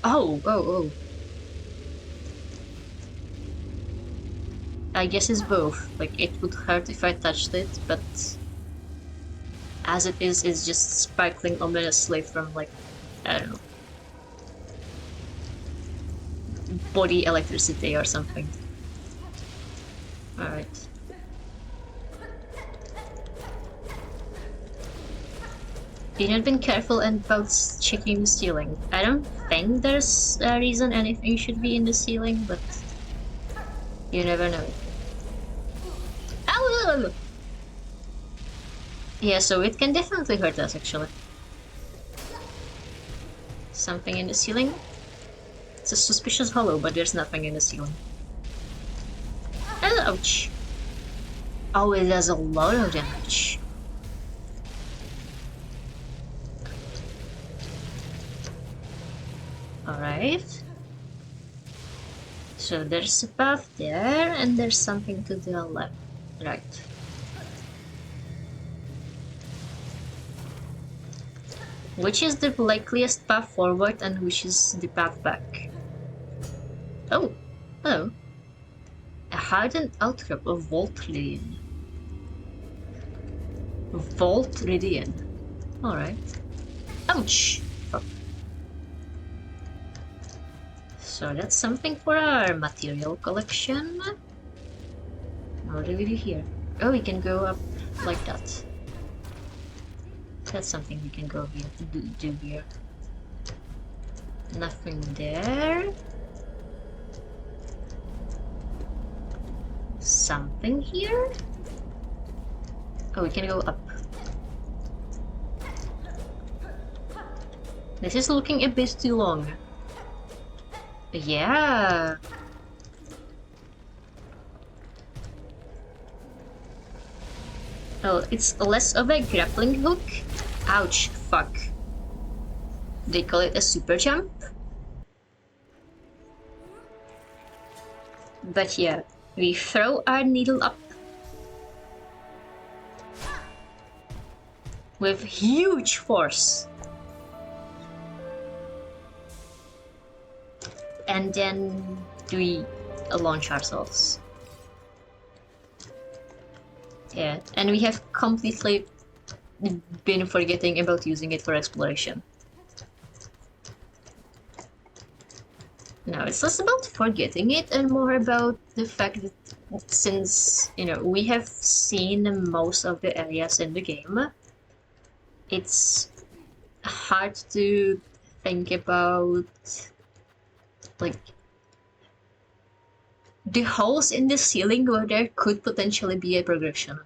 Oh. I guess it's both. Like, it would hurt if I touched it, but as it is, it's just sparkling ominously from, like, I don't know, body electricity or something. Alright. You have been careful about checking the ceiling. I don't think there's a reason anything should be in the ceiling, but you never know. Ow! Yeah, so it can definitely hurt us, actually. Something in the ceiling? It's a suspicious hollow, but there's nothing in the ceiling. Ouch! Oh, it does a lot of damage. Alright. So there's a path there, and there's something to the left. Right. Which is the likeliest path forward and which is the path back? Oh. Hello. A hardened outcrop of Voltridian. Voltridian. Alright. Ouch! Oh. So that's something for our material collection. What do we do here? Oh, we can go up like that. That's something we can go here to do here. Nothing there. Something here? Oh, we can go up. This is looking a bit too long. Yeah. Oh, it's less of a grappling hook. Ouch, fuck. They call it a super jump. But yeah, we throw our needle up with huge force. And then we launch ourselves. Yeah, and we have completely been forgetting about using it for exploration. No, it's less about forgetting it and more about the fact that since, you know, we have seen most of the areas in the game, it's hard to think about, like, the holes in the ceiling where there could potentially be a progression.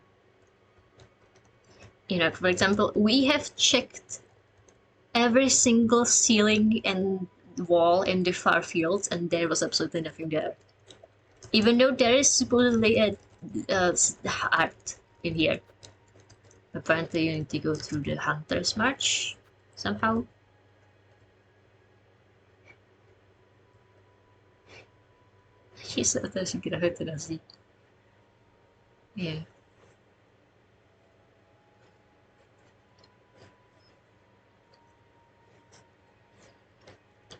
You know, for example, we have checked every single ceiling and wall in the far fields, and there was absolutely nothing there. Even though there is supposedly a heart in here. Apparently you need to go through the Hunter's March somehow. Isso até se gravata assim. Yeah.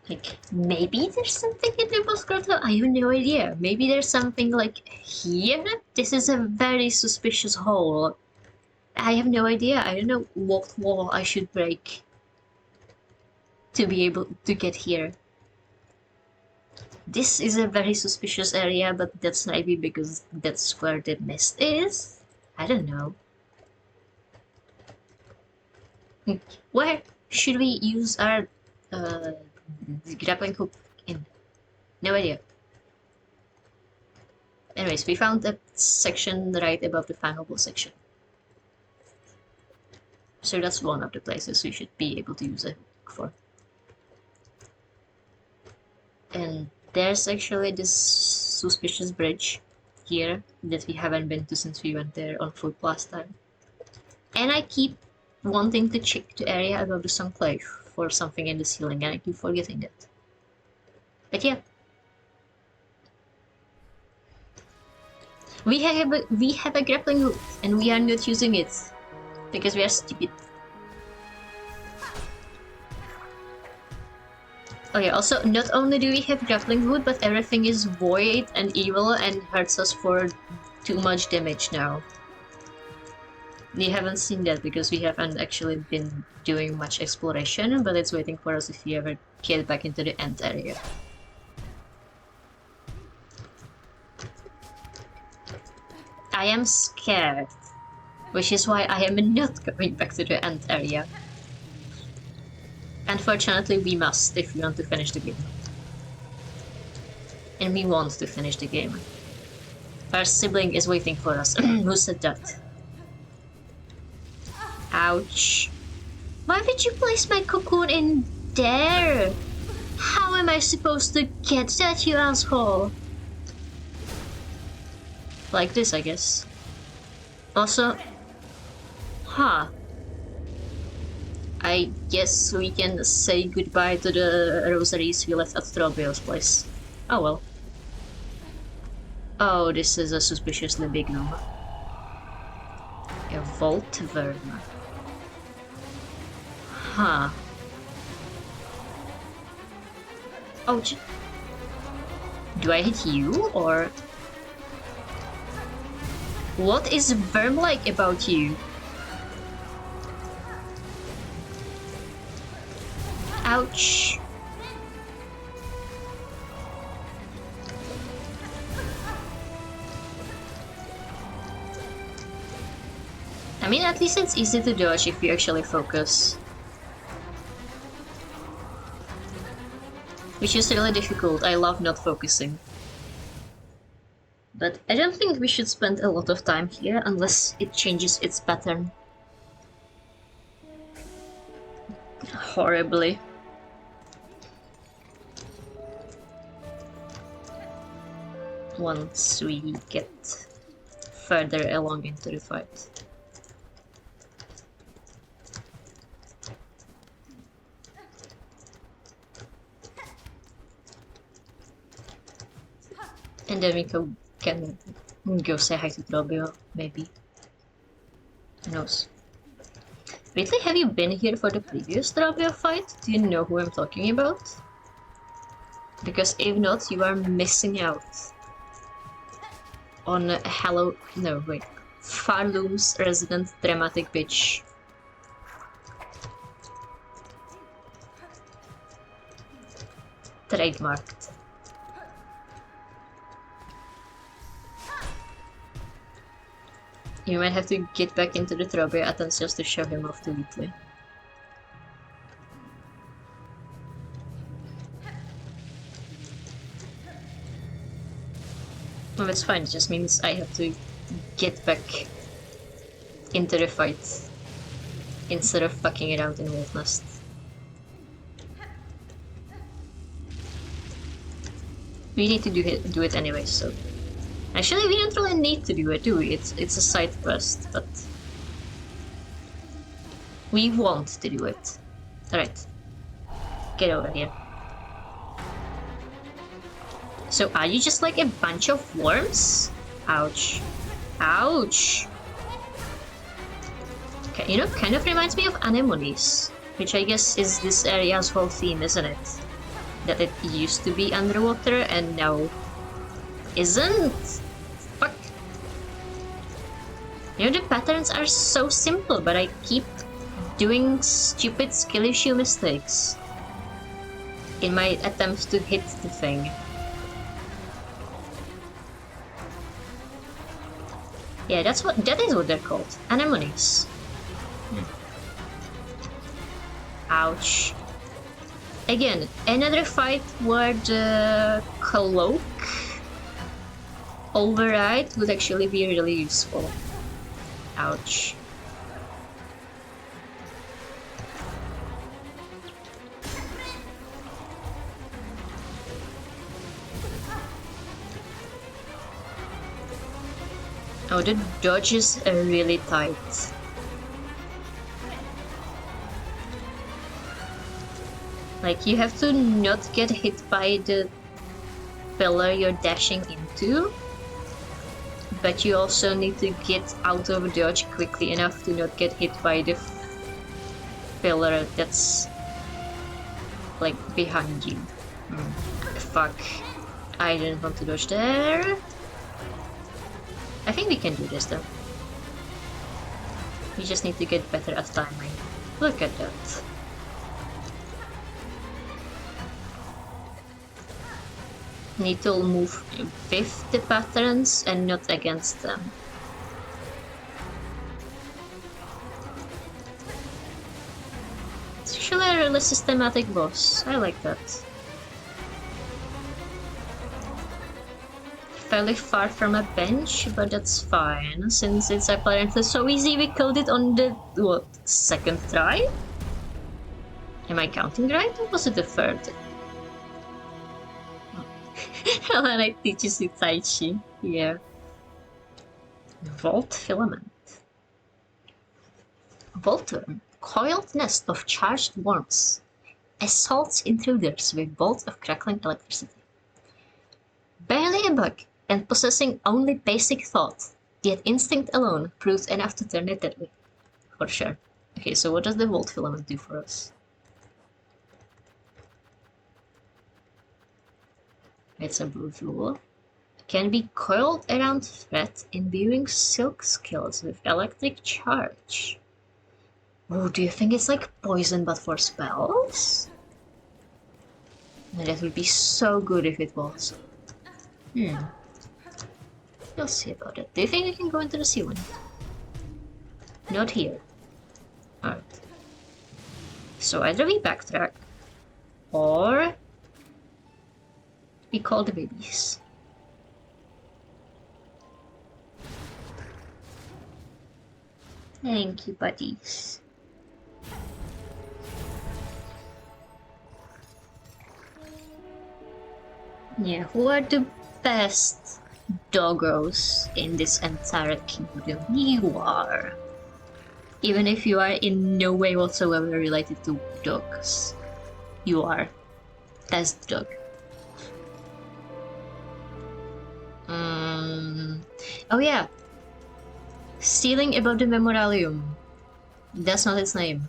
Like, maybe there's something in the boss grotto? I have no idea. Maybe there's something like here? This is a very suspicious hole. I have no idea. I don't know what wall I should break to be able to get here. This is a very suspicious area, but that's maybe because that's where the mist is? I don't know. Where should we use our grappling hook in? No idea. Anyways, we found that section right above the fangable section. So that's one of the places we should be able to use a hook for. And there's actually this suspicious bridge here that we haven't been to since we went there on foot last time. And I keep wanting to check the area above the Sunclave for something in the ceiling, and I keep forgetting that. But yeah. We have a grappling hook, and we are not using it. Because we are stupid. Okay, also, not only do we have grappling hook, but everything is void and evil and hurts us for too much damage now. We haven't seen that because we haven't actually been doing much exploration, but it's waiting for us if we ever get back into the end area. I am scared, which is why I am not going back to the end area. Unfortunately, we must if we want to finish the game. And we want to finish the game. Our sibling is waiting for us. Who said that? Ouch. Why did you place my cocoon in there? How am I supposed to get that, you asshole? Like this, I guess. Also... Huh. I guess we can say goodbye to the rosaries we left at Strobio's place. Oh well. Oh, this is a suspiciously big room. A vault worm. Huh. Oh, do I hit you, or... What is worm-like about you? Ouch. I mean, at least it's easy to dodge if you actually focus. Which is really difficult. I love not focusing. But I don't think we should spend a lot of time here unless it changes its pattern. Horribly. Once we get further along into the fight. And then we can go say hi to Drobio, maybe. Who knows? Really, have you been here for the previous Drobio fight? Do you know who I'm talking about? Because if not, you are missing out on Farloom's resident dramatic bitch. Trademarked. You might have to get back into the Drobio Athens just to show him off to Wheatley. Well, that's fine, it just means I have to get back into the fight instead of fucking it out in Wolf Nest. We need to do it anyway, so... Actually, we don't really need to do it, do we? It's a side quest, but... We want to do it. Alright. Get over here. So are you just like a bunch of worms? Ouch. Ouch! Okay, you know, kind of reminds me of anemones, which I guess is this area's whole theme, isn't it? that it used to be underwater and now isn't. Fuck. You know, the patterns are so simple, but I keep doing stupid skill issue mistakes in my attempts to hit the thing. Yeah, that is what they're called. Anemones. Ouch. Again, another fight where the cloak override would actually be really useful. Ouch. Oh, the dodges are really tight. Like, you have to not get hit by the pillar you're dashing into, but you also need to get out of dodge quickly enough to not get hit by the pillar that's like behind you. Fuck. I didn't want to dodge there. I think we can do this though. We just need to get better at timing. Look at that. Need to move with the patterns and not against them. It's actually a really systematic boss. I like that. Fairly far from a bench, but that's fine, since it's apparently so easy we killed it on the, what, second try? Am I counting right, or was it the third? Alana teaches you Tai Chi, yeah. Vault filament. Voltworm, coiled nest of charged worms, assaults intruders with bolts of crackling electricity. Barely a bug, and possessing only basic thought, yet instinct alone proves enough to turn it deadly. For sure. Okay, so what does the Volt filament do for us? It's a brutal. Can be coiled around thread, imbuing silk skills with electric charge. Oh, do you think it's like poison but for spells? That would be so good if it was. We'll see about it. Do you think we can go into the ceiling? Not here. Alright. So either we backtrack, or we call the babies. Thank you, buddies. Yeah, who are the best doggos in this entire kingdom? You are. Even if you are in no way whatsoever related to dogs, you are. Best dog. Oh yeah. Stealing about the memorialium. That's not its name.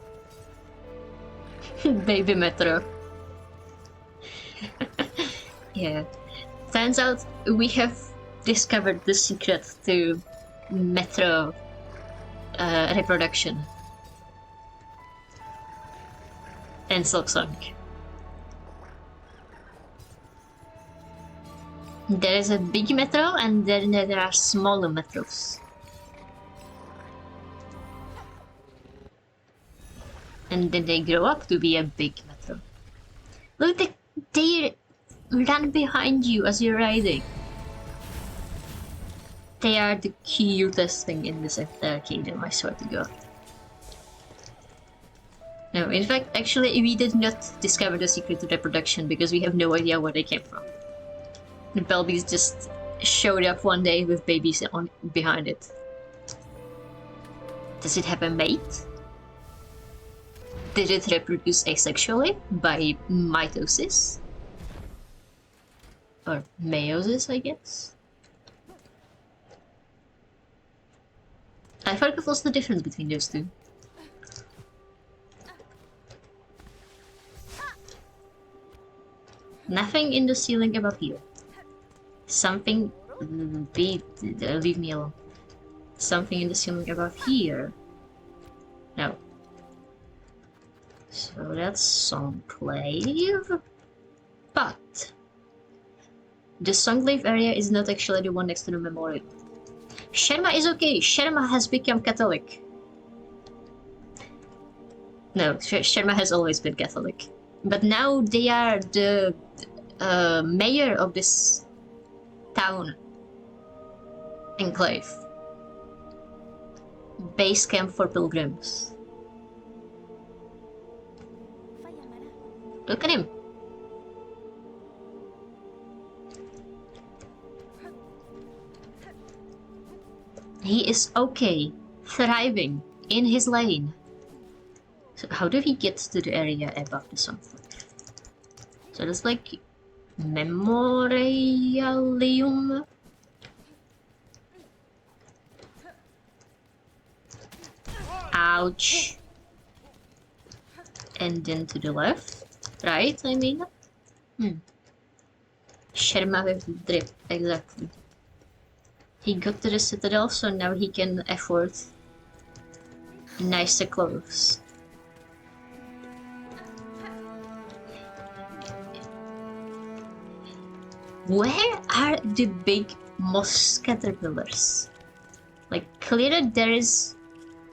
Baby Metro. Yeah. Turns out we have discovered the secret to Metro reproduction. And Silksong. There is a big metro and then there are smaller metros. And then they grow up to be a big metro. Look, they run behind you as you're riding. They are the cutest thing in this entire kingdom, I swear to God. No, in fact, actually, we did not discover the secret to reproduction because we have no idea where they came from. The Belbies just showed up one day with babies on behind it. Does it have a mate? Did it reproduce asexually by mitosis? Or meiosis, I guess? I forgot what's the difference between those two. Nothing in the ceiling above here. Something... leave me alone. Something in the ceiling above here. No. So that's Songclave. But... the Songclave area is not actually the one next to the memorial. Sherma is okay. Sherma has become Catholic. No, Sherma has always been Catholic. But now they are the mayor of this town. Enclave. Base camp for pilgrims. Look at him. He is okay, thriving in his lane. So how do he get to the area above the Songclave? So that's like Memorialium. Ouch. And then to the left, right? I mean, Sherma with drip, exactly. He got to the citadel, so now he can afford nicer clothes. Where are the big moss caterpillars? Like, clearly there is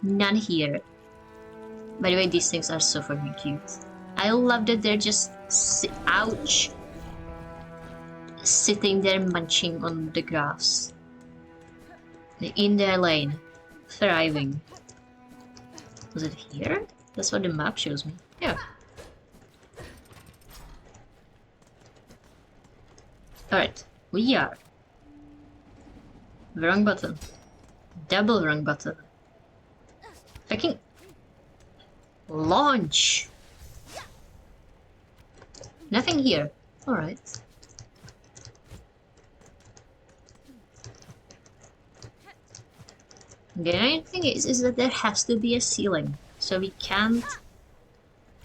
none here. By the way, these things are so fucking cute. I love that they're just ouch, sitting there munching on the grass. In their lane, thriving. Was it here? That's what the map shows me. Yeah. Alright, we are. Wrong button. Double wrong button. Fucking launch. Nothing here. Alright. The only thing is that there has to be a ceiling, so we can't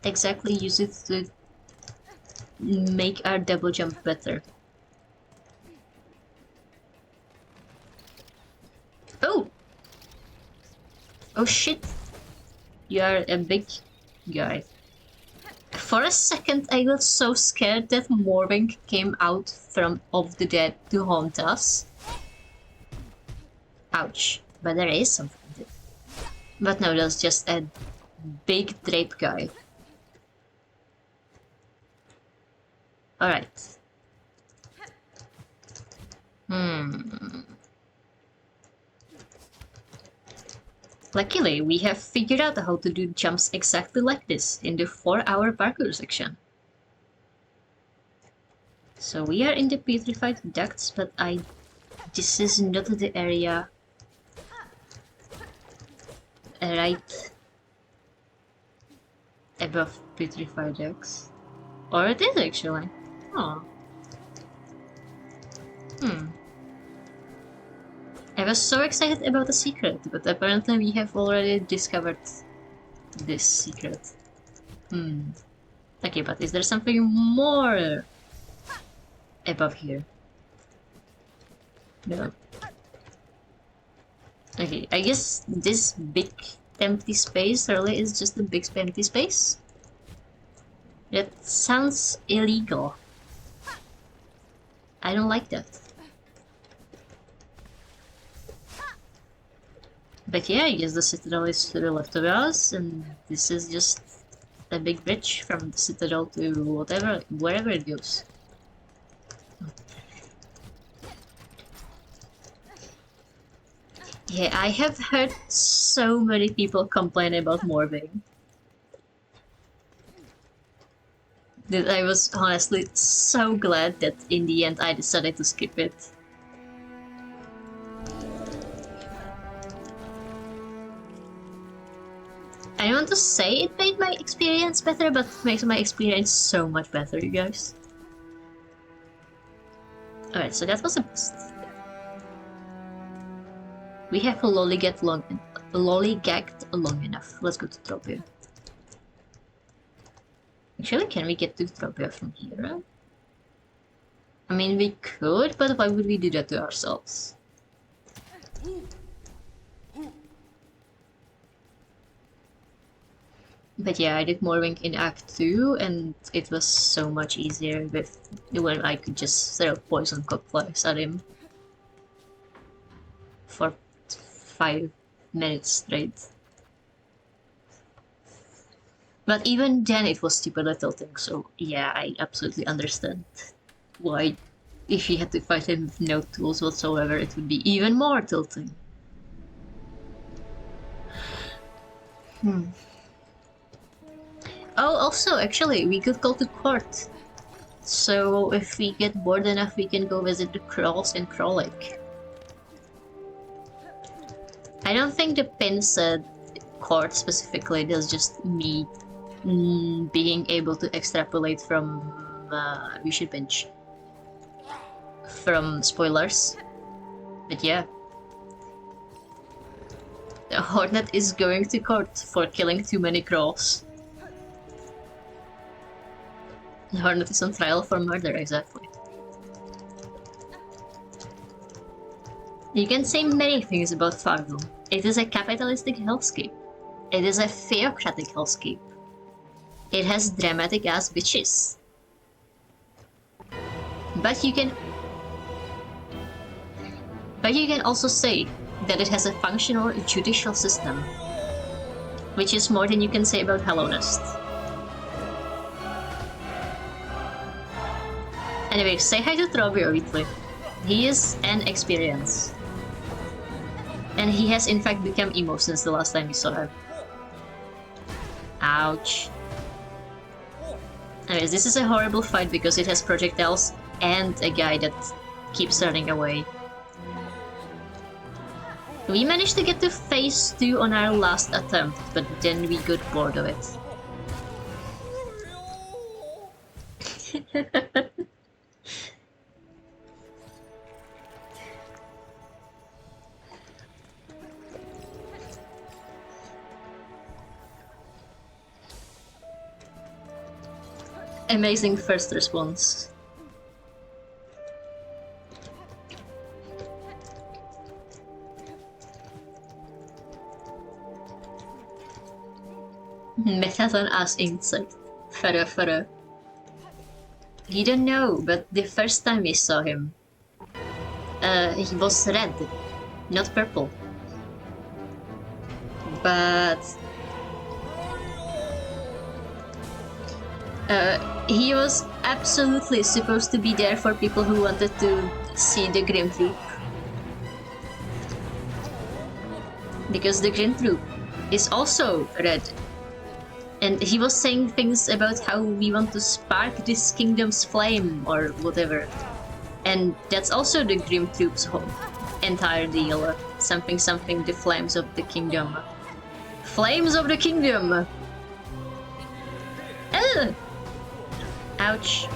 exactly use it to make our double jump better. Oh! Oh shit! You are a big guy. For a second I got so scared that Morvink came out from of the dead to haunt us. Ouch. But there is something there. But no, that's just a big drape guy. Alright. Luckily, we have figured out how to do jumps exactly like this in the 4-hour parkour section. So we are in the petrified ducts, but this is not the area right above petrified ducts. Or it is actually. Oh. I was so excited about the secret, but apparently we have already discovered this secret. Okay, but is there something more above here? No. Okay, I guess this big empty space really is just a big empty space. That sounds illegal. I don't like that. But yeah, I guess the citadel is to the left of us, and this is just a big bridge from the citadel to wherever it goes. Yeah, I have heard so many people complain about Morbing. That I was honestly so glad that in the end I decided to skip it. I don't want to say it made my experience better, but it makes my experience so much better, you guys. Alright, so that was a bust. We have lollygagged long enough. Let's go to Tropia. Actually, can we get to Tropia from here? I mean, we could, but why would we do that to ourselves? But yeah, I did Morwink in Act 2, and it was so much easier with when I could just throw poison cutlass at him for 5 minutes straight. But even then it was stupid tilting, so yeah, I absolutely understand why if you had to fight him with no tools whatsoever, it would be even more tilting. Oh, also, actually, we could go to court. So if we get bored enough, we can go visit the Krolls in Krollik. I don't think the pin said court specifically, that's just me being able to extrapolate from we should binge from spoilers. But yeah, the Hornet is going to court for killing too many Krolls. The Hornet is on trial for murder, exactly. You can say many things about Fargo. It is a capitalistic hellscape. It is a theocratic hellscape. It has dramatic ass bitches. But you can also say that it has a functional judicial system, which is more than you can say about Hellonest. Anyway, say hi to Trobio, Whitley. He is an experience. And he has in fact become emo since the last time we saw him. Ouch. Anyways, this is a horrible fight because it has projectiles and a guy that keeps running away. We managed to get to phase 2 on our last attempt, but then we got bored of it. Amazing first response. Metathon as insect. Further. You don't know, but the first time we saw him, he was red, not purple. But he was absolutely supposed to be there for people who wanted to see the Grim Troop. Because the Grim Troop is also red. And he was saying things about how we want to spark this kingdom's flame or whatever. And that's also the Grim Troop's whole entire deal. Something, the flames of the kingdom. Flames of the kingdom! Ugh! Ouch.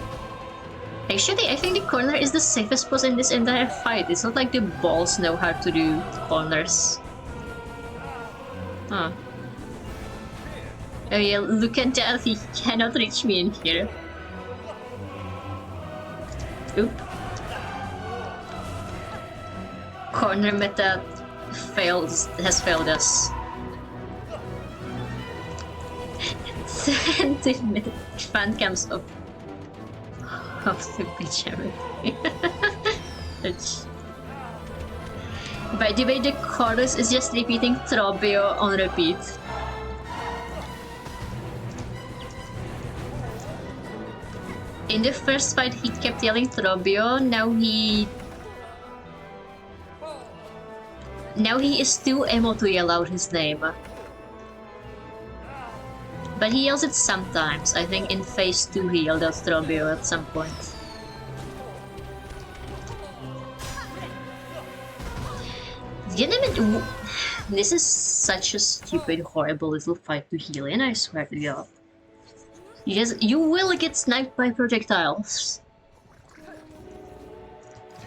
Actually, I think the corner is the safest spot in this entire fight. It's not like the balls know how to do corners. Huh. Oh yeah, look at that, he cannot reach me in here. Oop. Corner meta has failed us. 70 minute fan cams of the bitch everything. By the way, the chorus is just repeating Trobio on repeat. In the first fight, he kept yelling Trobio. Now he is too emo to yell out his name. But he yells it sometimes. I think in phase 2 he yelled out Trobio at some point. This is such a stupid, horrible little fight to heal in, I swear to God. You will get sniped by projectiles.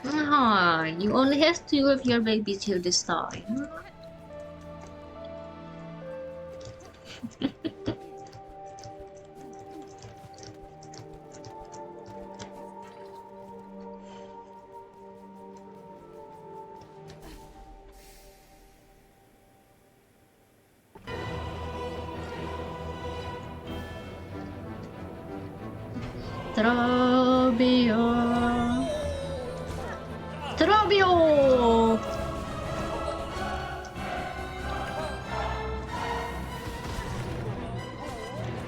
Ah, you only have 2 of your babies here this time. Trobio! Trobio!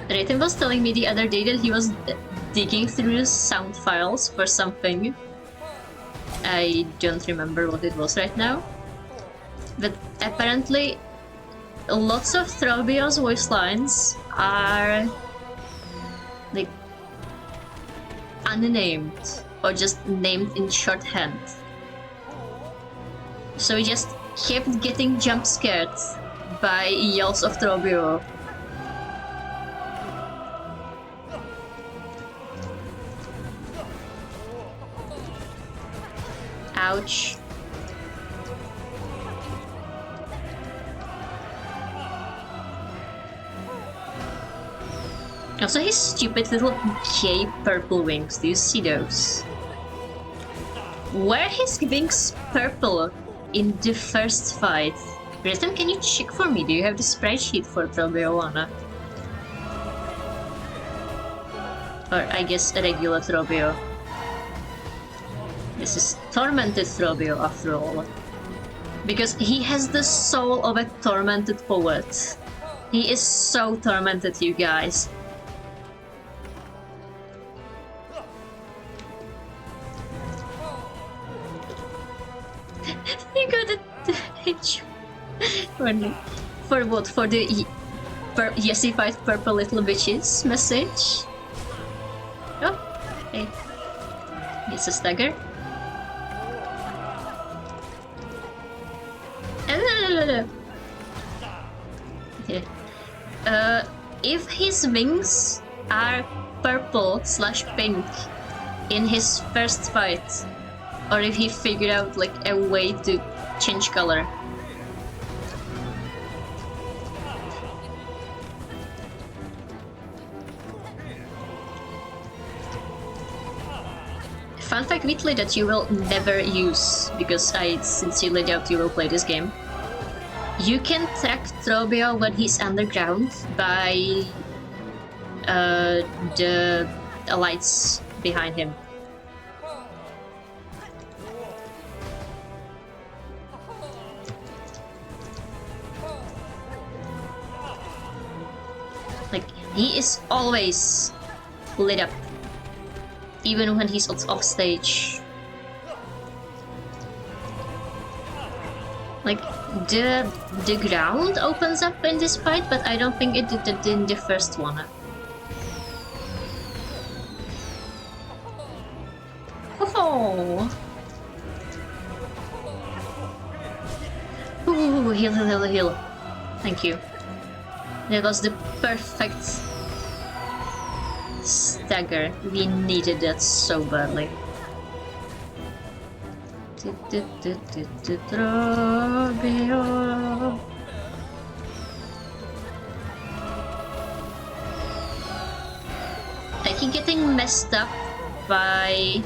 Rayton was telling me the other day that he was digging through sound files for something. I don't remember what it was right now. But apparently lots of Throbio's voice lines are like unnamed or just named in shorthand. So he just kept getting jump scared by yells of Throbio. Ouch. Also his stupid little gay purple wings, do you see those? Were his wings purple in the first fight? Rhythm, can you check for me? Do you have the spreadsheet for Trobio? Or I guess a regular Throbio. This is tormented Throbio after all. Because he has the soul of a tormented poet. He is so tormented, you guys. You got it. For what? For the yesified purple little bitches message? Oh, hey. It's a stagger. Yeah. If his wings are purple/pink in his first fight, or if he figured out like a way to change color. Fun fact, Whitley, that you will never use, because I sincerely doubt you will play this game. You can track Trobio when he's underground by the lights behind him. Like, he is always lit up, even when he's off stage. Like, the ground opens up in this fight, but I don't think it did in the first one. Oh! Ooh, heal. Thank you. That was the perfect stagger. We needed that so badly. I keep getting messed up by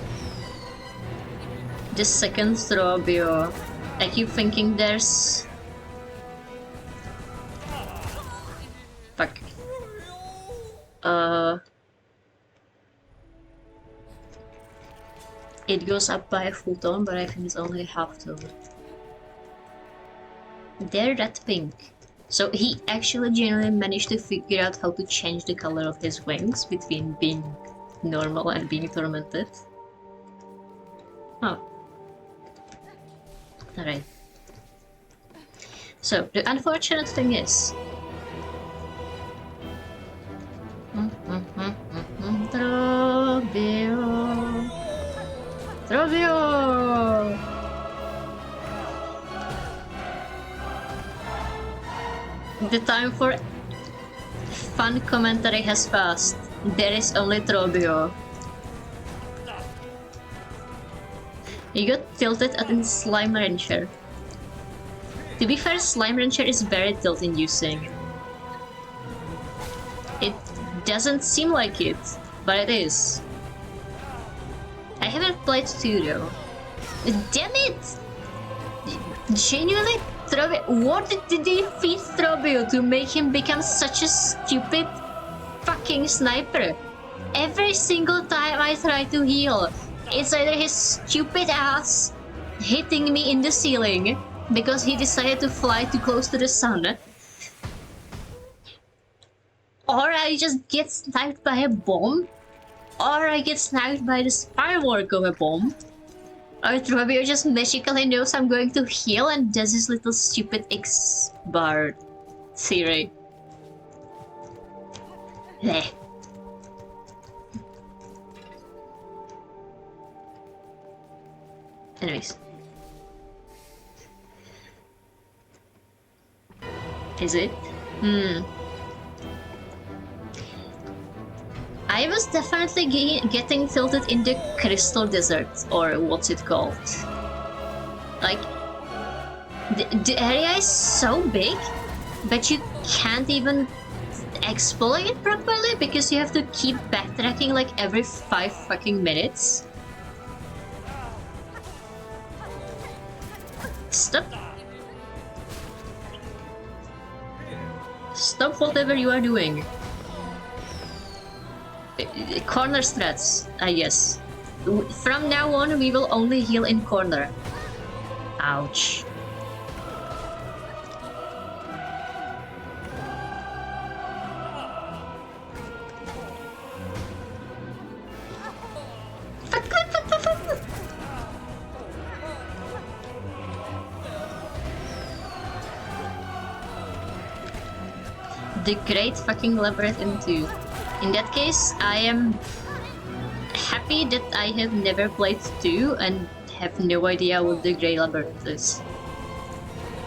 the second Throbio. I keep thinking there's... Fuck. It goes up by a full tone, but I think it's only half tone. They're that pink. So he actually genuinely managed to figure out how to change the color of his wings between being normal and being tormented. Oh. Alright. So, the unfortunate thing is... Trobio! The time for fun commentary has passed. There is only Trobio. You got tilted at the Slime Rancher. To be fair, Slime Rancher is very tilt-inducing. It doesn't seem like it, but it is. I haven't played 2 though. Damn it! Genuinely, Trobio, what did they feed Trobio to make him become such a stupid fucking sniper? Every single time I try to heal, it's either his stupid ass hitting me in the ceiling because he decided to fly too close to the sun, or I just get sniped by a bomb, or I get sniped by the firework of a bomb, or Trobio just magically knows I'm going to heal and does his little stupid X-bar theory. Bleh. Anyways. Is it? I was definitely getting tilted in the Crystal Desert, or what's it called. Like, the area is so big, but you can't even explore it properly because you have to keep backtracking like every 5 fucking minutes. Stop. Stop whatever you are doing. Corner strats, I guess. From now on, we will only heal in corner. Ouch. The great fucking labyrinth into. In that case, I am happy that I have never played 2 and have no idea what the Grey Labyrinth is.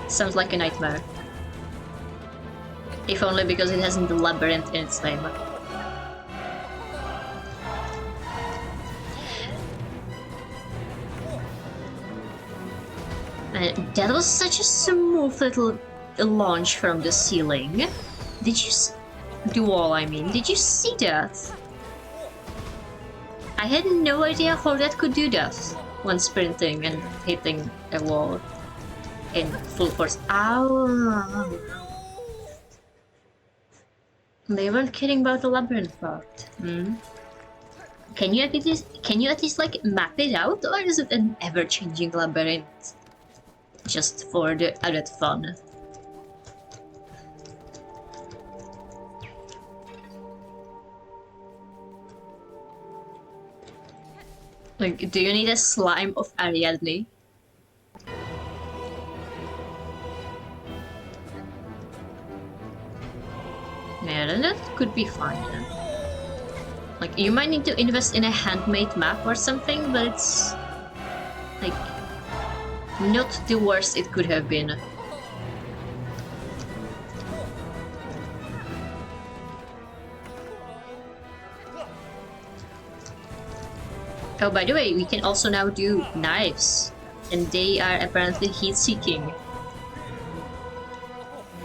Sounds like a nightmare. If only because it hasn't the labyrinth in its name. That was such a smooth little launch from the ceiling. Did you the wall, I mean. Did you see that? I had no idea how that could do that when sprinting and hitting a wall in full force. Ow! They weren't kidding about the labyrinth part. Can you at least like map it out, or is it an ever-changing labyrinth just for the added fun? Like, do you need a slime of Ariadne? Yeah, then that could be fine. Like, you might need to invest in a handmade map or something, but it's like not the worst it could have been. Oh, by the way, we can also now do knives, and they are apparently heat-seeking.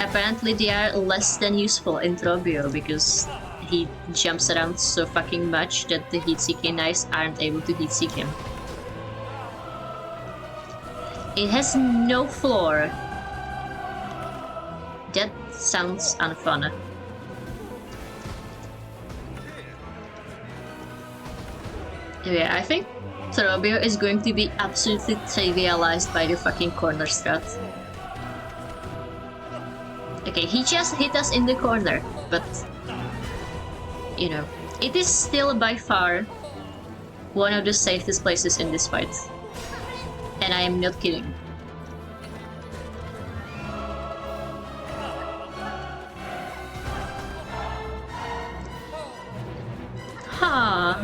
Apparently they are less than useful in Trobio because he jumps around so fucking much that the heat-seeking knives aren't able to heat-seek him. It has no floor. That sounds unfun. Yeah, I think Trobio is going to be absolutely trivialized by the fucking corner strat. Okay, he just hit us in the corner, but you know, it is still by far one of the safest places in this fight. And I am not kidding. Huh.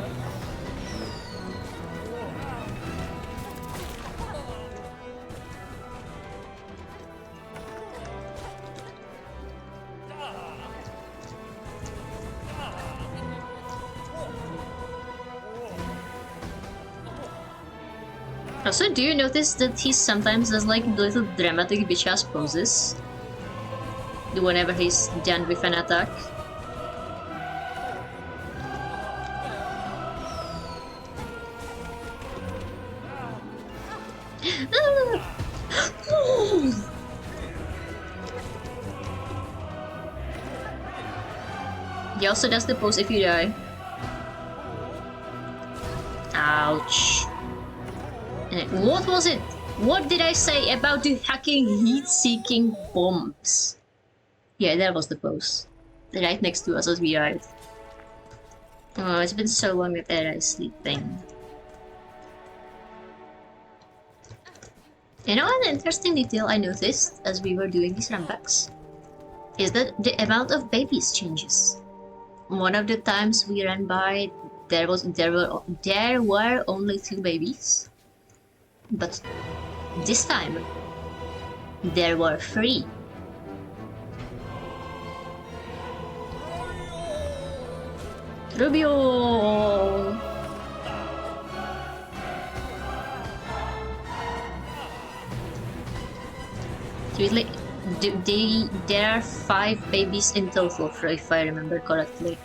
Also, do you notice that he sometimes does like little dramatic bitch-ass poses? Whenever he's done with an attack? He also does the pose if you die. Ouch. And what was it? What did I say about the hacking heat-seeking bombs? Yeah, that was the boss. Right next to us as we died. Oh, it's been so long that I was sleeping. You know, an interesting detail I noticed as we were doing these runbacks is that the amount of babies changes. One of the times we ran by, there were only 2 babies, but this time there were 3. Rubio! Seriously, there are 5 babies in total, if I remember correctly,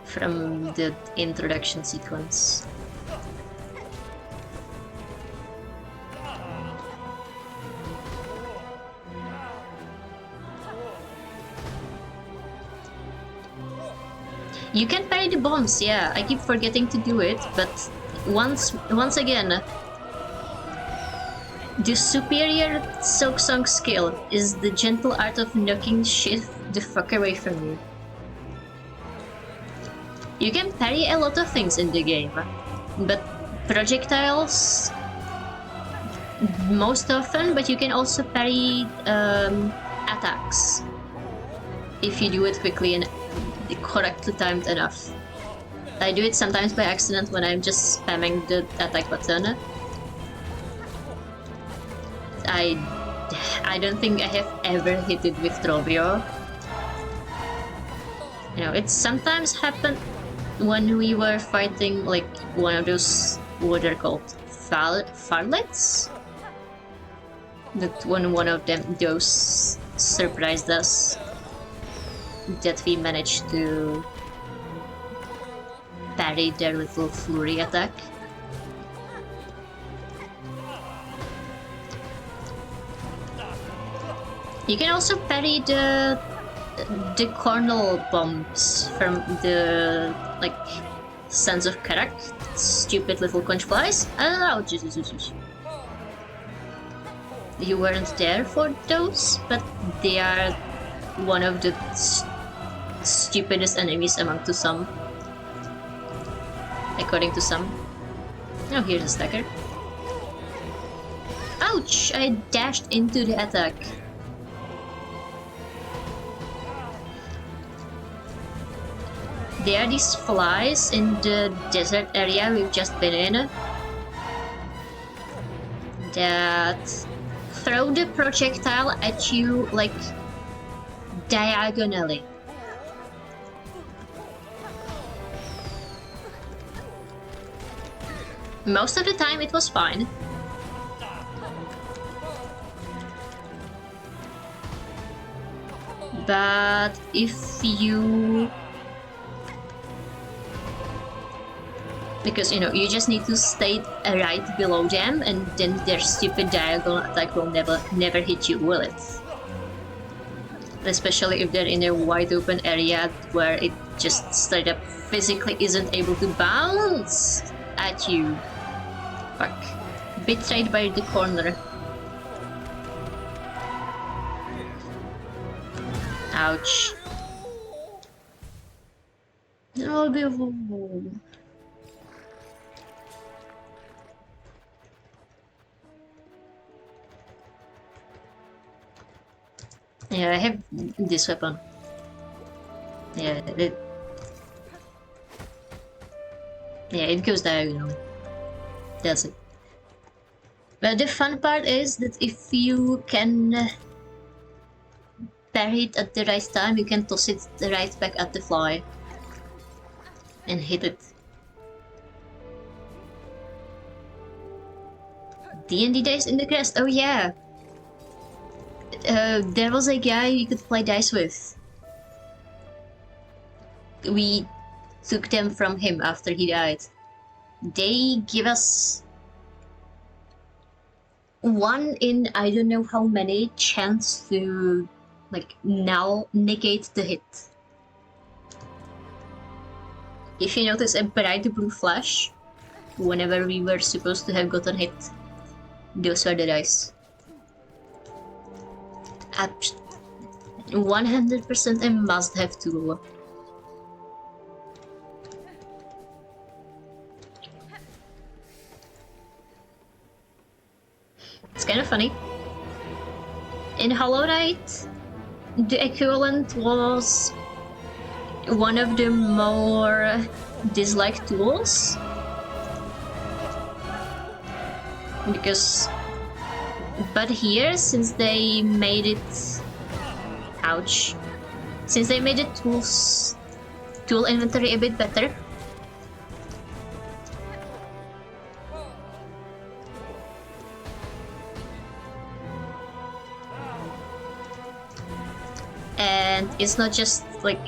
from the introduction sequence. You can parry the bombs, yeah. I keep forgetting to do it, but once again, the superior Silksong skill is the gentle art of knocking shit the fuck away from you. You can parry a lot of things in the game, but projectiles most often, but you can also parry attacks if you do it quickly and correctly timed enough. I do it sometimes by accident when I'm just spamming the attack button. I don't think I have ever hit it with Trovio. You know, it sometimes happened when we were fighting like one of those, what they're called, farlets? That when one of those surprised us, that we managed to parry their little flurry attack. You can also parry the cornel bombs from the like Sons of Karak, stupid little conch flies. Oh, Jesus. You weren't there for those, but they are one of the stupidest enemies among some, according to some. Oh, here's a stacker. Ouch! I dashed into the attack. There are these flies in the desert area we've just been in that throw the projectile at you like diagonally. Most of the time it was fine. But if you... Because, you know, you just need to stay right below them and then their stupid diagonal attack will never hit you, will it? Especially if they're in a wide open area where it just straight up physically isn't able to bounce at you. Fuck. Betrayed by the corner. Ouch. Oh, beautiful. Yeah, I have this weapon. Yeah, it goes diagonally. That's it. But the fun part is that if you can parry it at the right time, you can toss it right back at the fly and hit it. D&D dice in the crest. Oh yeah. There was a guy you could play dice with. We took them from him after he died. They give us 1 in I don't know how many chance to like now negate the hit. If you notice a bright blue flash, whenever we were supposed to have gotten hit. Those were the dice. 100% a must-have tool. It's kind of funny. In Hollow Knight, the equivalent was one of the more disliked tools. But here, since they made it... Ouch. Since they made the tool inventory a bit better, and it's not just like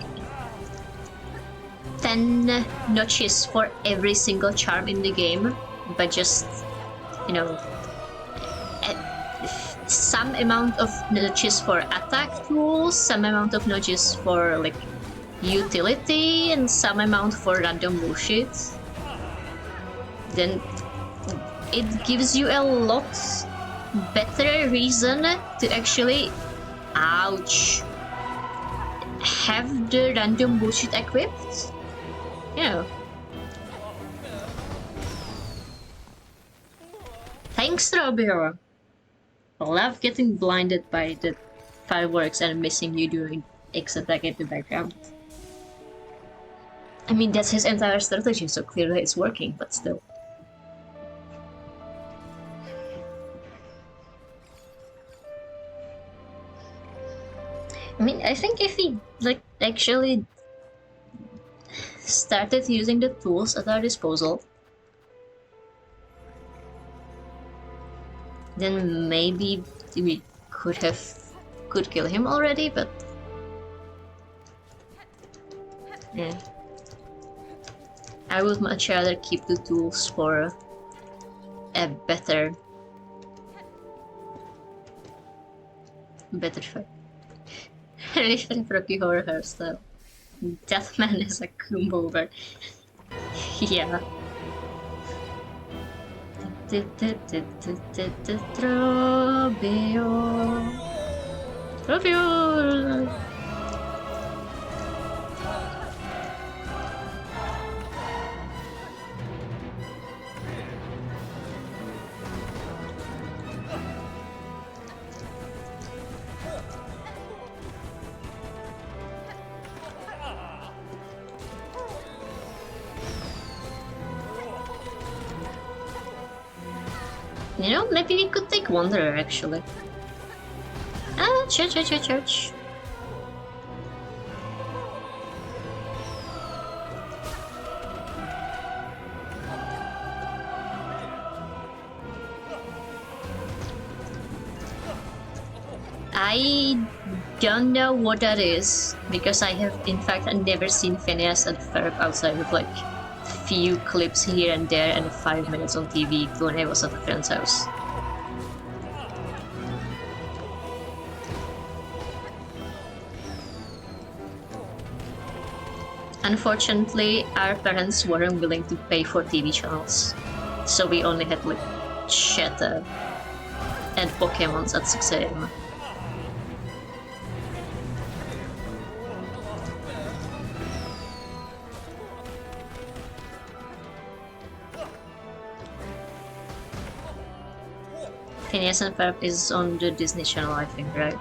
10 notches for every single charm in the game, but just, you know, some amount of notches for attack tools, some amount of notches for like utility, and some amount for random bullshit. Then it gives you a lot better reason to actually, ouch, have the random bullshit equipped. You know. Thanks, Robio. I love getting blinded by the fireworks and missing you doing X attack in the background. I mean, that's his entire strategy, so clearly it's working, but still. I mean, I think if he, like, actually started using the tools at our disposal, then maybe we could kill him already, but yeah. I would much rather keep the tools for a better fight. Really Rocky Horror hairstyle. Deathman is a comb over. Yeah. Robio. You know, maybe we could take Wanderer, actually. Ah, church. I don't know what that is, because I have, in fact, never seen Phineas and Ferb outside of, like, few clips here and there and 5 minutes on TV when I was at a friend's house. Unfortunately, our parents weren't willing to pay for TV channels, so we only had like Shatter and Pokemons at 6 AM. Phineas and Ferb is on the Disney Channel, I think, right?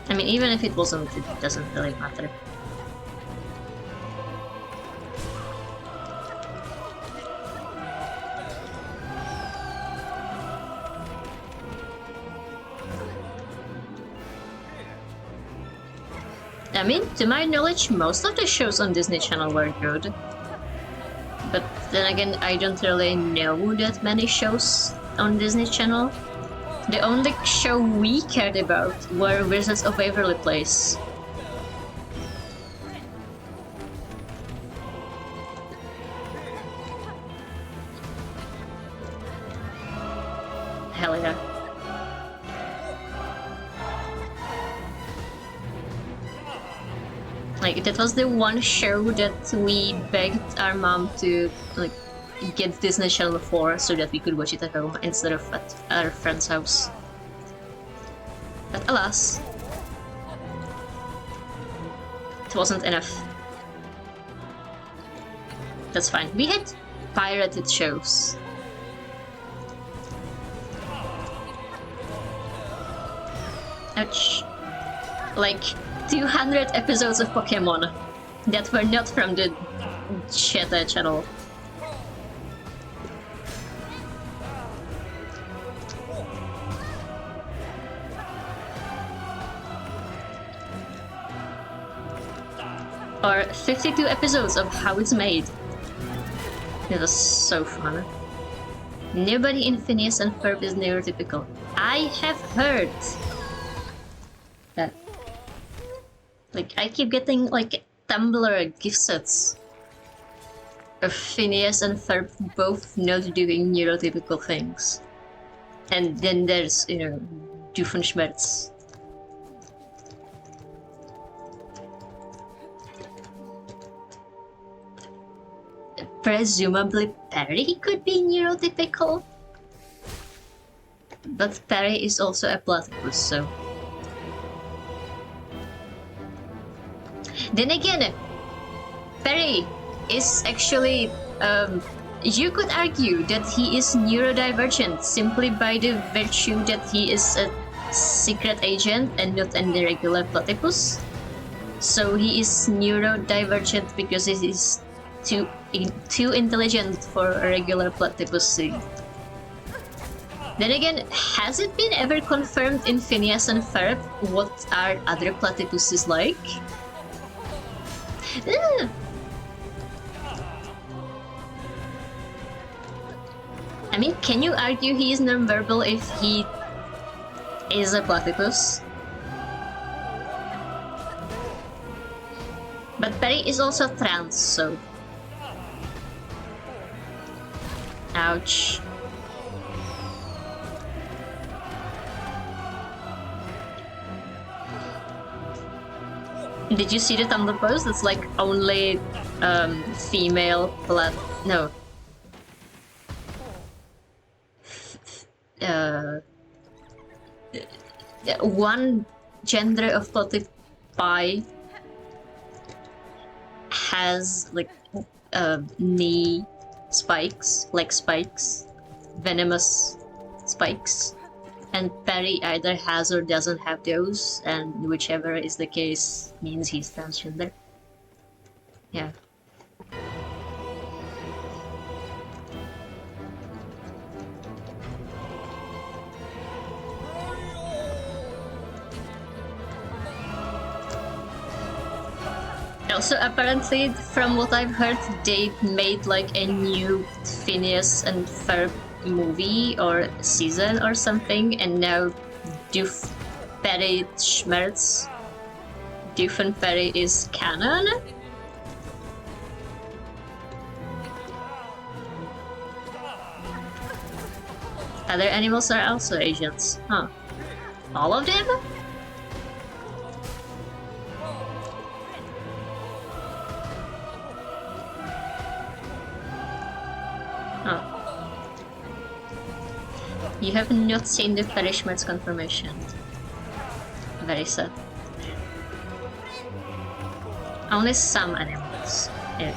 I mean, even if it wasn't, it doesn't really matter. I mean, to my knowledge, most of the shows on Disney Channel were good. But then again, I don't really know that many shows on Disney Channel. The only show we cared about were Wizards of Waverly Place. Hell yeah. Like, that was the one show that we begged our mom to, like, get Disney Channel for so that we could watch it at home instead of at our friend's house. But alas, it wasn't enough. That's fine. We had pirated shows. Ouch. Like 200 episodes of Pokemon that were not from the Cheta channel. Or 52 episodes of How It's Made. It was so fun. Nobody in Phineas and Ferb is neurotypical. I have heard that. Like, I keep getting, like, Tumblr gift sets of Phineas and Ferb both not doing neurotypical things. And then there's, you know, Doofenshmirtz. Presumably Perry could be neurotypical. But Perry is also a platypus, so... Then again, Perry is actually... you could argue that he is neurodivergent simply by the virtue that he is a secret agent and not a regular platypus. So he is neurodivergent because he is too intelligent for a regular platypus. Then again, has it been ever confirmed in Phineas and Ferb what are other platypuses like? I mean, can you argue he is nonverbal if he is a platypus? But Perry is also trans, so... Ouch. Did you see the Tumblr post? It's like only female blood. No. One gender of platypi has like knee spikes, leg spikes, venomous spikes. And Perry either has or doesn't have those, and whichever is the case means he's transgender. Yeah. Also, apparently, from what I've heard, they made like a new Phineas and Ferb movie or season or something, and now Perry Schmerz, Perry is canon. Other animals are also agents, huh? All of them? You have not seen the Perry Schmerz confirmation. Very sad. Only some animals. Yeah.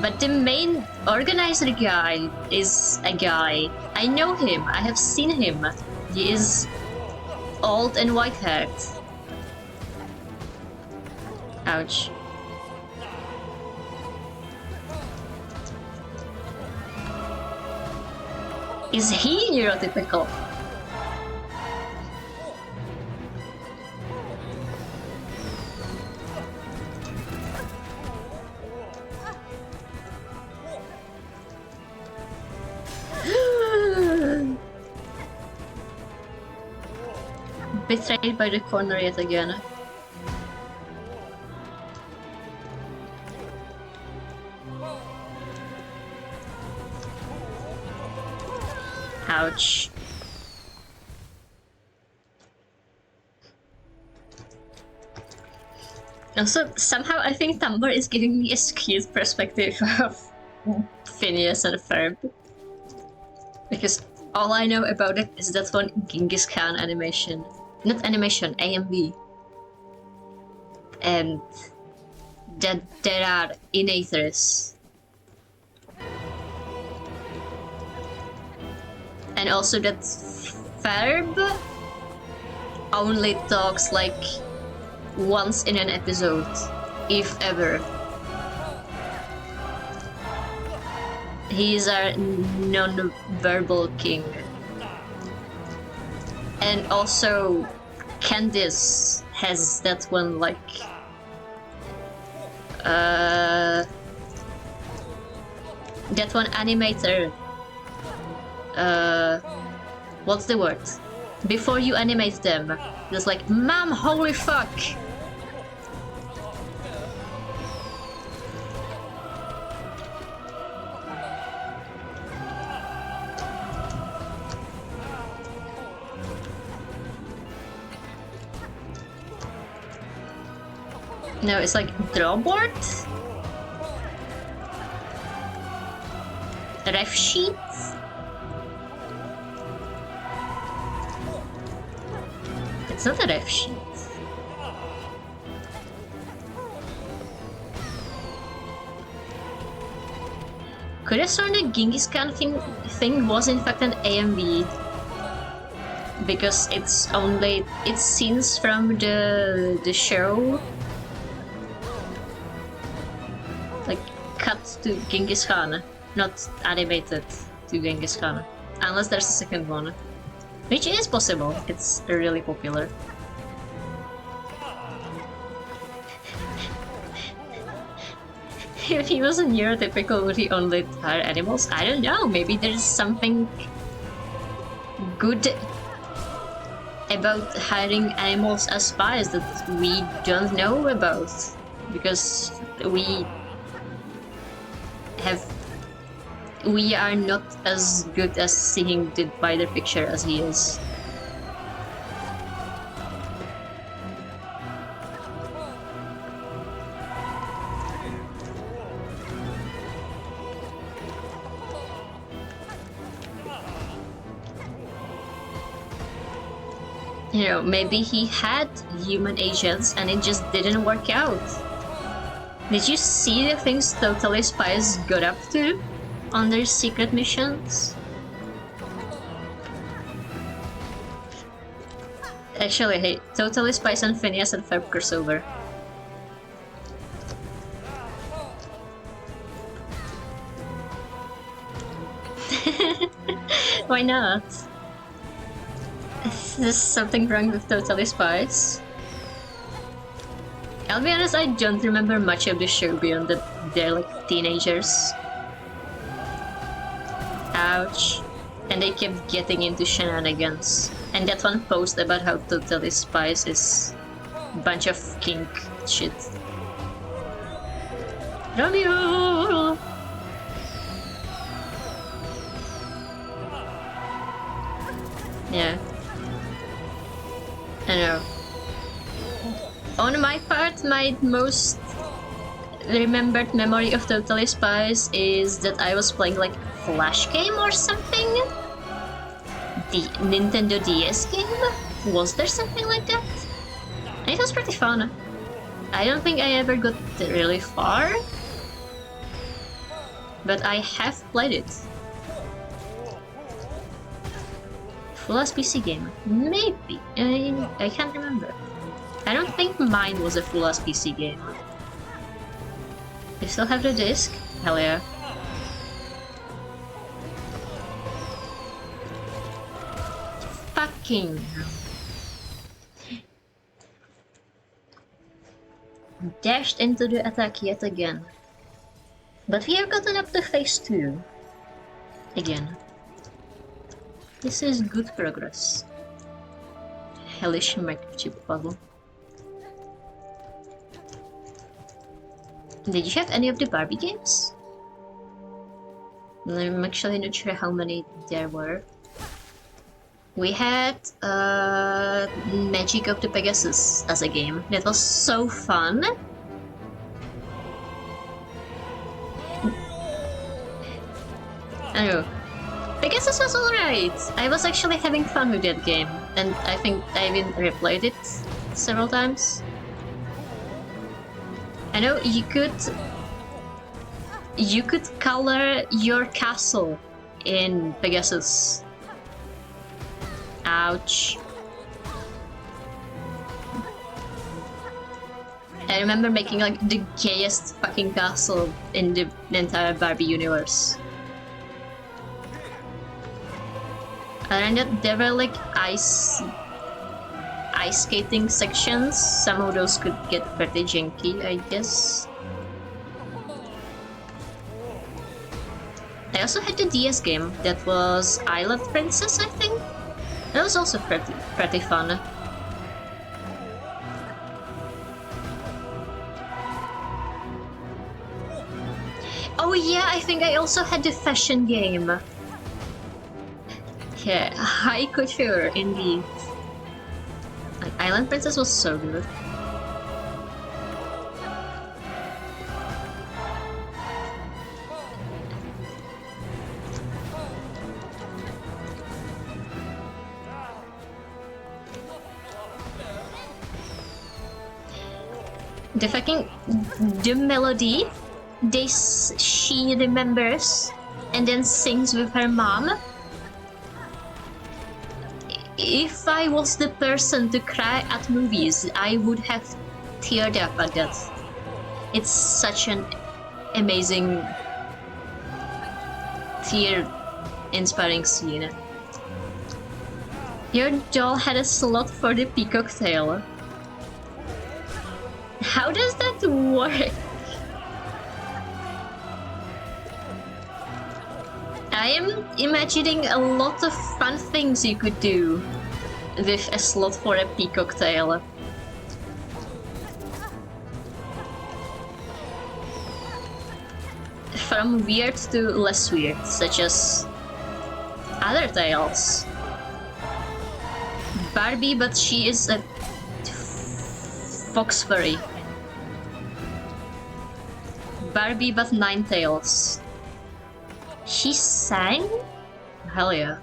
But the main organizer guy is a guy. I know him. I have seen him. He is old and white-haired. Ouch. Is he neurotypical? Betrayed by the corner yet again. Ouch. Also, somehow I think Tumblr is giving me a skewed perspective of Phineas and Ferb. Because all I know about it is that one Genghis Khan animation. Not animation, AMV. And that there are innators. And also that Ferb only talks like once in an episode, if ever. He is our non-verbal king. And also Candice has that one like that one animator. What's the word? Before you animate them, just like, Mom, holy fuck! No, it's like drawboard? Ref sheet? It's not a ref sheet. Could have sworn the Genghis Khan thing was in fact an AMV. Because it's scenes from the show. Like cut to Genghis Khan, not animated to Genghis Khan. Unless there's a second one. Which is possible, it's really popular. If he was a neurotypical, would he only hire animals? I don't know, maybe there's something good about hiring animals as spies that we don't know about. Because we are not as good as seeing the wider picture as he is. You know, maybe he had human agents and it just didn't work out. Did you see the things Totally Spies got up to on their secret missions? Actually, hey, Totally Spies and Phineas and Ferb crossover. Why not? There's something wrong with Totally Spies. I'll be honest, I don't remember much of the show beyond that they're like teenagers. Ouch. And they kept getting into shenanigans. And that one post about how Totally Spies is a bunch of kink shit. Romeo! Yeah. I know. On my part, my most remembered memory of Totally Spies is that I was playing like a Flash game or something? The Nintendo DS game? Was there something like that? It was pretty fun. I don't think I ever got really far, but I have played it. Full-ass PC game? Maybe. I can't remember. I don't think mine was a full-ass PC game. You still have the disc? Hell yeah. Fucking hell. Dashed into the attack yet again. But we have gotten up to phase 2. Again. This is good progress. Hellish microchip puzzle. Did you have any of the Barbie games? I'm actually not sure how many there were. We had Magic of the Pegasus as a game. That was so fun. I know. Pegasus was alright. I was actually having fun with that game, and I think I even replayed it several times. I know you could color your castle in Pegasus. Ouch. I remember making like the gayest fucking castle in the entire Barbie universe. And that there were like ice skating sections. Some of those could get pretty janky, I guess. I also had the DS game that was Island Princess, I think. That was also pretty fun. Oh yeah, I think I also had the fashion game. Yeah, high couture indeed. Like, Island Princess was so good. The melody she remembers and then sings with her mom. If I was the person to cry at movies, I would have teared up at that. It's such an amazing, tear-inspiring scene. Your doll had a slot for the peacock tail. How does that work? I am imagining a lot of fun things you could do with a slot for a peacock tail. From weird to less weird, such as other tails. Barbie, but she is a fox furry. Barbie, but 9 tails. She sang? Hell yeah.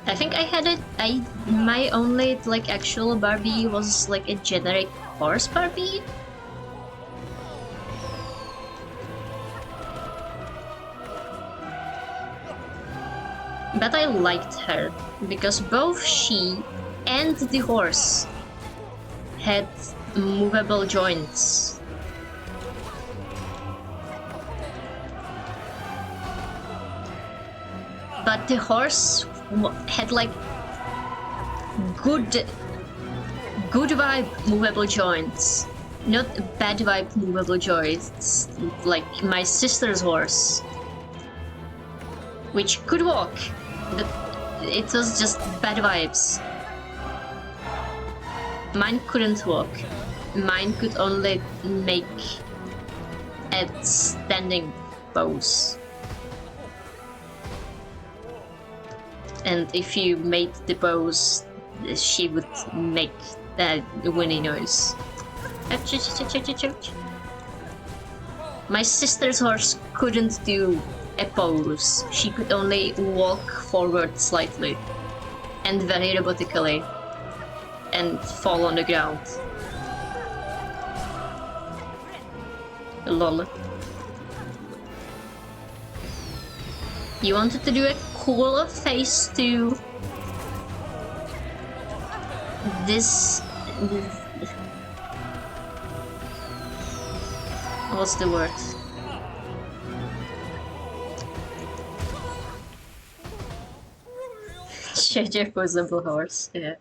I think I had it. My only like actual Barbie was like a generic horse Barbie. But I liked her because both she and the horse had movable joints. But the horse had like good vibe movable joints, not bad vibe movable joints, like my sister's horse, which could walk, but it was just bad vibes. Mine couldn't walk. Mine could only make a standing pose. And if you made the pose, she would make that whinny noise. My sister's horse couldn't do a pose. She could only walk forward slightly and very robotically and fall on the ground. Lol. You wanted to do a cool face to this. What's the word? Share for simple horse, yeah.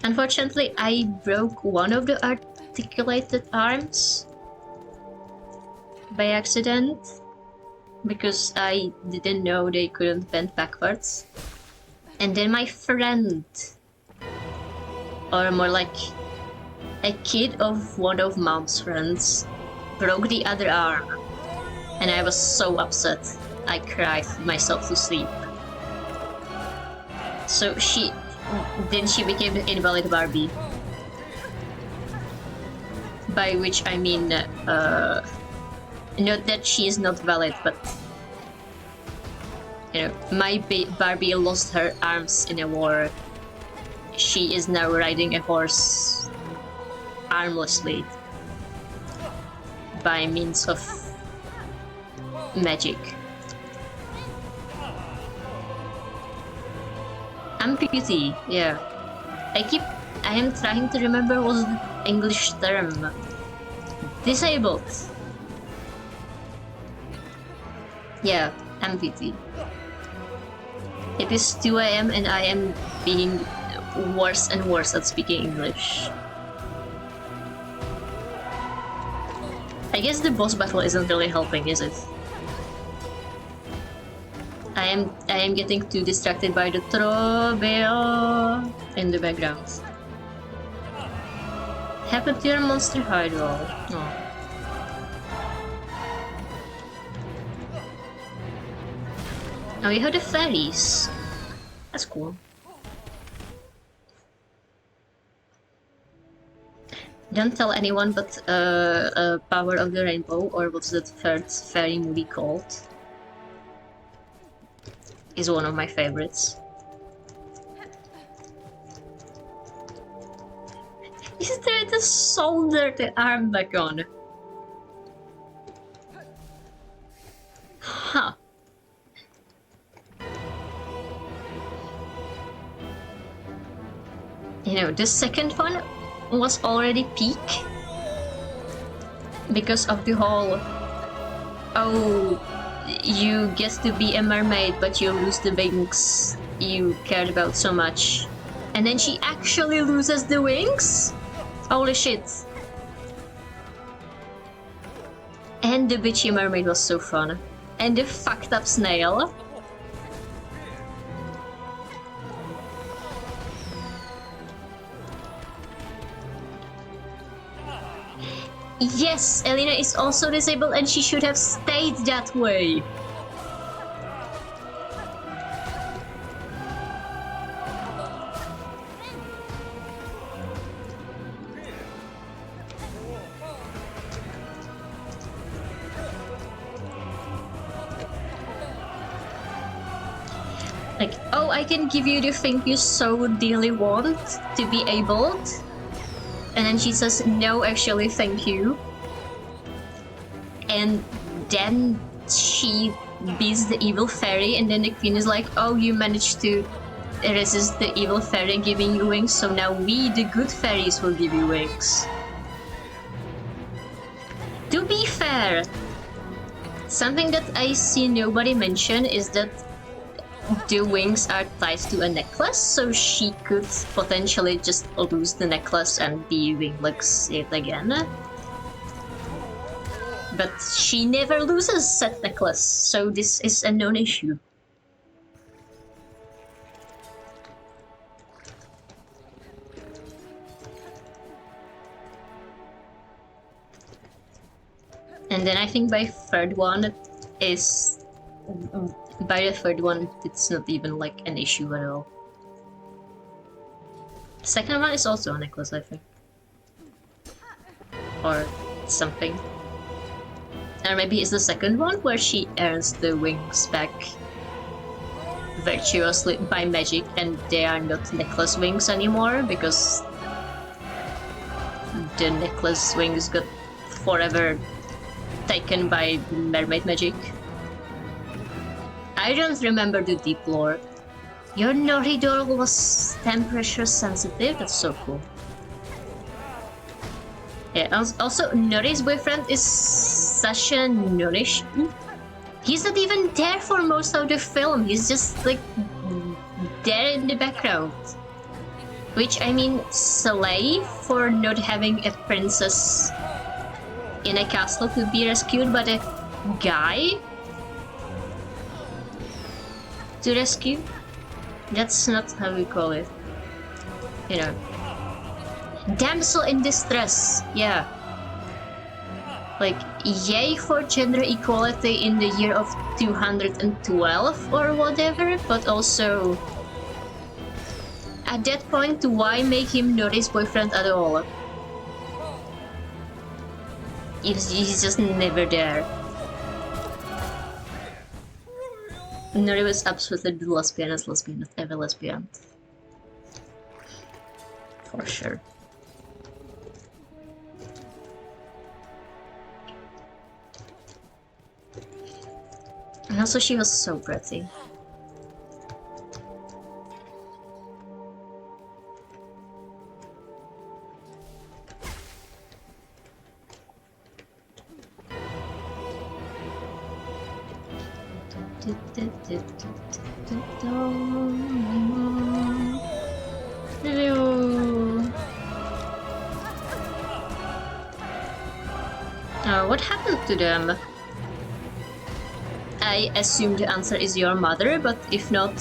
Unfortunately, I broke one of the articulated arms by accident because I didn't know they couldn't bend backwards. And then my friend, or more like a kid of one of mom's friends, broke the other arm. And I was so upset, I cried myself to sleep. So then she became the invalid Barbie. By which I mean, not that she is not valid, but you know, my Barbie lost her arms in a war. She is now riding a horse armlessly by means of magic. Amputee, yeah. I am trying to remember what's the English term. Disabled. Yeah, amputee. It is 2 AM and I am being worse and worse at speaking English. I guess the boss battle isn't really helping, is it? I am getting too distracted by the trobeo in the background. Happened to your monster hide roll. Oh. Oh, you have the fairies. That's cool. Don't tell anyone, but Power of the Rainbow, or what's that third fairy movie called, is one of my favorites. Is there the solder the arm back on? Huh. You know, the second one was already peak because of the whole, oh, you get to be a mermaid but you lose the wings you cared about so much. And then she actually loses the wings? Holy shit. And the bitchy mermaid was so fun. And the fucked up snail. Yes, Elena is also disabled and she should have stayed that way. Like, oh, I can give you the thing you so dearly want to be able. And then she says, no, actually, thank you. And then she beats the evil fairy, and then the queen is like, oh, you managed to resist the evil fairy giving you wings, so now we, the good fairies, will give you wings. To be fair, something that I see nobody mention is that the wings are tied to a necklace, so she could potentially just lose the necklace and be wingless yet again. But she never loses said necklace, so this is a non-issue. And then I think by the third one, it's not even like an issue at all. Second one is also a necklace, I think. Or something. Or maybe it's the second one where she earns the wings back virtuously by magic and they are not necklace wings anymore because the necklace wings got forever taken by mermaid magic. I don't remember the deep lore. Your Nori doll was temperature sensitive? That's so cool. Yeah, also Nori's boyfriend is Sasha Norish. He's not even there for most of the film, he's just like there in the background. Which, I mean, slay for not having a princess in a castle to be rescued, but a guy to rescue? That's not how we call it. You know. Damsel in distress, yeah. Like, yay for gender equality in the year of 212 or whatever, but also At that point, why make him not his boyfriend at all? He's just never there. Nori was absolutely the lesbianest ever lesbian. For sure. And also she was so pretty. What happened to them? I assume the answer is your mother, but if not,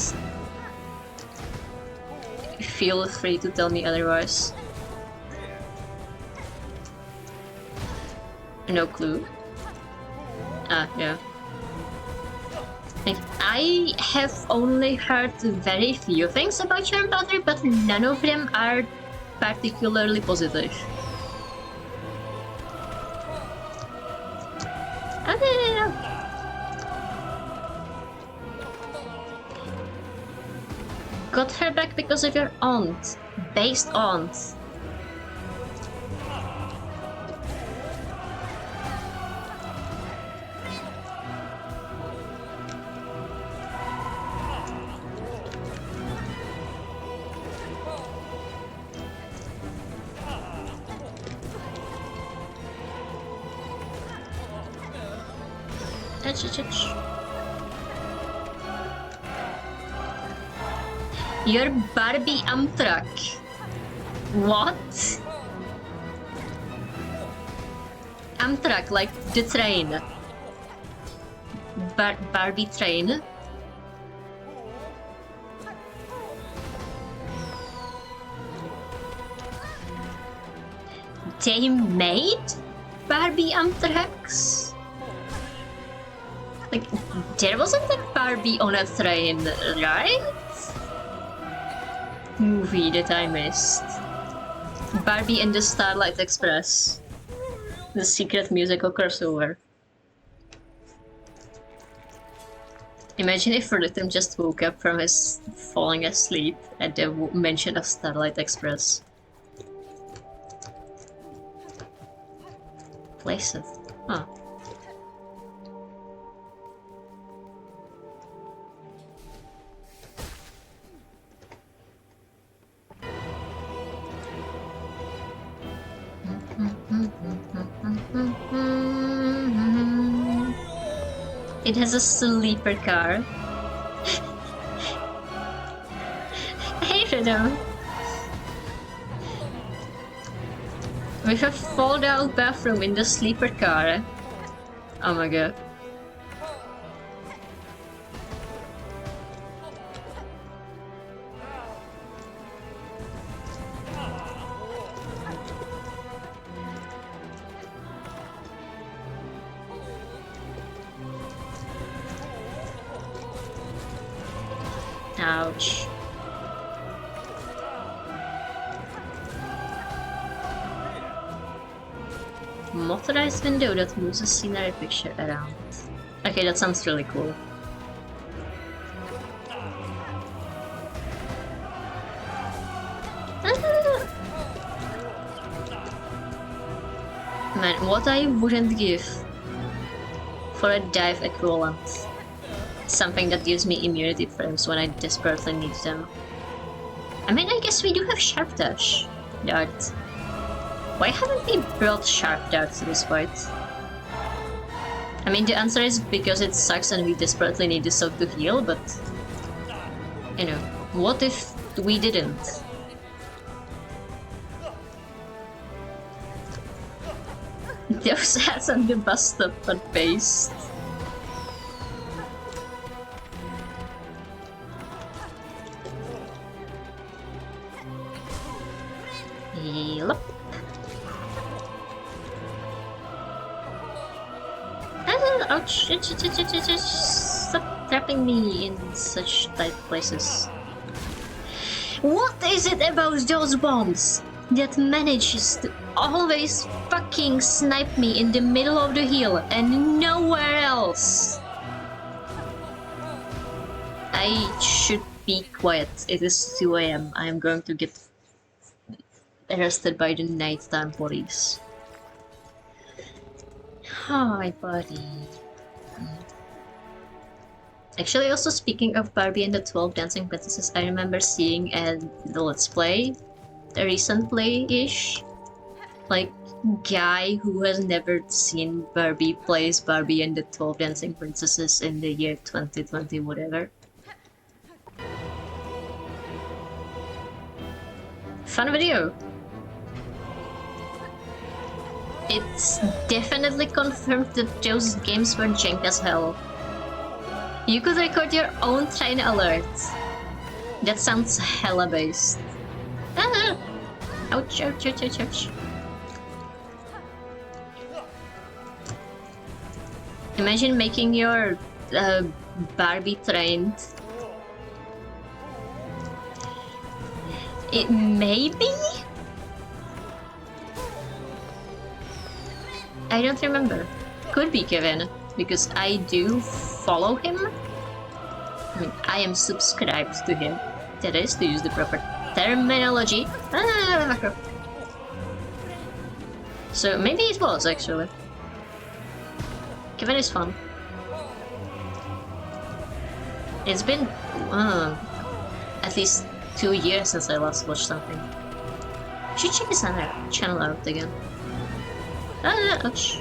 feel free to tell me otherwise. No clue. Yeah. I have only heard very few things about your mother, but none of them are particularly positive. Got her back because of your aunt. Based aunt. Your Barbie Amtrak. What? Amtrak, like the train. Barbie train? They made Barbie Amtraks? Like, there wasn't a Barbie on a train, right? Movie that I missed. Barbie and the Starlight Express. The secret musical crossover. Imagine if Rhythm just woke up from his falling asleep at the mention of Starlight Express. Places. Huh. It has a sleeper car. Hey, Rhythm. With a fold-out bathroom in the sleeper car. Oh my god. Ouch. Motorized window that moves a scenery picture around. Okay, that sounds really cool. Man, what I wouldn't give for a dive equivalent. Something that gives me immunity frames when I desperately need them. I mean, I guess we do have Sharp Dash. Dart. Why haven't we built Sharp Dart to this point? I mean, the answer is because it sucks and we desperately need the soap to heal, but... You know, what if we didn't? Those hats on the bus stop but based. Yep. Ouch! Stop trapping me in such tight places. What is it about those bombs that manages to always fucking snipe me in the middle of the hill and nowhere else? I should be quiet. It is 2 a.m. I am going to get arrested by the nighttime police. Hi, buddy. Actually, also speaking of Barbie and the 12 Dancing Princesses, I remember seeing the Let's Play recently-ish. Like, guy who has never seen Barbie plays Barbie and the 12 Dancing Princesses in the year 2020 whatever. Fun video. It's definitely confirmed that those games were jank as hell. You could record your own train alerts. That sounds hella based. Ah! Ouch, ouch, ouch, ouch, ouch. Imagine making your Barbie trained. It may be? I don't remember. Could be Kevin, because I do follow him. I mean, I am subscribed to him. That is, to use the proper terminology. So maybe it was, actually. Kevin is fun. It's been at least 2 years since I last watched something. Should check his channel out again. Ouch.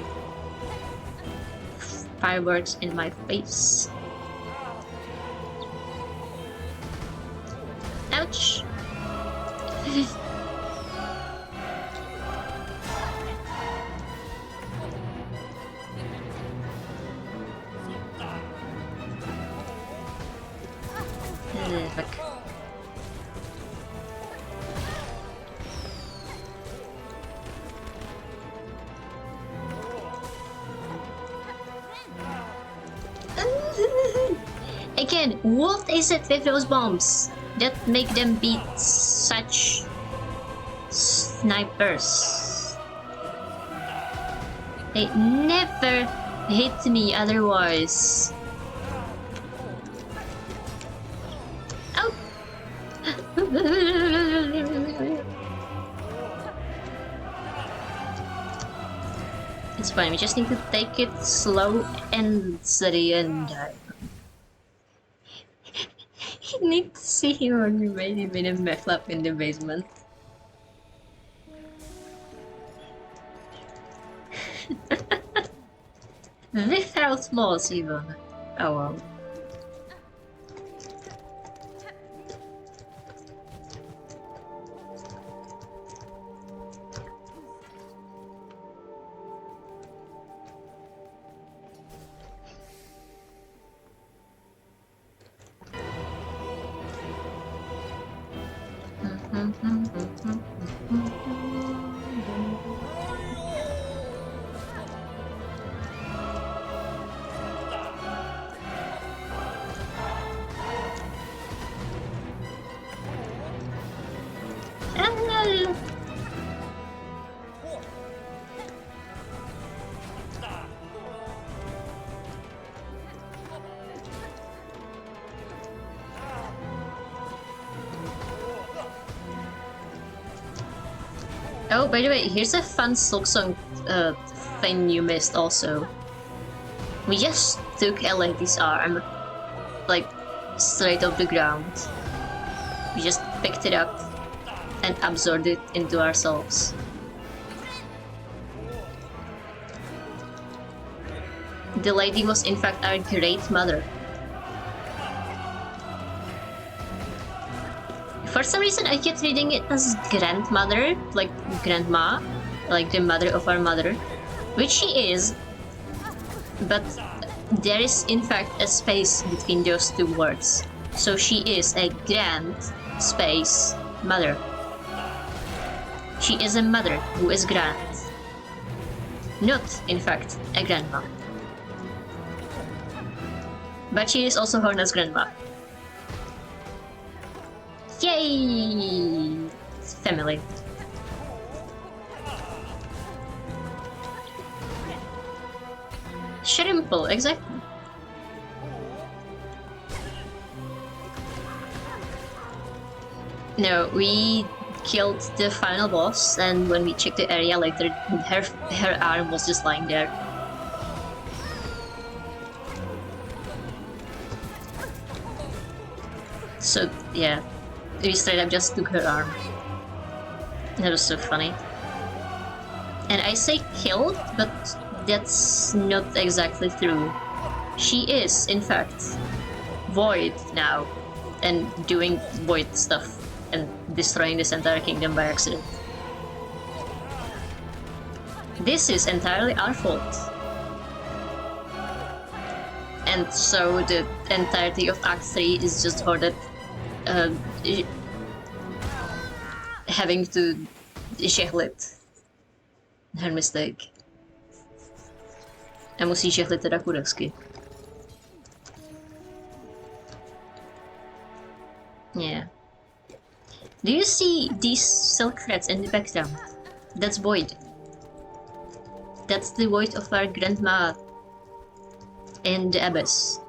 Fireworks in my face. Ouch. Fuck. Again, what is it with those bombs that make them beat such snipers? They never hit me otherwise. Oh! It's fine, we just need to take it slow and steady and die. You need to see him when we made him in a meth lab in the basement. Without laws even. Oh well. Oh, by the way, here's a fun Silksong thing you missed also. We just took a lady's arm, like, straight off the ground. We just picked it up and absorbed it into ourselves. The lady was in fact our great mother. For some reason I kept reading it as grandmother, like grandma, like the mother of our mother, which she is, but there is in fact a space between those two words. So she is a grand space mother. She is a mother who is grand. Not, in fact, a grandma. But she is also known as grandma. Yay! Hey! Family. Shrimple, exactly. No, we killed the final boss, and when we checked the area later, her arm was just lying there. So yeah, we straight up just took her arm. That was so funny. And I say killed, but that's not exactly true. She is, in fact, void now, and doing void stuff, and destroying this entire kingdom by accident. This is entirely our fault. And so the entirety of Act 3 is just for that having to žehlit her mistake. A musí žehlit teda kurevsky. Yeah. Do you see these silk threads in the background? That's void. That's the void of our grandma in the abyss.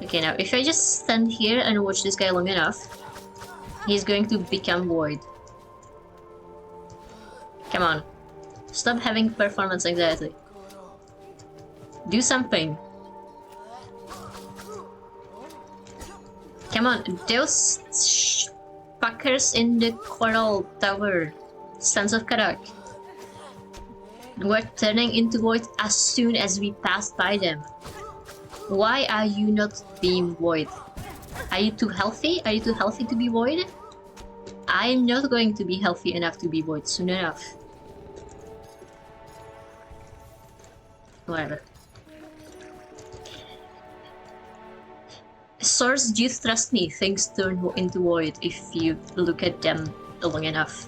Okay, now if I just stand here and watch this guy long enough, he's going to become void. Come on. Stop having performance anxiety. Do something. Come on, those fuckers in the coral tower, Sons of Karak, were turning into void as soon as we passed by them. Why are you not being void? Are you too healthy? Are you too healthy to be void? I'm not going to be healthy enough to be void soon enough. Whatever. Source, do you trust me? Things turn into void if you look at them long enough.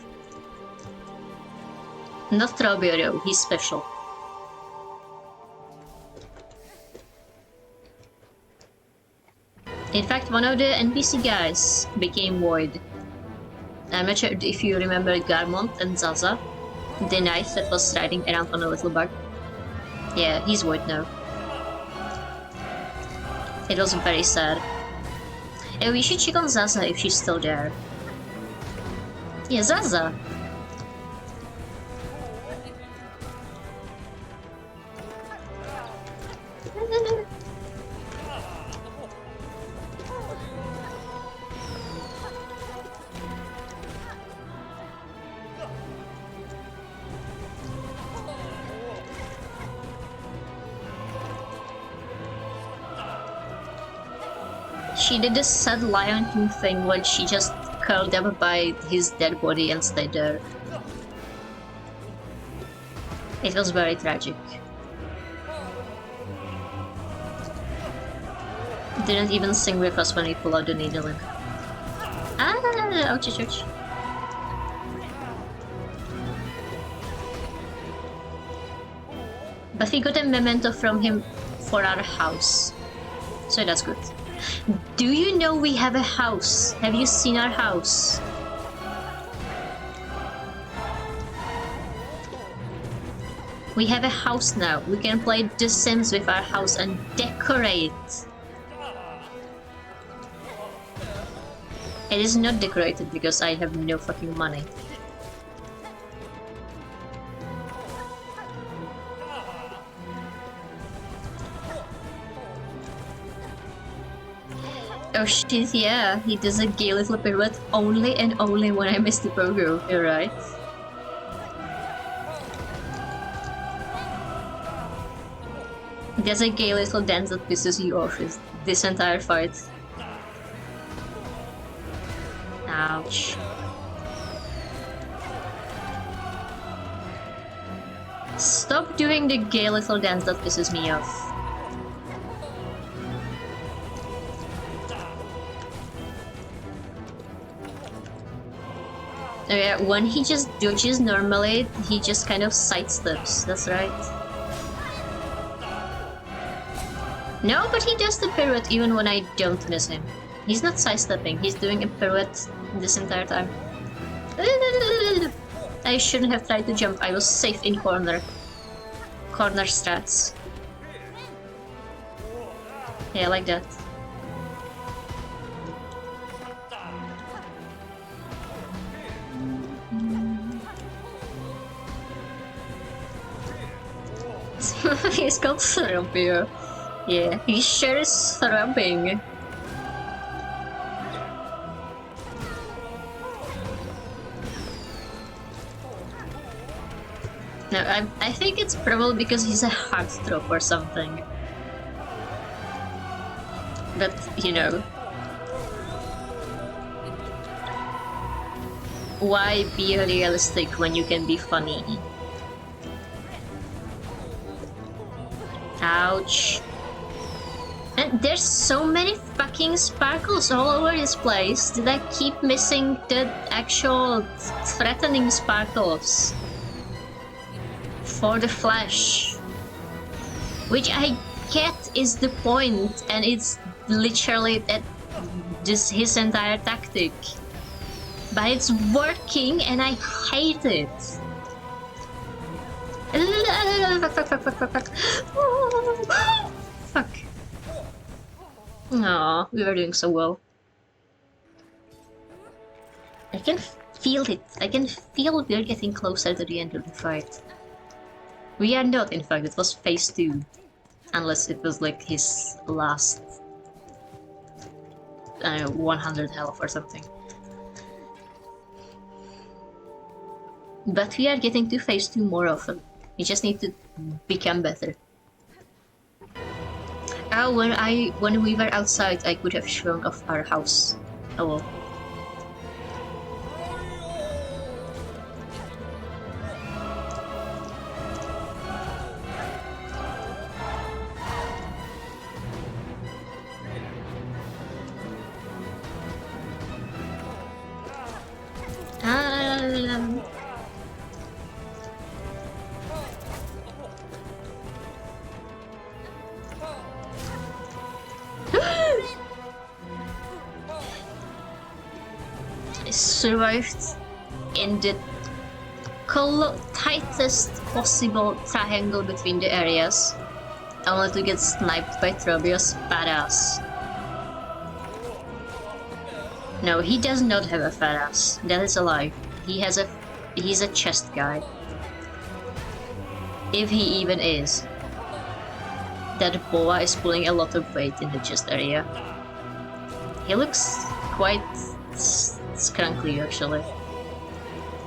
Not Trauberio, he's special. In fact, one of the NPC guys became void. I'm not sure if you remember Garmont and Zaza, the knight that was riding around on a little bug. Yeah, he's void now. It was very sad. And we should check on Zaza if she's still there. Yeah, Zaza! She did this sad Lion King thing when she just curled up by his dead body and stayed there. It was very tragic. Didn't even sing with us when we pulled out the needle in. Ah, ouch, ouch, ouch. But we got a memento from him for our house. So that's good. Do you know we have a house? Have you seen our house? We have a house now. We can play The Sims with our house and decorate. It is not decorated because I have no fucking money. Oh shit, yeah, he does a gay little pirouette only and only when I miss the pogo, you're right. There's a gay little dance that pisses you off this entire fight. Ouch. Stop doing the gay little dance that pisses me off. Oh yeah, when he just dodges normally, he just kind of sidesteps, that's right. No, but he does the pirouette even when I don't miss him. He's not sidestepping, he's doing a pirouette this entire time. I shouldn't have tried to jump, I was safe in corner. Corner strats. Yeah, like that. He's called Thrumpy. Yeah, he sure is thrumping. No, I think it's probably because he's a heartthrob or something. But, you know. Why be realistic when you can be funny? Ouch. And there's so many fucking sparkles all over this place that I keep missing the actual threatening sparkles for the flash. Which I get is the point, and it's literally just his entire tactic. But it's working and I hate it. Fuck. Aw, we were doing so well. I can feel it. I can feel we're getting closer to the end of the fight. We are not, in fact, it was phase 2. Unless it was like his last... I don't know, 100 health or something. But we are getting to phase 2 more often. We just need to become better. Oh, when we were outside, I could have shown off our house. Oh well. Survived in the tightest possible triangle between the areas, only to get sniped by Trobios. Badass. No, he does not have a fat ass. That is a lie. He's a chest guy. If he even is. That boa is pulling a lot of weight in the chest area. He looks quite scrunkly, actually,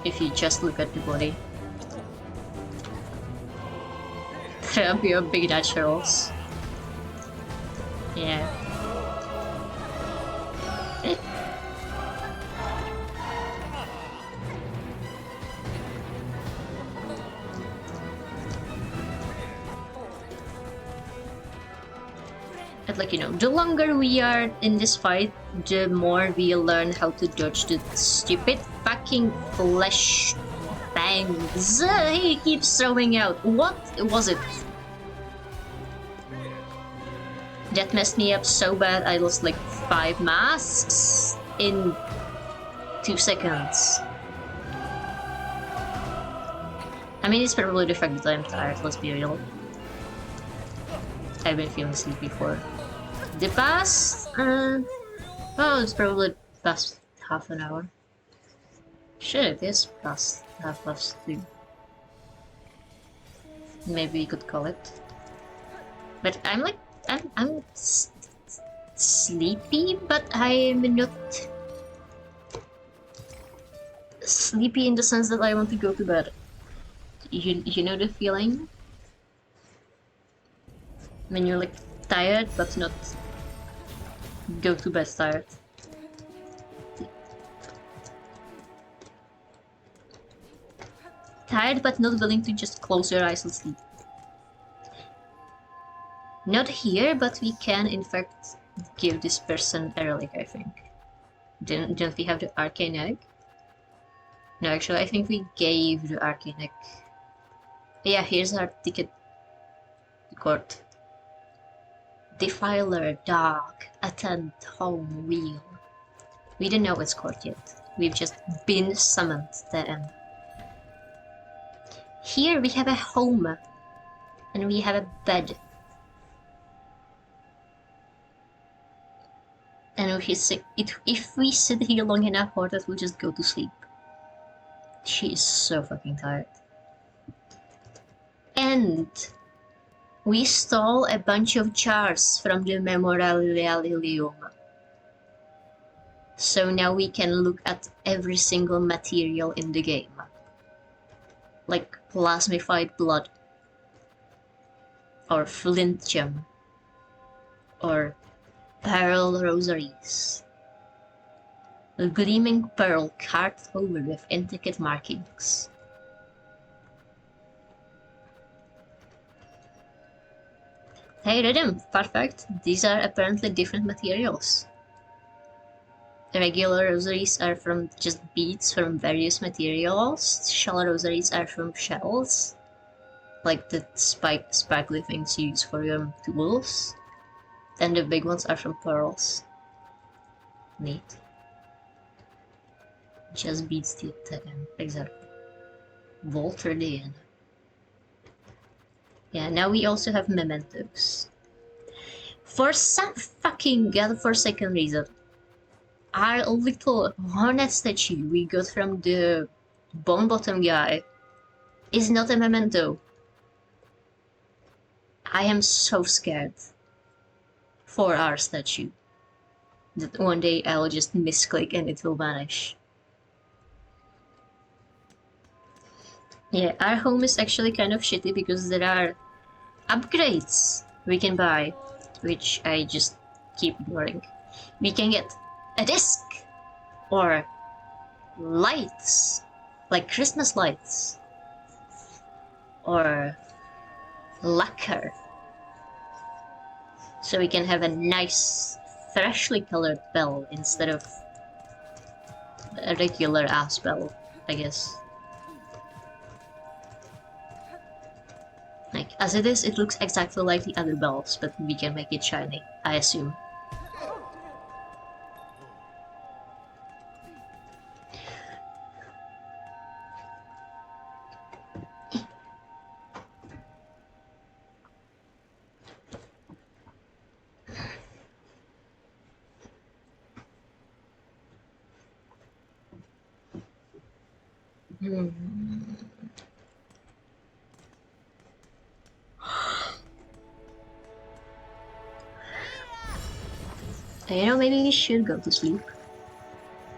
if you just look at the body. Therapy of big naturals. Yeah. But like, you know, the longer we are in this fight, the more we learn how to dodge the stupid fucking flesh bangs he keeps throwing out. What was it? That messed me up so bad I lost like 5 masks in 2 seconds. I mean, it's probably the fact that I'm tired, let's be real. I've been feeling sleepy for the past, well, it's probably past half an hour. Shit, it is past 2. Maybe you could call it. But I'm like, I'm sleepy, but I'm not sleepy in the sense that I want to go to bed. You know the feeling? When you're like tired but not go to bed tired. Tired but not willing to just close your eyes and sleep. Not here, but we can in fact give this person a relic, I think. Don't we have the arcane egg? No, actually I think we gave the arcane egg. Yeah, here's our ticket to court. Defiler, dog, attend, home, wheel. We don't know its called yet. We've just been summoned then. Here we have a home. And we have a bed. And if we sit here long enough, Hortus will just go to sleep. She is so fucking tired. And we stole a bunch of jars from the Memorialium. So now we can look at every single material in the game. Like plasmified blood. Or flint gem. Or pearl rosaries. A gleaming pearl carved over with intricate markings. Hey Rhythm, perfect. These are apparently different materials. The regular rosaries are from just beads from various materials. Shell rosaries are from shells. Like the sparkly things you use for your tools. Then the big ones are from pearls. Neat. Just beats the end. Exactly. Walter Dean. Yeah, now we also have mementos. For some fucking godforsaken reason, our little hornet statue we got from the bone bottom guy is not a memento. I am so scared for our statue that one day I'll just misclick and it will vanish. Yeah, our home is actually kind of shitty because there are upgrades we can buy, which I just keep ignoring. We can get a disc or lights, like Christmas lights, or lacquer, so we can have a nice freshly colored bell instead of a regular ass bell, I guess. Like, as it is, it looks exactly like the other bells, but we can make it shiny, I assume. You know, maybe we should go to sleep.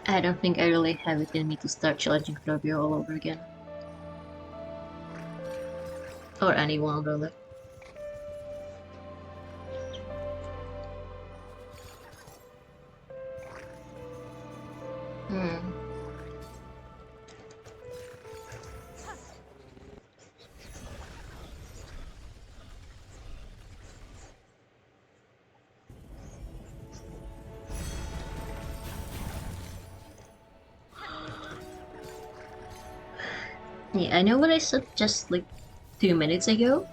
I don't think I really have it in me to start challenging Flavio all over again. Or anyone, really. Yeah, I know what I said just like 2 minutes ago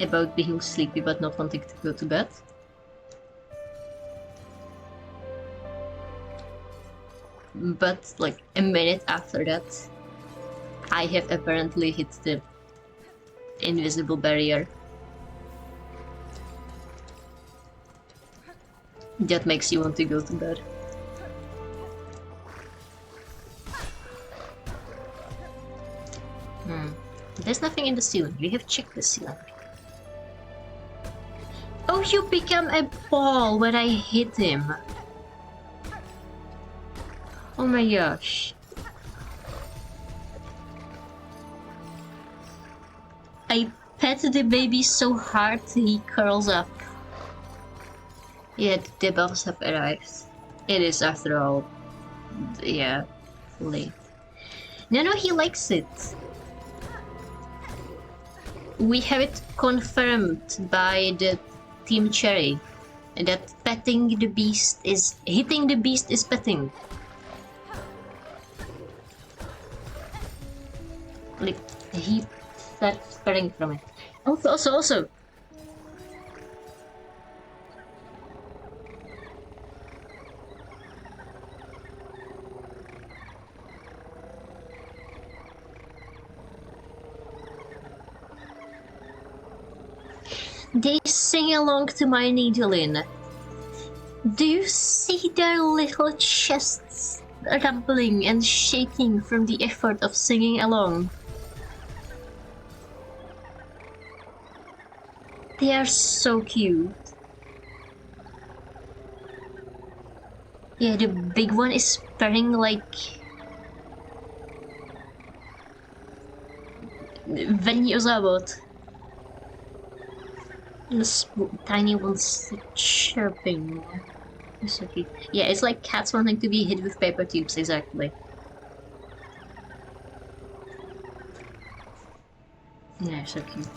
about being sleepy but not wanting to go to bed. But like a minute after that, I have apparently hit the invisible barrier. That makes you want to go to bed. There's nothing in the ceiling. We have checked the ceiling. Oh, you become a ball when I hit him. Oh my gosh. I pet the baby so hard he curls up. Yeah, the buffs have arrived. It is, after all, yeah, late. No, he likes it. We have it confirmed by the Team Cherry that petting the beast is hitting the beast is petting. Like, he starts spreading from it. Also. They sing along to my needling. Do you see their little chests rumbling and shaking from the effort of singing along? They are so cute. Yeah, the big one is purring like Venusabot. And the tiny one's chirping. It's so cute. Yeah, it's like cats wanting to be hit with paper tubes, exactly. Yeah, so cute.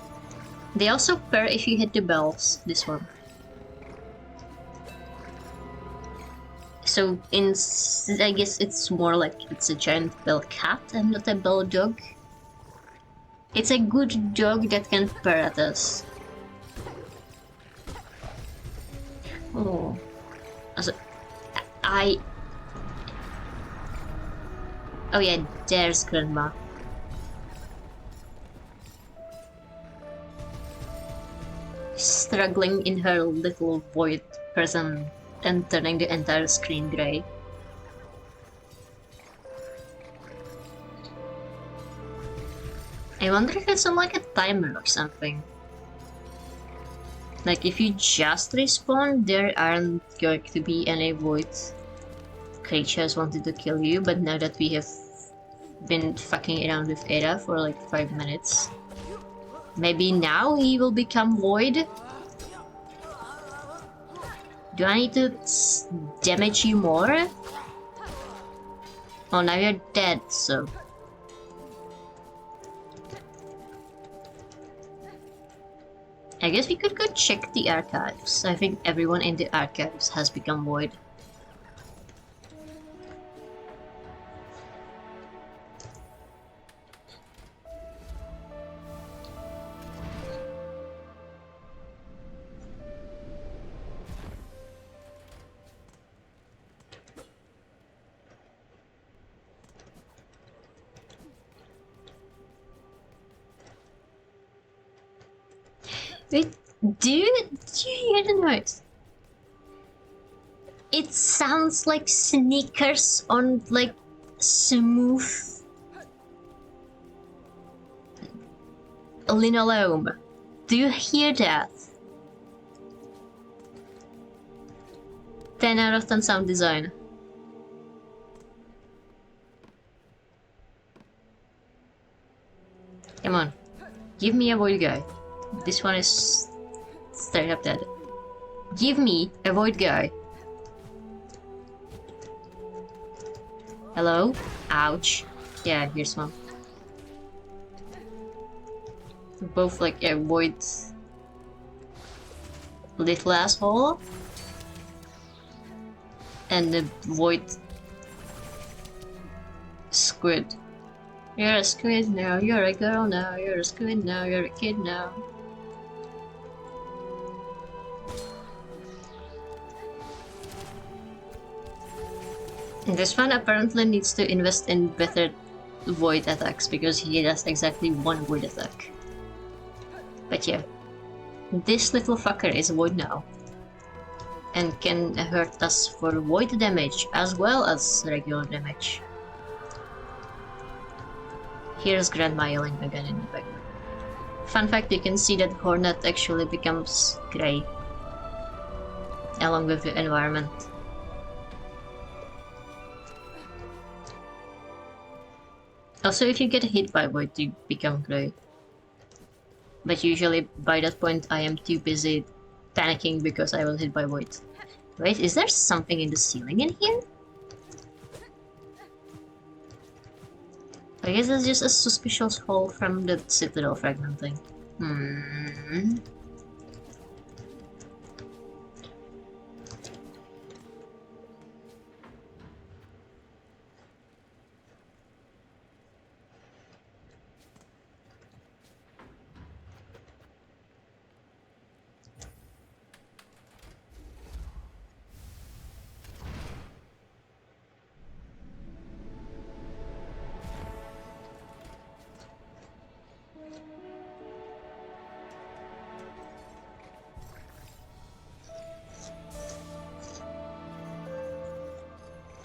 They also purr if you hit the bells, this one. So I guess it's more like it's a giant bell cat and not a bell dog. It's a good dog that can purr at us. Oh. Also, I... Oh yeah, there's Grandma. Struggling in her little void prison and turning the entire screen grey. I wonder if it's on like a timer or something. Like if you just respawn, there aren't going to be any void creatures wanting to kill you, but now that we have been fucking around with Ada for like 5 minutes, maybe now he will become void? Do I need to damage you more? Oh, now you're dead, so... I guess we could go check the archives. I think everyone in the archives has become void. Wait, do you hear the noise? It sounds like sneakers on like smooth linoleum. Do you hear that? 10 out of 10 sound design. Come on, give me a void guy. This one is straight up dead. Give me a void guy. Hello? Ouch. Yeah, here's one. Both like a void little asshole and the void squid. You're a squid now, you're a girl now, you're a squid now, you're a kid now. This one apparently needs to invest in better void attacks because he does exactly one void attack. But yeah, this little fucker is void now and can hurt us for void damage as well as regular damage. Here's Grandma yelling again in the background. Fun fact, you can see that Hornet actually becomes grey along with the environment. Also, if you get hit by void, you become grey. But usually by that point I am too busy panicking because I was hit by void. Wait, is there something in the ceiling in here? I guess it's just a suspicious hole from the Citadel fragment thing.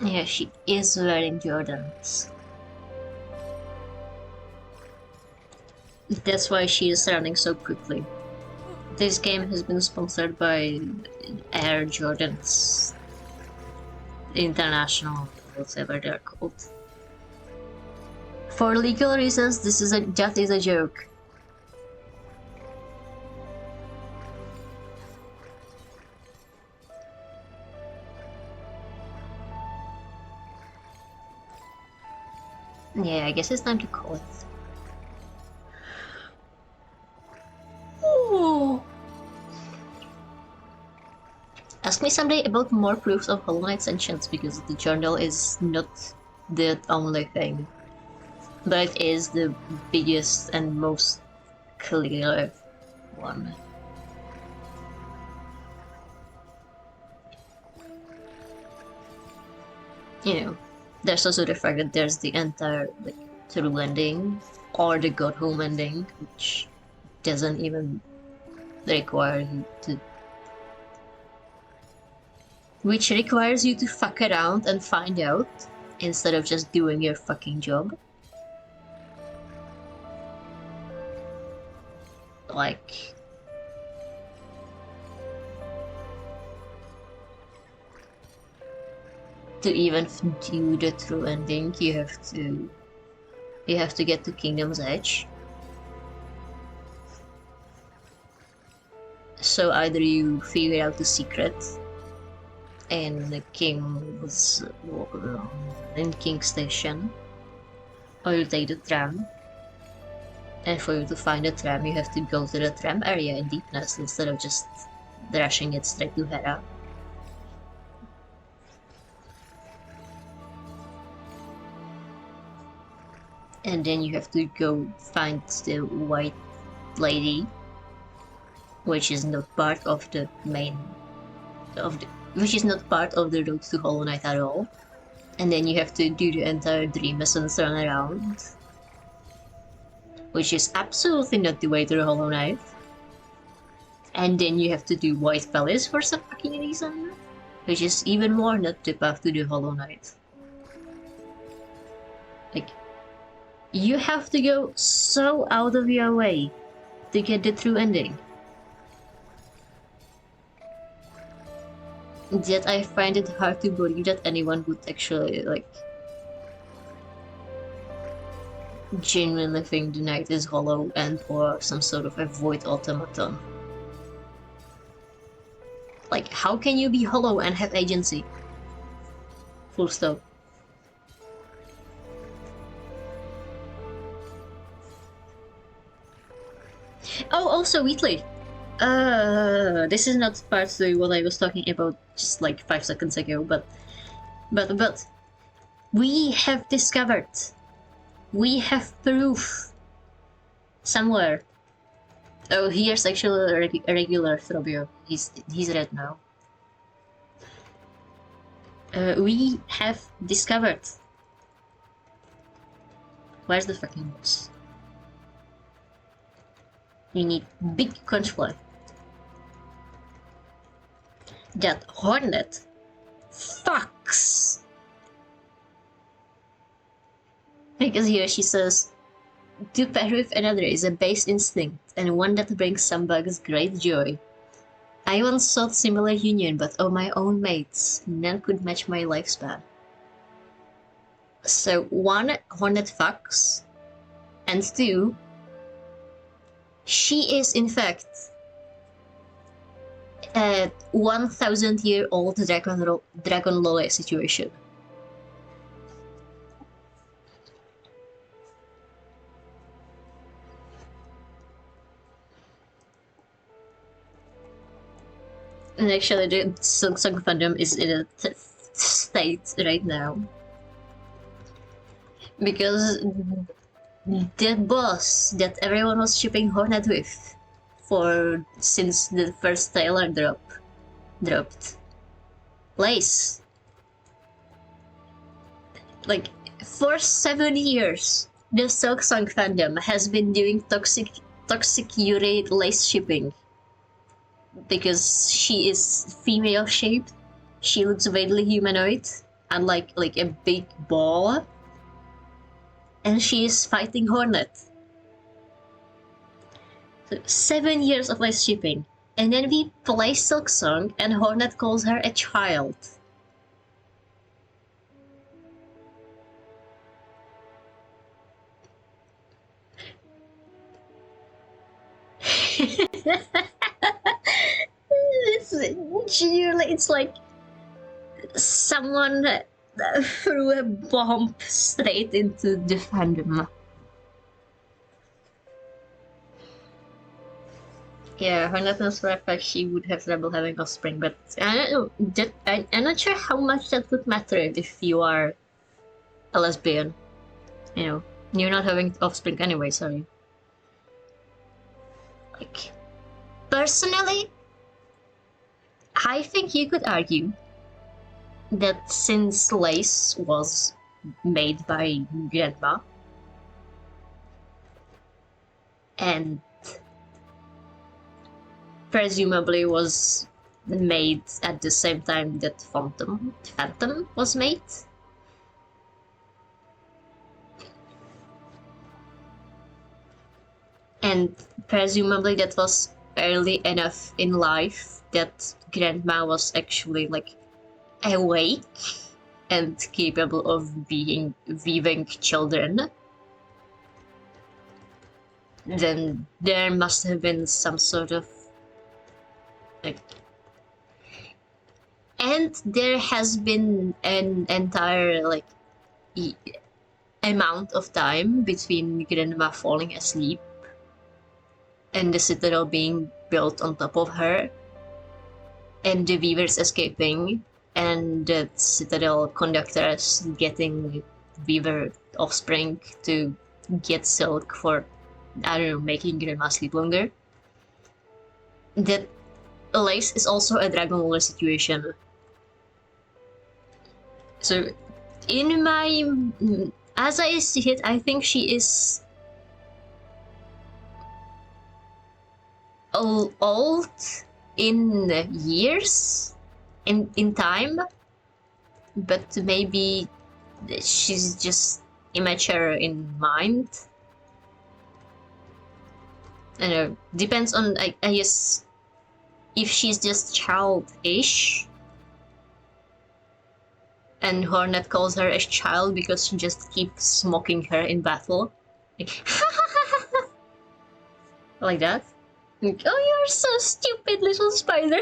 Yeah, she is wearing Jordans. That's why she is running so quickly. This game has been sponsored by Air Jordans International, whatever they're called. For legal reasons, that is a joke. Yeah, I guess it's time to call it. Ooh. Ask me someday about more proofs of Hollow Knight's sentience, because the journal is not the only thing, but it is the biggest and most clear one. You know, there's also the fact that there's the entire true ending, or the God Home ending, which doesn't even require you to, which requires you to fuck around and find out instead of just doing your fucking job. Like, to even do the true ending, you have to get to Kingdom's Edge. So either you figure out the secret in King's Station, or you take the tram. And for you to find the tram, you have to go to the tram area in Deepness instead of just dashing it straight to Hera. And then you have to go find the White Lady, which is not part of the which is not part of the road to Hollow Knight at all. And then you have to do the entire Dream Essence run around, which is absolutely not the way to the Hollow Knight. And then you have to do White Palace for some fucking reason, which is even more not the path to the Hollow Knight. Like, you have to go so out of your way to get the true ending. Yet I find it hard to believe that anyone would actually, genuinely think the night is hollow and or some sort of a void automaton. Like, how can you be hollow and have agency? Full stop. Oh, also, Wheatley. This is not part of what I was talking about just 5 seconds ago, but we have discovered, we have proof somewhere. Oh, here's actually a regular Throbio. He's red now. We have discovered. Where's the fucking boss? You need big conchfly. That Hornet fucks. Because here she says, to pair with another is a base instinct, and one that brings some bugs great joy. I once sought similar union, but of my own mates, none could match my lifespan. So 1, Hornet fucks, and 2, she is in fact a 1,000-year-old Dragon Lore situation. And actually, the Silksong fandom is in a state right now, because the boss that everyone was shipping Hornet with since the first trailer dropped, Lace. Like, for 7 years, the Silksong fandom has been doing toxic Yurei Lace shipping. Because she is female shaped, she looks vaguely humanoid. and like a big ball, and she is fighting Hornet. So 7 years of less shipping, and then we play Silksong, and Hornet calls her a child. It's genuinely, it's like someone threw a bomb straight into the fandom. Yeah, Hornet knows for a fact she would have trouble having offspring, but I don't know. I'm not sure how much that would matter if you are a lesbian. You know, you're not having offspring anyway, sorry. Like, personally, I think you could argue that since lace was made by Grandma, and presumably was made at the same time that Phantom was made, and presumably that was early enough in life that Grandma was actually like awake and capable of weaving children, then there must have been some sort of like, and there has been an entire like amount of time between Grandma falling asleep and the citadel being built on top of her, and the weavers escaping, and the citadel conductors getting weaver offspring to get silk for, I don't know, making Grandma sleep longer. That Lace is also a Dragon Lore situation. So, in my, as I see it, I think she is old in years, in time, but maybe she's just immature in mind. I don't know, depends on, I guess, if she's just childish, and Hornet calls her a child because she just keeps mocking her in battle. Like that. Like, oh, you're so stupid, little spider.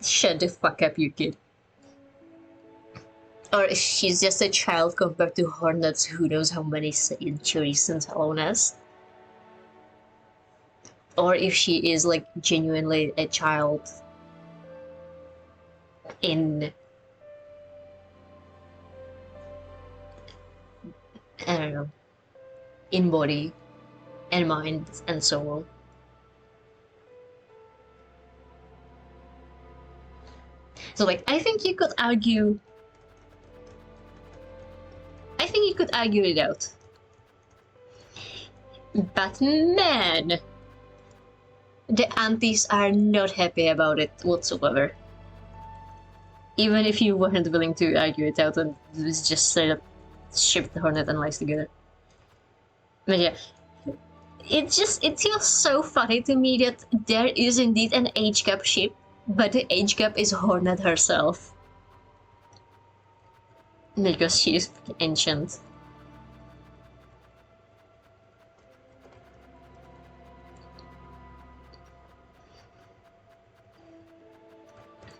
Shut the fuck up, you kid. Or if she's just a child compared to Hornet's who knows how many centuries since aloneness. Or if she is like genuinely a child in, I don't know, in body and mind and soul. So like, I think you could argue it out. But man, the aunties are not happy about it whatsoever. Even if you weren't willing to argue it out and just straight up ship the Hornet and Lace together. But yeah, it feels so funny to me that there is indeed an age gap ship, but the age gap is Hornet herself. Because she is ancient.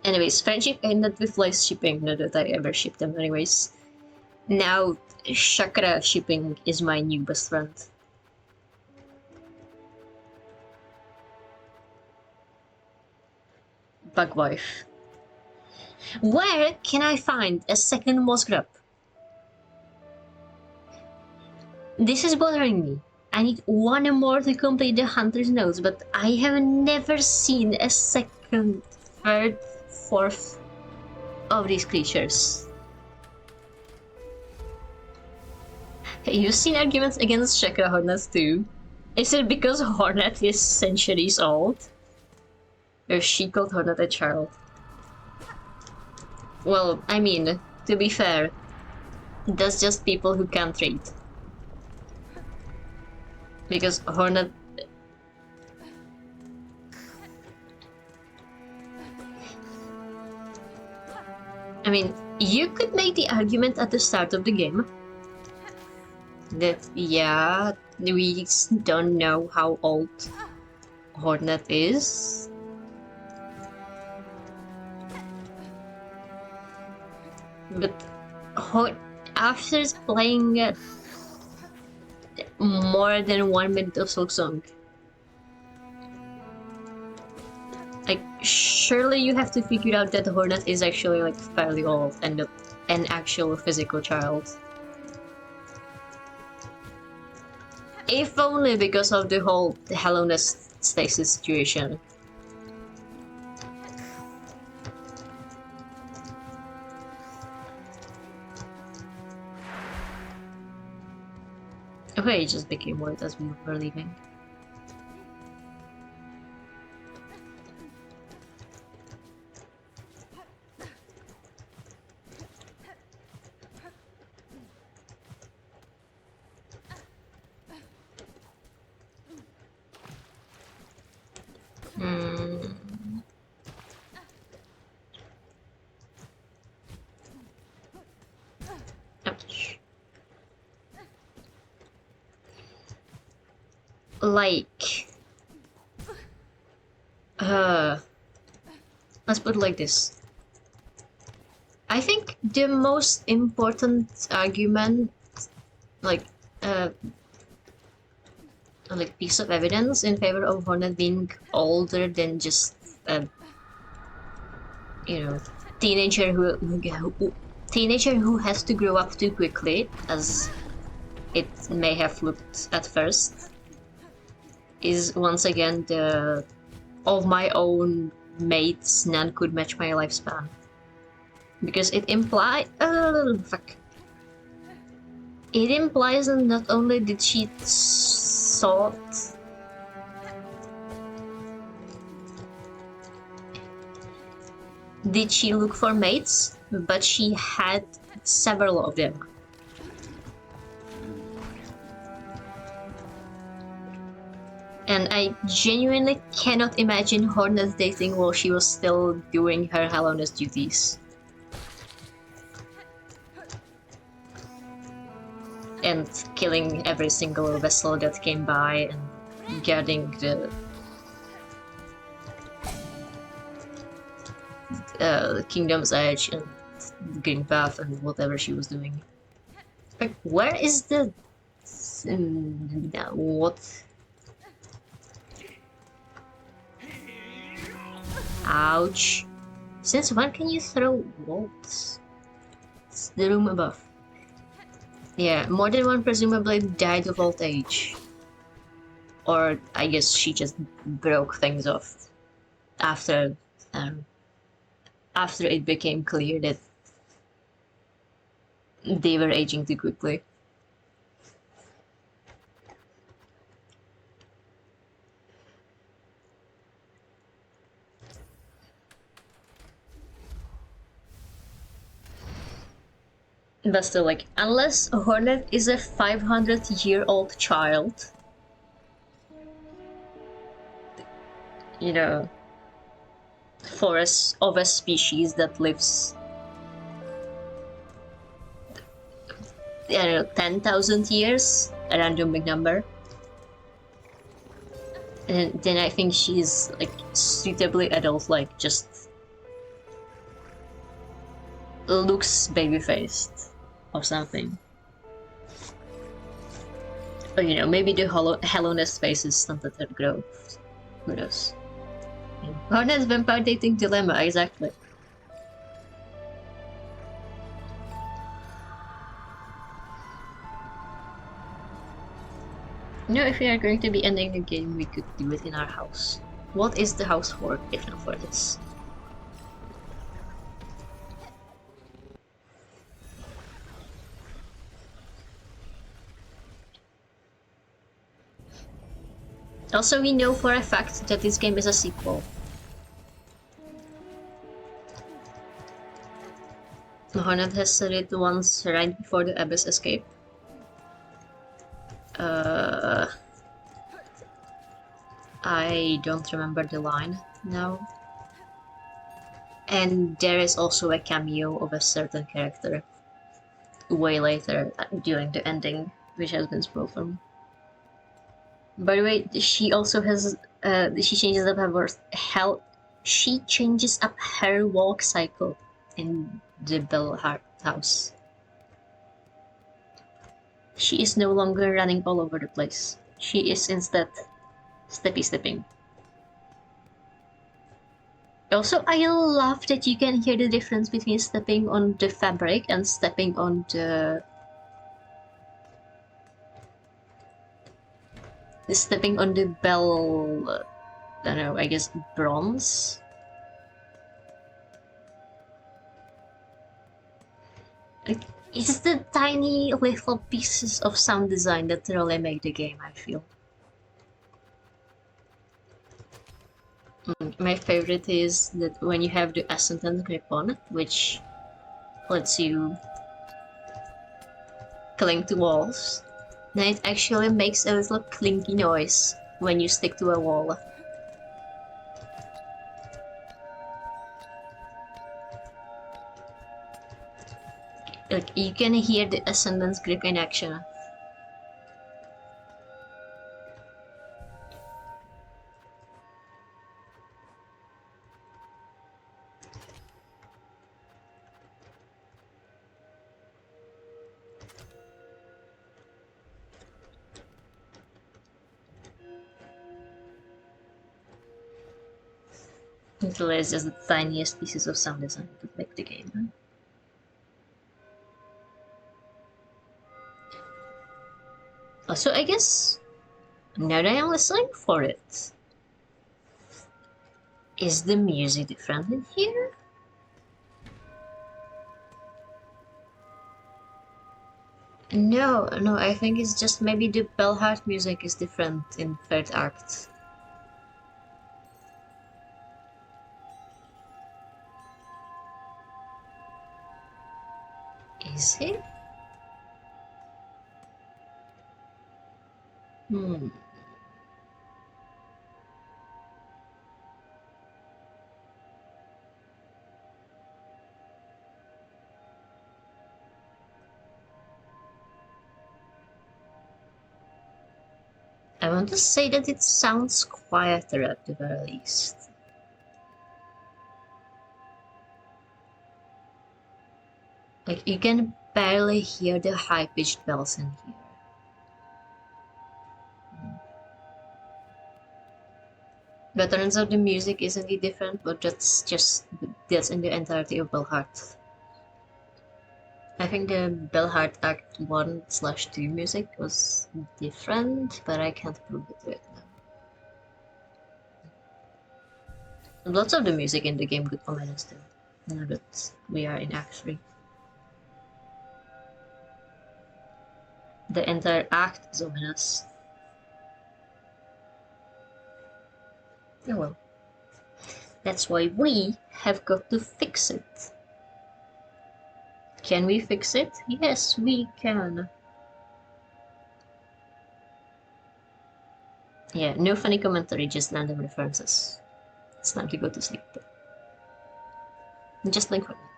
Anyways, friendship ended with Lace shipping, not that I ever shipped them anyways. Now, Chakra shipping is my new best friend. Bugwife. Where can I find a second Mosgrub? This is bothering me. I need one more to complete the Hunter's Notes, but I have never seen a second, third, fourth of these creatures. Have you seen arguments against Chakra Hornets too? Is it because Hornet is centuries old? Or she called Hornet a child? Well, I mean, to be fair, that's just people who can't read. Because Hornet... I mean, you could make the argument at the start of the game that, yeah, we don't know how old Hornet is. But after playing more than 1 minute of Silksong, like, surely you have to figure out that Hornet is actually like fairly old and an actual physical child. If only because of the whole Hellenist stasis situation. Okay, it just became worse as we were leaving. Ouch. Like... let's put it like this. I think the most important argument, like piece of evidence in favor of Hornet being older than just you know, teenager who has to grow up too quickly, as it may have looked at first, is once again the of my own mates none could match my lifespan. Because it implies it implies that not only did she sought did she look for mates, but she had several of them. And I genuinely cannot imagine Hornet dating while she was still doing her Helleness duties. And killing every single vessel that came by and guarding the Kingdom's Edge and Green Path and whatever she was doing. Like, where is the... what? Ouch. Since when can you throw bolts? It's the room above. Yeah, more than one presumably died of old age. Or I guess she just broke things off after it became clear that they were aging too quickly. But still, like, unless Hornet is a 500-year-old child, you know, of a species that lives, I don't know, 10,000 years, a random big number, and then I think she's like suitably adult, like just looks baby-faced or something. Or, you know, maybe the Hellenist face is stunted at growth. Who knows? Hornet's vampire dating dilemma, exactly. You know, if we are going to be ending the game, we could do it in our house. What is the house for, if not for this? Also, we know for a fact that this game is a sequel. Hornet has said it once right before the Abyss escape. I don't remember the line now. And there is also a cameo of a certain character way later during the ending, which has been spoiled for me. By the way, she also has she changes up she changes up her walk cycle in the Bellheart house. She is no longer running all over the place. She is instead stepping. Also, I love that you can hear the difference between stepping on the fabric and stepping on the bell, I don't know, I guess bronze. Like, it's the tiny little pieces of sound design that really make the game, I feel. My favorite is that when you have the Ascendant grip on, which lets you cling to walls, then it actually makes a little clinky noise when you stick to a wall. Like, you can hear the Ascendant's grip in action. Until it's just the tiniest pieces of sound design that make the game. Also, I guess now that I'm listening for it, is the music different in here? No, I think it's just maybe the Bellheart music is different in third act. Is it? I want to say that it sounds quieter at the very least. Like, you can barely hear the high-pitched bells in here. But turns out the music isn't any different, but that's in the entirety of Bellheart. I think the Bellheart Act 1/2 music was different, but I can't prove it right now. Lots of the music in the game got ominous too, now that we are in Act 3. The entire act is ominous. Oh well. That's why we have got to fix it. Can we fix it? Yes, we can. Yeah, no funny commentary, just random references. It's time to go to sleep. Just blink for a minute.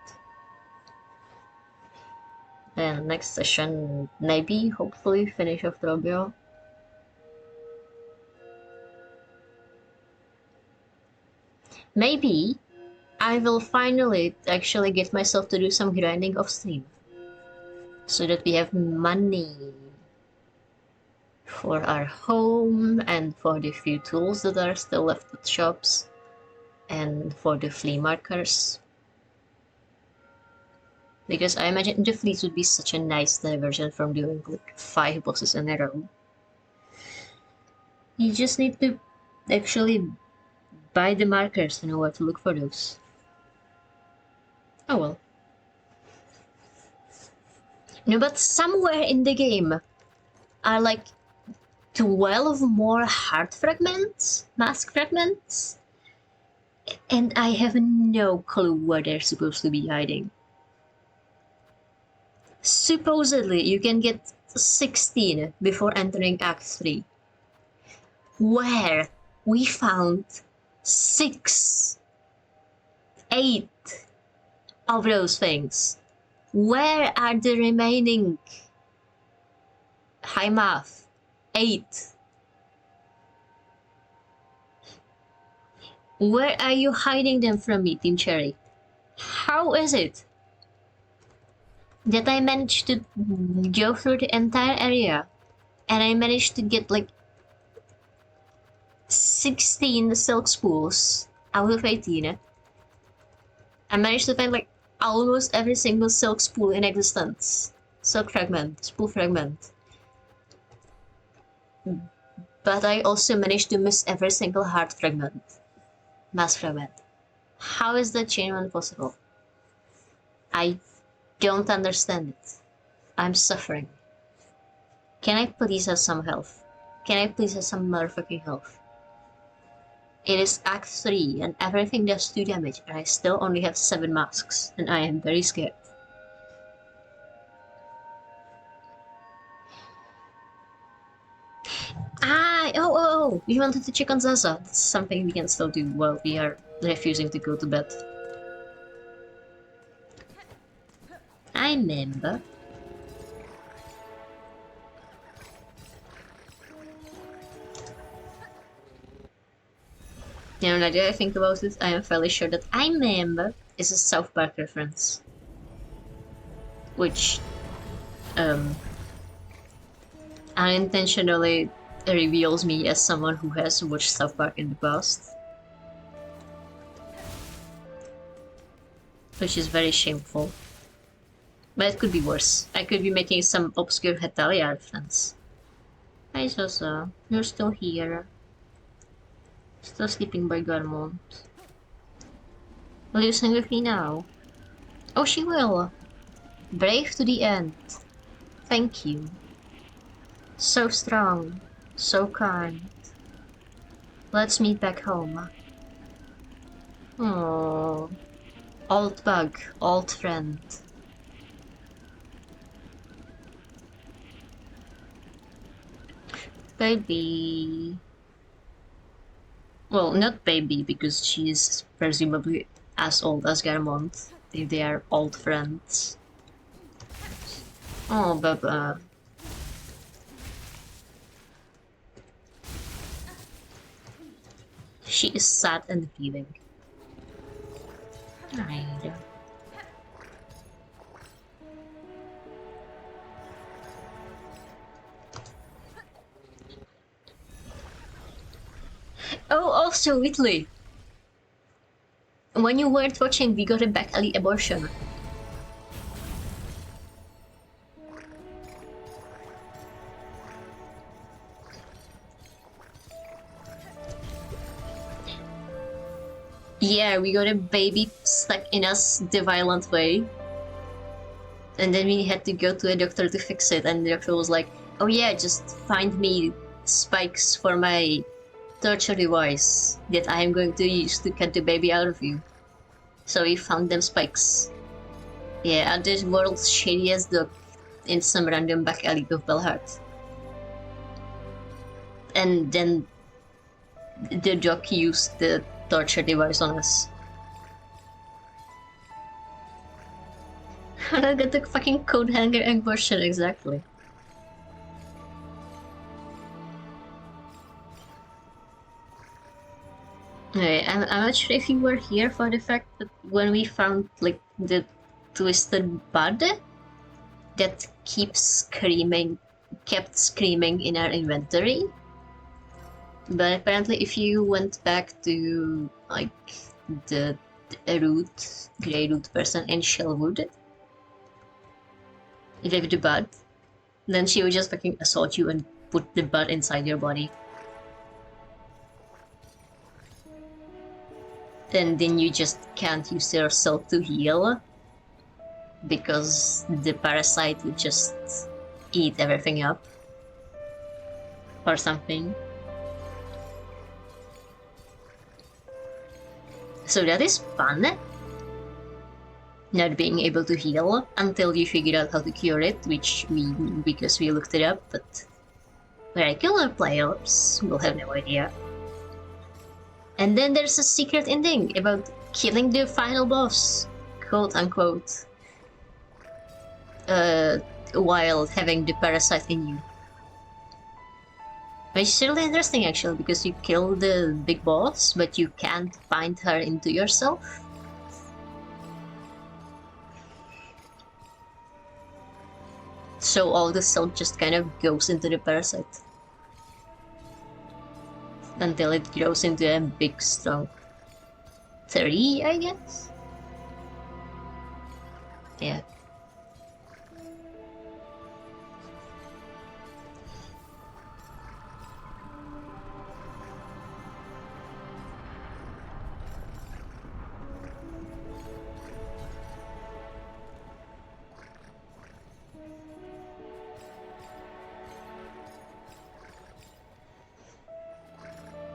And next session, maybe, hopefully, finish off Drobio. Maybe I will finally actually get myself to do some grinding off stream, so that we have money for our home and for the few tools that are still left at shops and for the flea markers. Because I imagine the fleas would be such a nice diversion from doing like 5 bosses in a row. You just need to actually buy the markers to know where to look for those. Oh well. No, but somewhere in the game are like 12 more heart fragments, mask fragments, and I have no clue where they're supposed to be hiding. Supposedly, you can get 16 before entering Act 3. Where we found 6, 8 of those things. Where are the remaining? High math. 8. Where are you hiding them from me, Team Cherry? How is it that I managed to go through the entire area and I managed to get like 16 silk spools out of 18? I managed to find like almost every single silk spool in existence. Silk fragment, spool fragment. But I also managed to miss every single heart fragment. Mass fragment. How is that genuine possible? I don't understand it. I'm suffering. Can I please have some health? Can I please have some motherfucking health? It is Act 3 and everything does 2 damage and I still only have 7 masks and I am very scared. Oh, we wanted to check on Zaza. That's something we can still do while we are refusing to go to bed. I remember. You know, now that I think about it, I am fairly sure that I remember is a South Park reference. Which, unintentionally reveals me as someone who has watched South Park in the past. Which is very shameful. But it could be worse. I could be making some obscure Hetalia reference. Hi Sosa, you're still here. Still sleeping by Garmont. Will you sing with me now? Oh, she will! Brave to the end. Thank you. So strong. So kind. Let's meet back home. Oh, old bug, old friend. Baby. Well, not baby, because she's presumably as old as Garmont, if they are old friends. Oh, Baba. She is sad and grieving. Right. Oh, also, Whitley. When you weren't watching, we got a back alley abortion. Yeah, we got a baby stuck in us the violent way. And then we had to go to a doctor to fix it, and the doctor was like, oh yeah, just find me spikes for my torture device that I am going to use to cut the baby out of you. So we found them spikes. Yeah, at this world's shadiest dog in some random back alley of Belhart. And then the dog used the torture device on us. I got the fucking coat hanger abortion exactly. Okay, I'm not sure if you were here for the fact that when we found like the twisted bud that kept screaming in our inventory. But apparently if you went back to like the grey root person in Shellwood with the bud, then she would just fucking assault you and put the bud inside your body. And then you just can't use yourself to heal because the parasite would just eat everything up or something. So that is fun. not being able to heal until you figure out how to cure it, because we looked it up, but regular players will have no idea. And then there's a secret ending about killing the final boss, quote unquote, while having the parasite in you. Which is really interesting actually, because you kill the big boss, but you can't bind her into yourself. So all the soul just kind of goes into the parasite. Until it grows into a big strong 30, I guess? Yeah.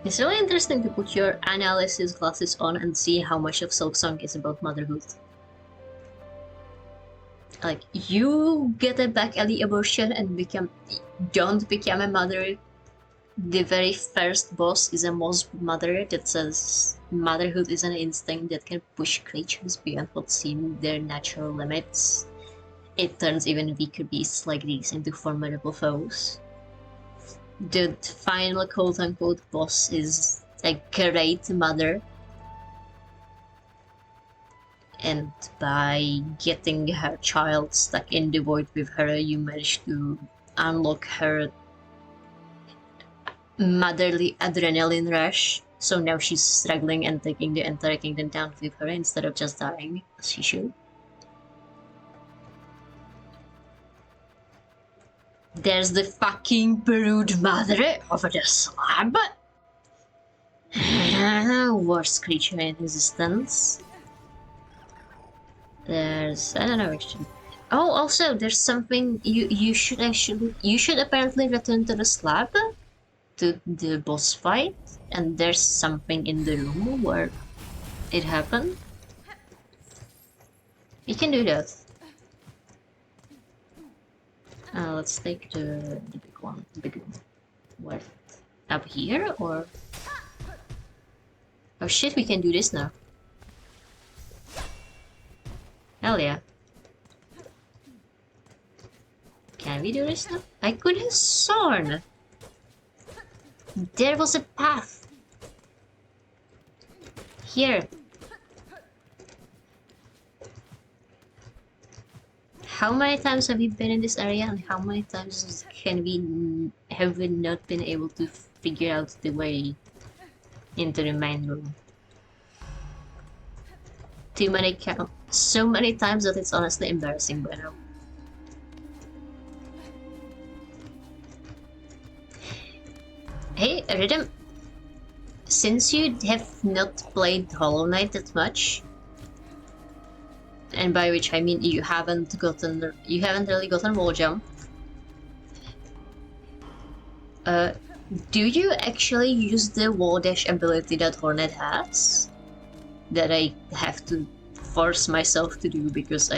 It's really interesting to put your analysis glasses on and see how much of Silksong is about motherhood. Like, you get a back alley abortion and don't become a mother. The very first boss is a moss mother that says motherhood is an instinct that can push creatures beyond what seem their natural limits. It turns even weaker beasts like these into formidable foes. The final quote-unquote boss is a great mother, and by getting her child stuck in the void with her, you manage to unlock her motherly adrenaline rush. So now she's struggling and taking the entire kingdom down with her instead of just dying, as she should. There's the fucking brood mother over the slab. Worst creature in existence. There's, I don't know actually. Oh, also there's something you should apparently return to the slab to the boss fight, and there's something in the room where it happened. You can do that. Let's take the big one. What? Up here or? Oh shit, we can do this now. Hell yeah. Can we do this now? I could have sworn there was a path. Here. How many times have we been in this area, and how many times have we not been able to figure out the way into the main room? Too many so many times that it's honestly embarrassing by now. Hey, Rhythm, since you have not played Hollow Knight that much, and by which I mean you haven't really gotten wall jump, do you actually use the wall dash ability that Hornet has? That I have to force myself to do because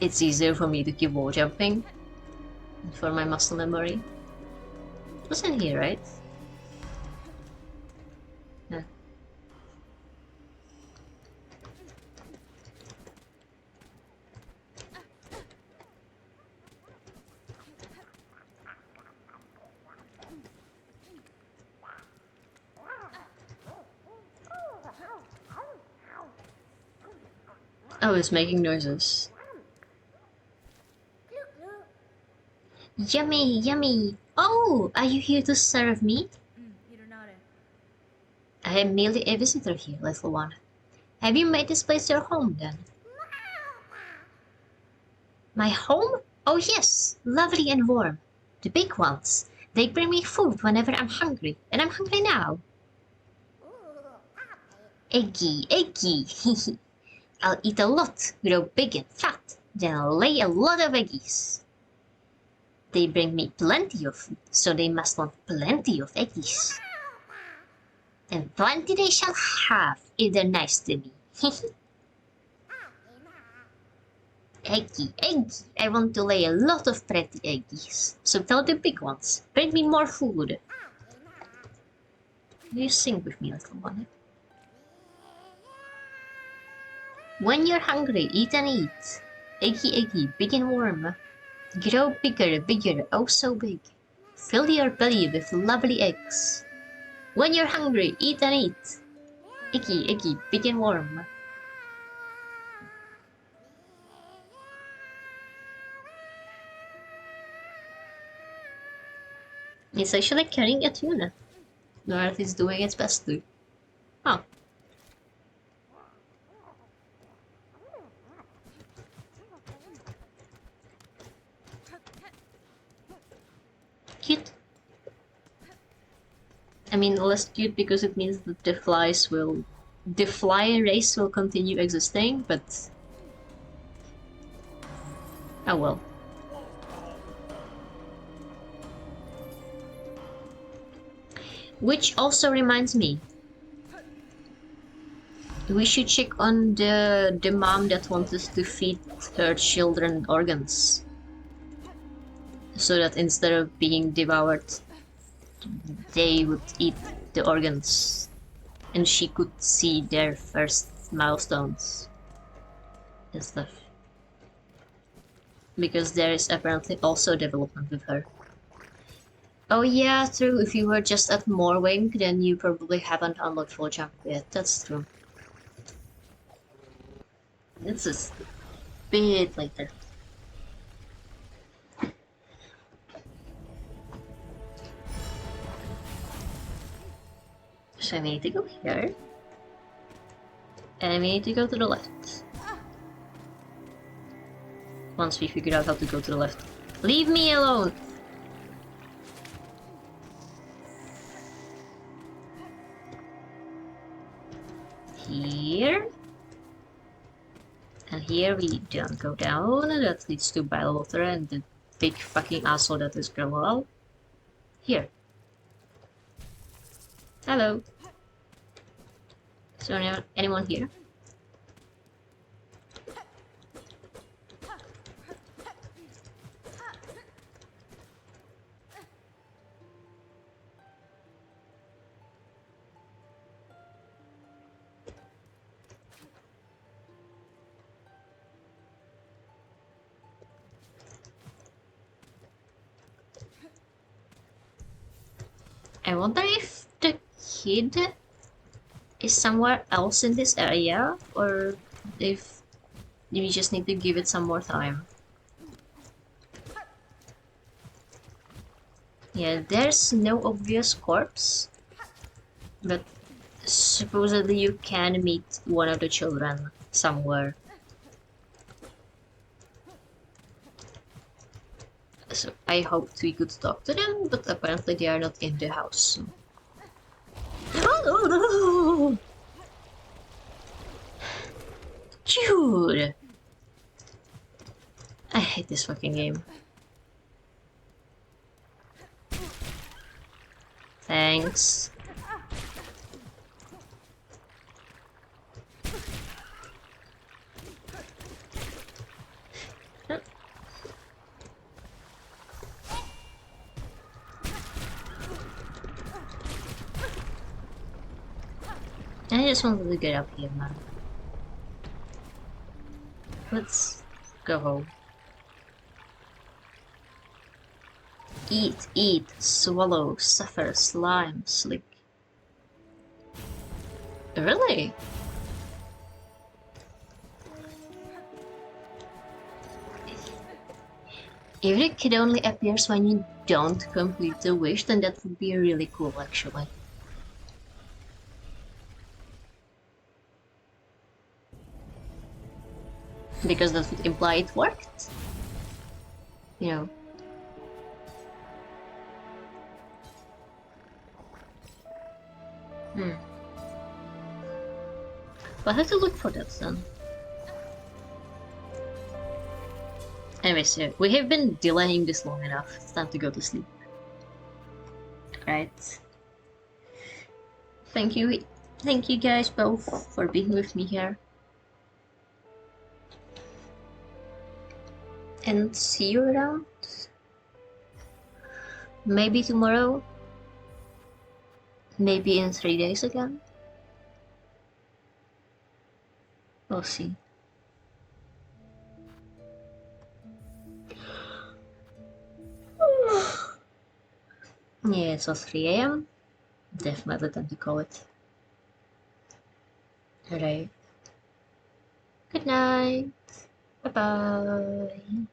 it's easier for me to keep wall jumping for my muscle memory. It was in here, right? Yeah. Oh, it's making noises. Yummy, yummy. Oh, are you here to serve me? I am merely a visitor here, little one. Have you made this place your home, then? My home? Oh yes, lovely and warm. The big ones. They bring me food whenever I'm hungry, and I'm hungry now. Eggy, eggy. I'll eat a lot, grow big and fat, then I'll lay a lot of eggies. They bring me plenty of food, so they must want plenty of eggies. And plenty they shall have, if they're nice to me. Eggy, eggy. I want to lay a lot of pretty eggies. So tell the big ones, bring me more food. You sing with me, little one. When you're hungry, eat and eat. Eggy, eggy, big and warm. Grow bigger, bigger, oh so big. Fill your belly with lovely eggs. When you're hungry, eat and eat. Eggy, eggy, big and warm. It's actually carrying a tuna. North is doing its best to. Huh. Cute. I mean, less cute because it means that the fly race will continue existing, but... oh well. Which also reminds me, we should check on the mom that wanted to feed her children organs. So that instead of being devoured, they would eat the organs. And she could see their first milestones and stuff. Because there is apparently also development with her. Oh yeah, true. If you were just at Morwing, then you probably haven't unlocked full jump yet. That's true. It's a bit later. So I need to go here. And we need to go to the left. Once we figure out how to go to the left. Leave me alone! Here. And here we don't go down, and that leads to Bywater and the big fucking asshole that is Grimwell. Here. Hello. Is there anyone here? I wonder if the kid is somewhere else in this area, or if we just need to give it some more time. Yeah, there's no obvious corpse, but supposedly you can meet one of the children somewhere. So I hoped we could talk to them, but apparently they are not in the house. Oh, dude! I hate this fucking game. Thanks. I just wanted to get up here, man. Let's go home. Eat, eat, swallow, suffer, slime, slick. Really? If the kid only appears when you don't complete the wish, then that would be really cool, actually. Because that would imply it worked. You know. But I have to look for that then. Anyways, yeah, we have been delaying this long enough. It's time to go to sleep. Right. Thank you guys both for being with me here. and see you around. Maybe tomorrow. Maybe in 3 days again. We'll see. Yeah, it's 3 a.m. Definitely time to call it. Alright. Good night. Bye bye.